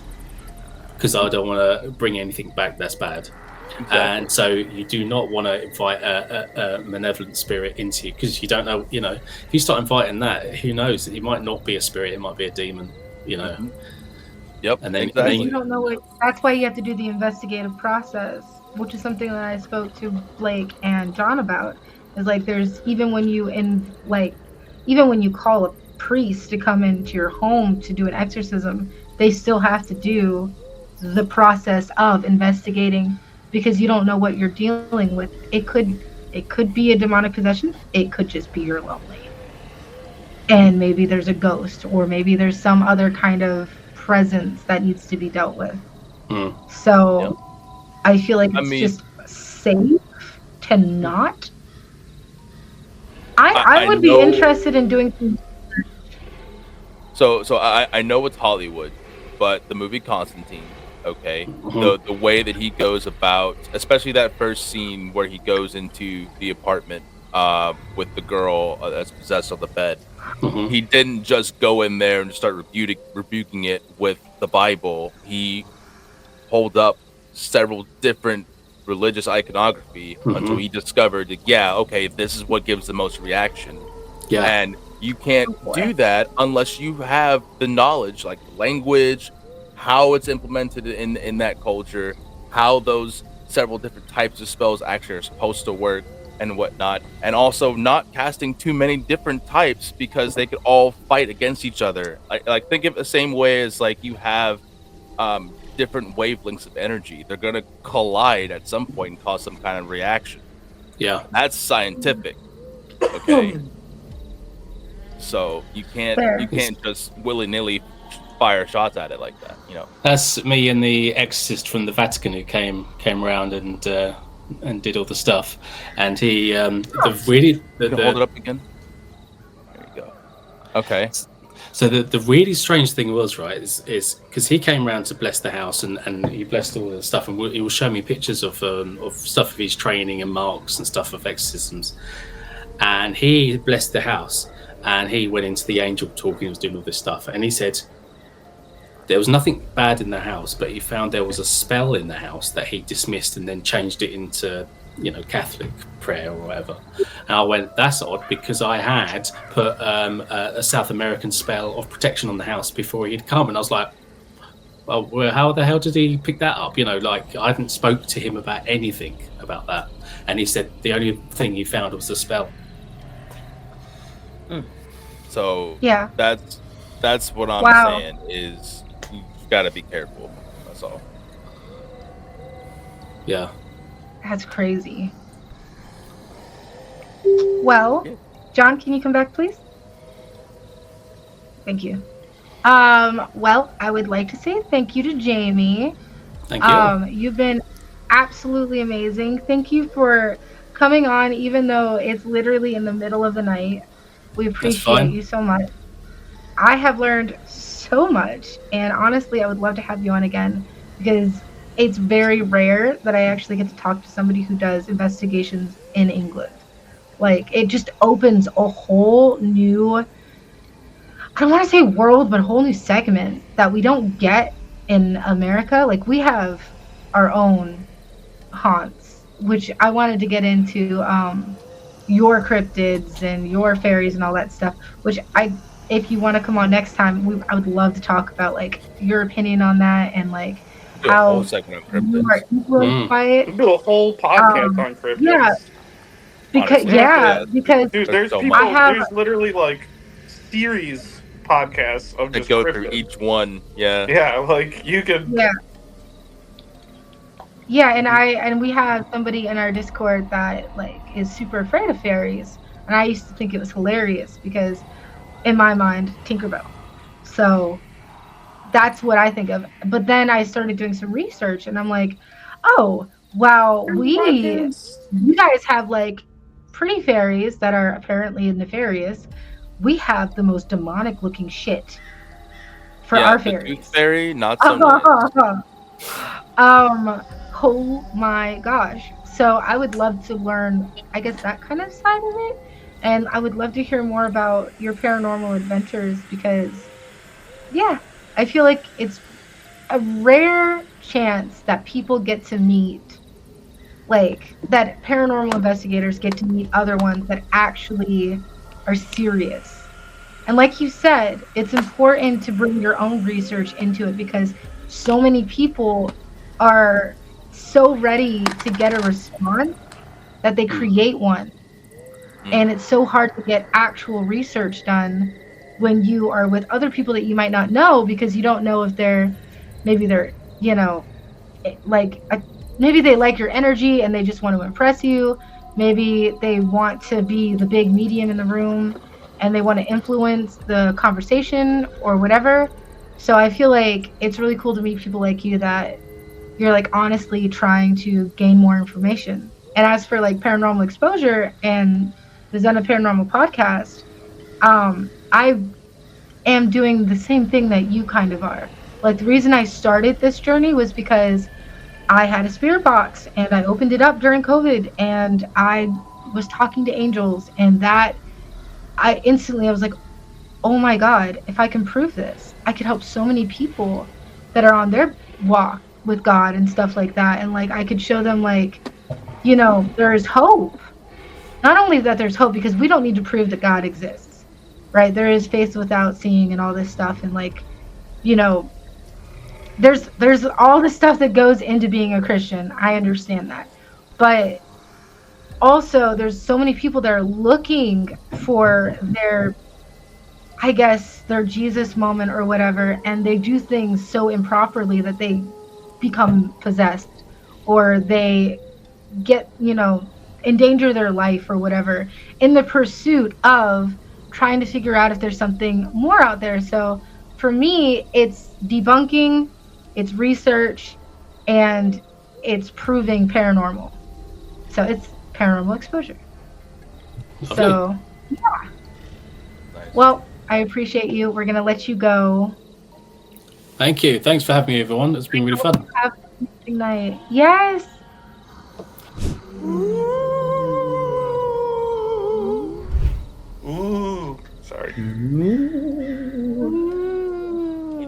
because I don't want to bring anything back that's bad. Exactly. And so you do not want to invite a malevolent spirit into you, because you don't know, if you start inviting that, who knows? It might not be a spirit, it might be a demon, Mm-hmm. Yep. And then, exactly. You don't know what. That's why you have to do the investigative process, which is something that I spoke to Blake and John about. Is like there's even when you call a priest to come into your home to do an exorcism, they still have to do the process of investigating, because you don't know what you're dealing with. It could be a demonic possession. It could just be you're lonely. And maybe there's a ghost, or maybe there's some other kind of presence that needs to be dealt with. So I feel like it's just safe to not. I would be interested in doing some. So I know it's Hollywood, but the movie Constantine, okay, the way that he goes about, especially that first scene where he goes into the apartment with the girl that's possessed on the bed, he didn't just go in there and start rebuking it with the Bible. He pulled up several different religious iconography until he discovered that, this is what gives the most reaction. And you can't do that unless you have the knowledge, like language, how it's implemented in that culture, how those several different types of spells actually are supposed to work and whatnot. And also not casting too many different types, because they could all fight against each other. Like think of it the same way as like you have different wavelengths of energy. They're going to collide at some point and cause some kind of reaction. Yeah. That's scientific. Okay. So you can't just willy-nilly fire shots at it like that, That's me and the exorcist from the Vatican who came around and and did all the stuff. And he You can hold it up again. There you go. Okay. So the really strange thing was, right, is because he came around to bless the house and he blessed all the stuff, and he will show me pictures of stuff of his training and marks and stuff of exorcisms, and he blessed the house, and he went into the angel talk, he was doing all this stuff, and he said there was nothing bad in the house, but he found there was a spell in the house that he dismissed and then changed it into, Catholic prayer or whatever. And I went, that's odd, because I had put a South American spell of protection on the house before he'd come. And I was like, well, how the hell did he pick that up? I hadn't spoke to him about anything about that. And he said the only thing he found was the spell. So Yeah. that's what I'm saying is you got to be careful. That's all. Yeah. That's crazy. Well, John, can you come back, please? Thank you. Well, I would like to say thank you to Jamie. Thank you. You've been absolutely amazing. Thank you for coming on, even though it's literally in the middle of the night. We appreciate you so much. I have learned so much, and honestly, I would love to have you on again, because it's very rare that I actually get to talk to somebody who does investigations in England. Like, it just opens a whole new, I don't want to say world, but a whole new segment that we don't get in America. Like, we have our own haunts, which I wanted to get into, your cryptids and your fairies and all that stuff, which if you want to come on next time, I would love to talk about, like, your opinion on that, and, like, how you are influenced by it. We'll do a whole podcast on cryptids. Yeah. Because dude, there's so people. There's literally like series podcasts of just go cryptids. through each one. Yeah. Yeah, like you could. Yeah, and we have somebody in our Discord that, like, is super afraid of fairies, and I used to think it was hilarious because, in my mind, Tinkerbell. So that's what I think of. But then I started doing some research, and I'm like, oh, wow, you guys have, like, pretty fairies that are apparently nefarious. We have the most demonic looking shit for our fairies. The tooth fairy, not so much. Oh my gosh. So I would love to learn, I guess, that kind of side of it. And I would love to hear more about your paranormal adventures, because, yeah, I feel like it's a rare chance that people get to meet, like, that paranormal investigators get to meet other ones that actually are serious. And like you said, it's important to bring your own research into it, because so many people are so ready to get a response that they create one. And it's so hard to get actual research done when you are with other people that you might not know, because you don't know if maybe they're, like, maybe they like your energy and they just want to impress you. Maybe they want to be the big medium in the room and they want to influence the conversation or whatever. So I feel like it's really cool to meet people like you that you're, like, honestly trying to gain more information. And as for, like, paranormal exposure and the Zena Paranormal podcast, I am doing the same thing that you kind of are. Like, the reason I started this journey was because I had a spirit box and I opened it up during COVID and I was talking to angels, and that I was like, oh my God, if I can prove this, I could help so many people that are on their walk with God and stuff like that. And, like, I could show them, like, there's hope. Not only that there's hope, because we don't need to prove that God exists, right? There is faith without seeing and all this stuff. And, like, there's all the stuff that goes into being a Christian. I understand that. But also there's so many people that are looking for their Jesus moment or whatever, and they do things so improperly that they become possessed, or they get, endanger their life or whatever in the pursuit of trying to figure out if there's something more out there. So for me, it's debunking, it's research, and it's proving paranormal. So it's paranormal exposure. Lovely. So, Nice. well, I appreciate you. We're going to let you go. Thank you. Thanks for having me, everyone. It's been really fun. Have a good night. Yes. Ooh. Sorry.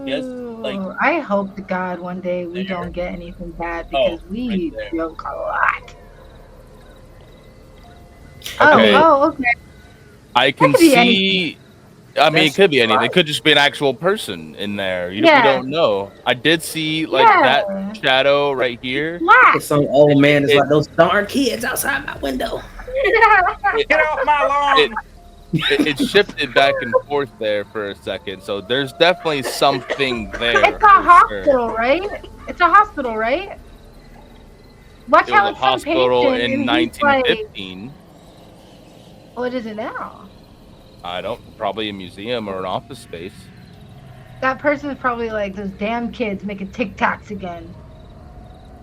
guess, like- I hope to God one day we don't get anything bad because we right there. joke a lot. Okay. Oh, okay. I can could be see. I mean, it That's could be anything. right. It could just be an actual person in there. You Yeah. don't know. I did see like Yeah. that shadow right here. Black. Some old man is like those darn kids outside my window. Get off my lawn! It shifted back and forth there for a second, so there's definitely something there. It's a for hospital, sure. right? It's a hospital, right? Watch It how was a it's some hospital patient in and he's like, 1915. what is it now? I don't. Probably a museum or an office space. That person is probably like those damn kids making TikToks again.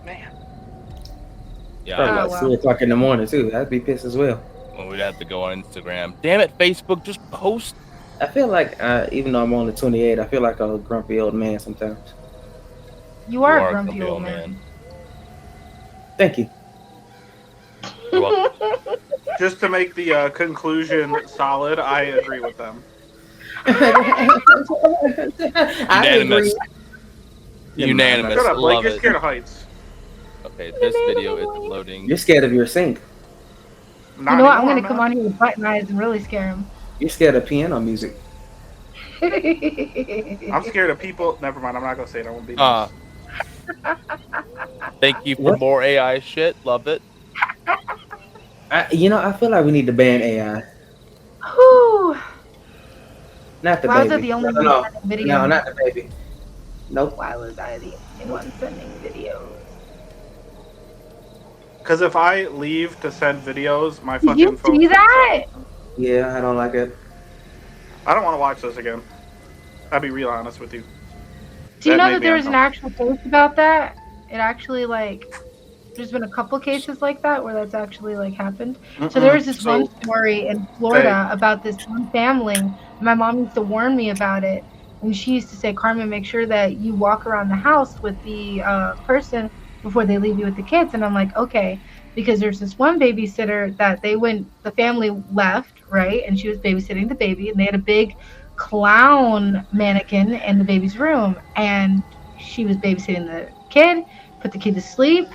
Man. Yeah. Probably Oh, like wow. 2 o'clock in the morning too. I'd be pissed as well. Well, we'd have to go on Instagram. Damn it, Facebook, just post. I feel like, even though I'm only 28, I feel like a grumpy old man sometimes. You are a grumpy old man. Thank you. You're welcome. Just to make the conclusion solid, I agree with them. I agree. Unanimous. Unanimous. Shut up, Blake. Love You're it. scared of heights. Okay, this video isn't loading. You're scared of your sink. Not You know what? I'm anymore, gonna come on here with button eyes and really scare him. You're scared of piano music. I'm scared of people. Never mind. I'm not gonna say it. I won't be. Nice. Thank you for What? more AI shit. Love it. I feel like we need to ban AI. Whew. Not the Why was baby. I the only no, one sending videos? no, not the baby. Nope. Why was I the only one sending videos? Because if I leave to send videos, my Did fucking you phone. see that? Yeah, I don't like it. I don't want to watch this again. I'll be real honest with you. Do you That know made that me there was an actual case about that? It actually there's been a couple cases like that where that's actually happened. So there was this one story in Florida about this one family. My mom used to warn me about it, and she used to say, "Carmen, make sure that you walk around the house with the person before they leave you with the kids." And I'm like, okay, because there's this one babysitter that the family left, right, and she was babysitting the baby, and they had a big clown mannequin in the baby's room, and she was babysitting the kid, put the kid to sleep.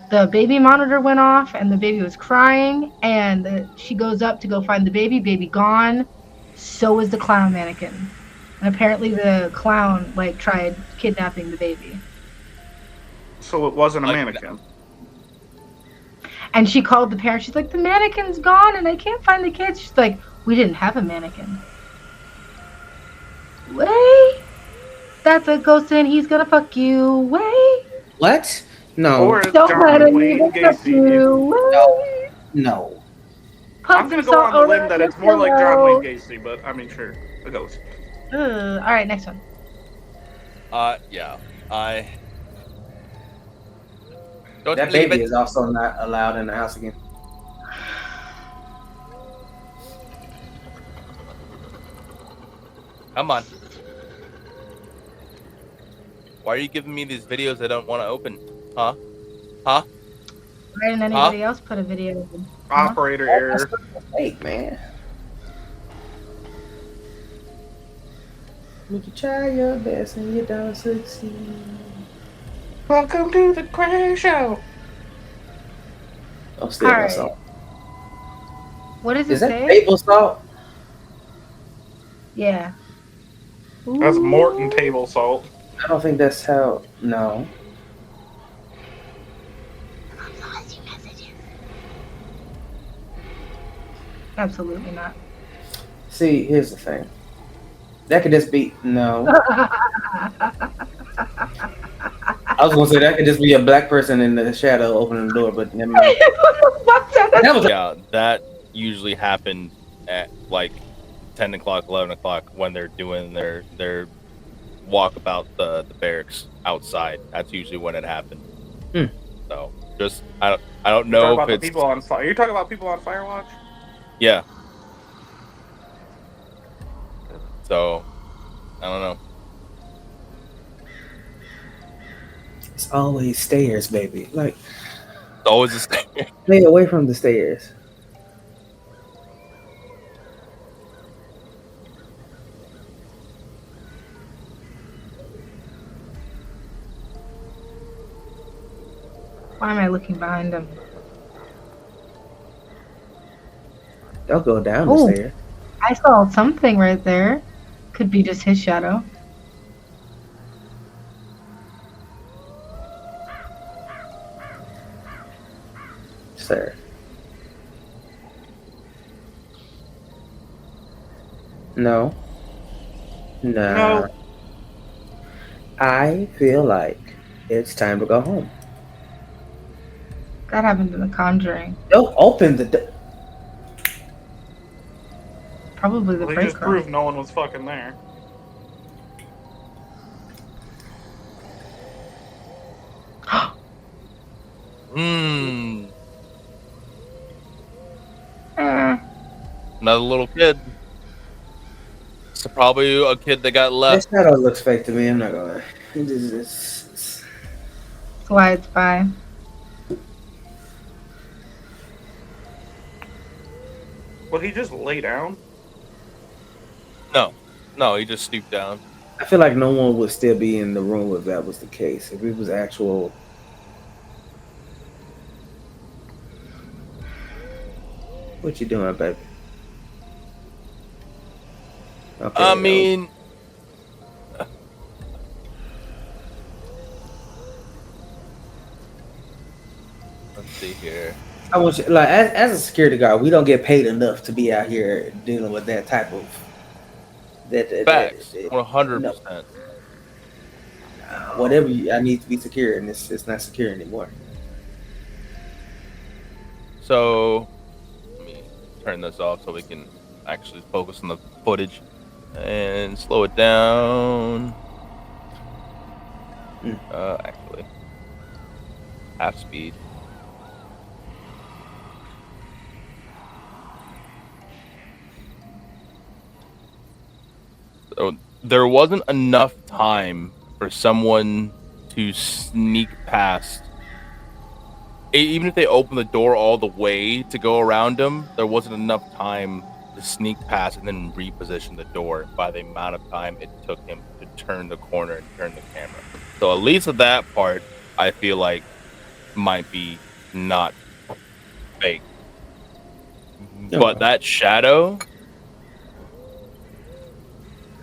The baby monitor went off and the baby was crying, and she goes up to go find the baby gone. So is the clown mannequin. And apparently the clown tried kidnapping the baby. So it wasn't a mannequin. And she called the parents. She's like, the mannequin's gone and I can't find the kids. She's like, we didn't have a mannequin. Wait. That's a ghost and he's gonna fuck you. Wait. What? No. Or it's Don't let John him Wayne even fuck Gacy. you. Wait. No. I'm gonna go on the limb that it's more like John Wayne Gacy, but I mean, sure, a ghost. All right, next one. Yeah. I don't That believe baby it. is also not allowed in the house again. Come on. Why are you giving me these videos I don't want to open? Huh? Why didn't anybody else put a video in? Operator error. Wait, man. You can try your best and you don't succeed. Welcome to the Crash Show. Oh, still All no right. salt. What does it Is that say? table salt? Yeah. That's Morton table salt. I don't think that's how. No. Absolutely not. See, here's the thing. That could just be no. I was gonna say that could just be a black person in the shadow opening the door, but never mind. That was Yeah, that usually happened at 10 o'clock, 11 o'clock when they're doing their walk about the barracks outside. That's usually when it happened. Hmm. So Just I don't You talking know if about the it's people on fire? You talking about people on Firewatch? yeah. So I don't know. It's always stairs, baby. Like, It's always the same. stay away from the stairs. Why am I looking behind him? Don't go down the Oh, stairs. I saw something right there. Could be just his shadow. Sir. No. Nah. No. I feel like it's time to go home. That happened in The Conjuring. Don't open the door. Probably the Well, he break just room. proved no one was fucking there. Hmm. Eh, Another little kid. It's probably a kid that got That left. shadow looks fake to me. I'm not gonna lie. It's that's why it's by. Would he just lay down? No, he just stooped down. I feel like no one would still be in the room if that was the case. If it was actual. What you doing, baby? Okay, I mean, let's see here. I want you like as a security guard, we don't get paid enough to be out here dealing with that type of Facts, that 100%. whatever I need to be secure, and it's not secure anymore. So let me turn this off so we can actually focus on the footage and slow it down. Actually, half speed. So there wasn't enough time for someone to sneak past. Even if they opened the door all the way to go around him, there wasn't enough time to sneak past and then reposition the door by the amount of time it took him to turn the corner and turn the camera. So at least at that part, I feel like might be not fake. But that shadow,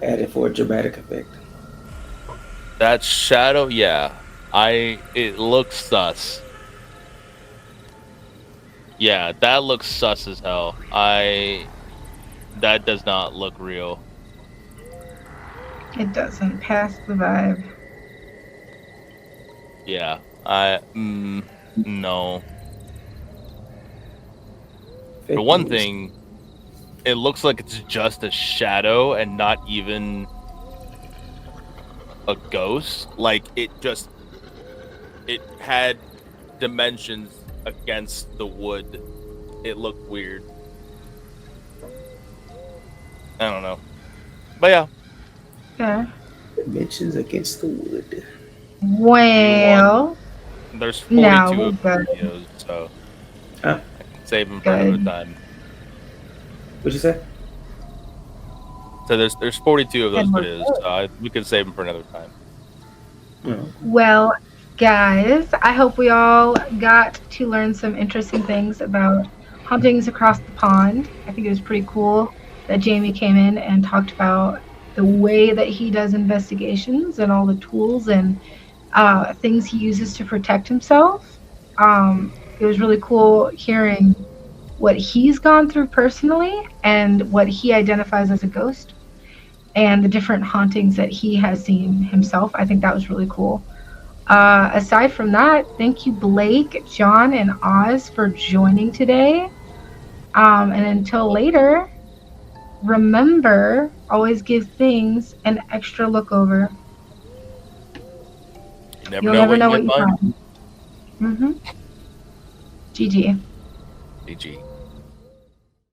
Added for a dramatic effect. that shadow, yeah, it looks sus. Yeah, that looks sus as hell. That does not look real. It doesn't pass the vibe. Yeah, no. Fake For one news. thing, it looks like it's just a shadow and not even a ghost. Like it had dimensions against the wood. It looked weird. I don't know. But yeah. Yeah. Dimensions against the wood. Well, There's 42 now of we're the good. videos, so Huh? I can save them for another Good. time. What'd you say? So there's 42 of those And we're videos. good. So we could save them for another time. Oh. Well, guys, I hope we all got to learn some interesting things about hauntings across the pond. I think it was pretty cool that Jamie came in and talked about the way that he does investigations and all the tools and things he uses to protect himself. It was really cool hearing what he's gone through personally and what he identifies as a ghost and the different hauntings that he has seen himself. I think that was really cool. Aside from that, thank you, Blake, John, and Oz for joining today. And until later, remember, always give things an extra look over. You You'll never know what you find. find. Mm-hmm. GG. GG.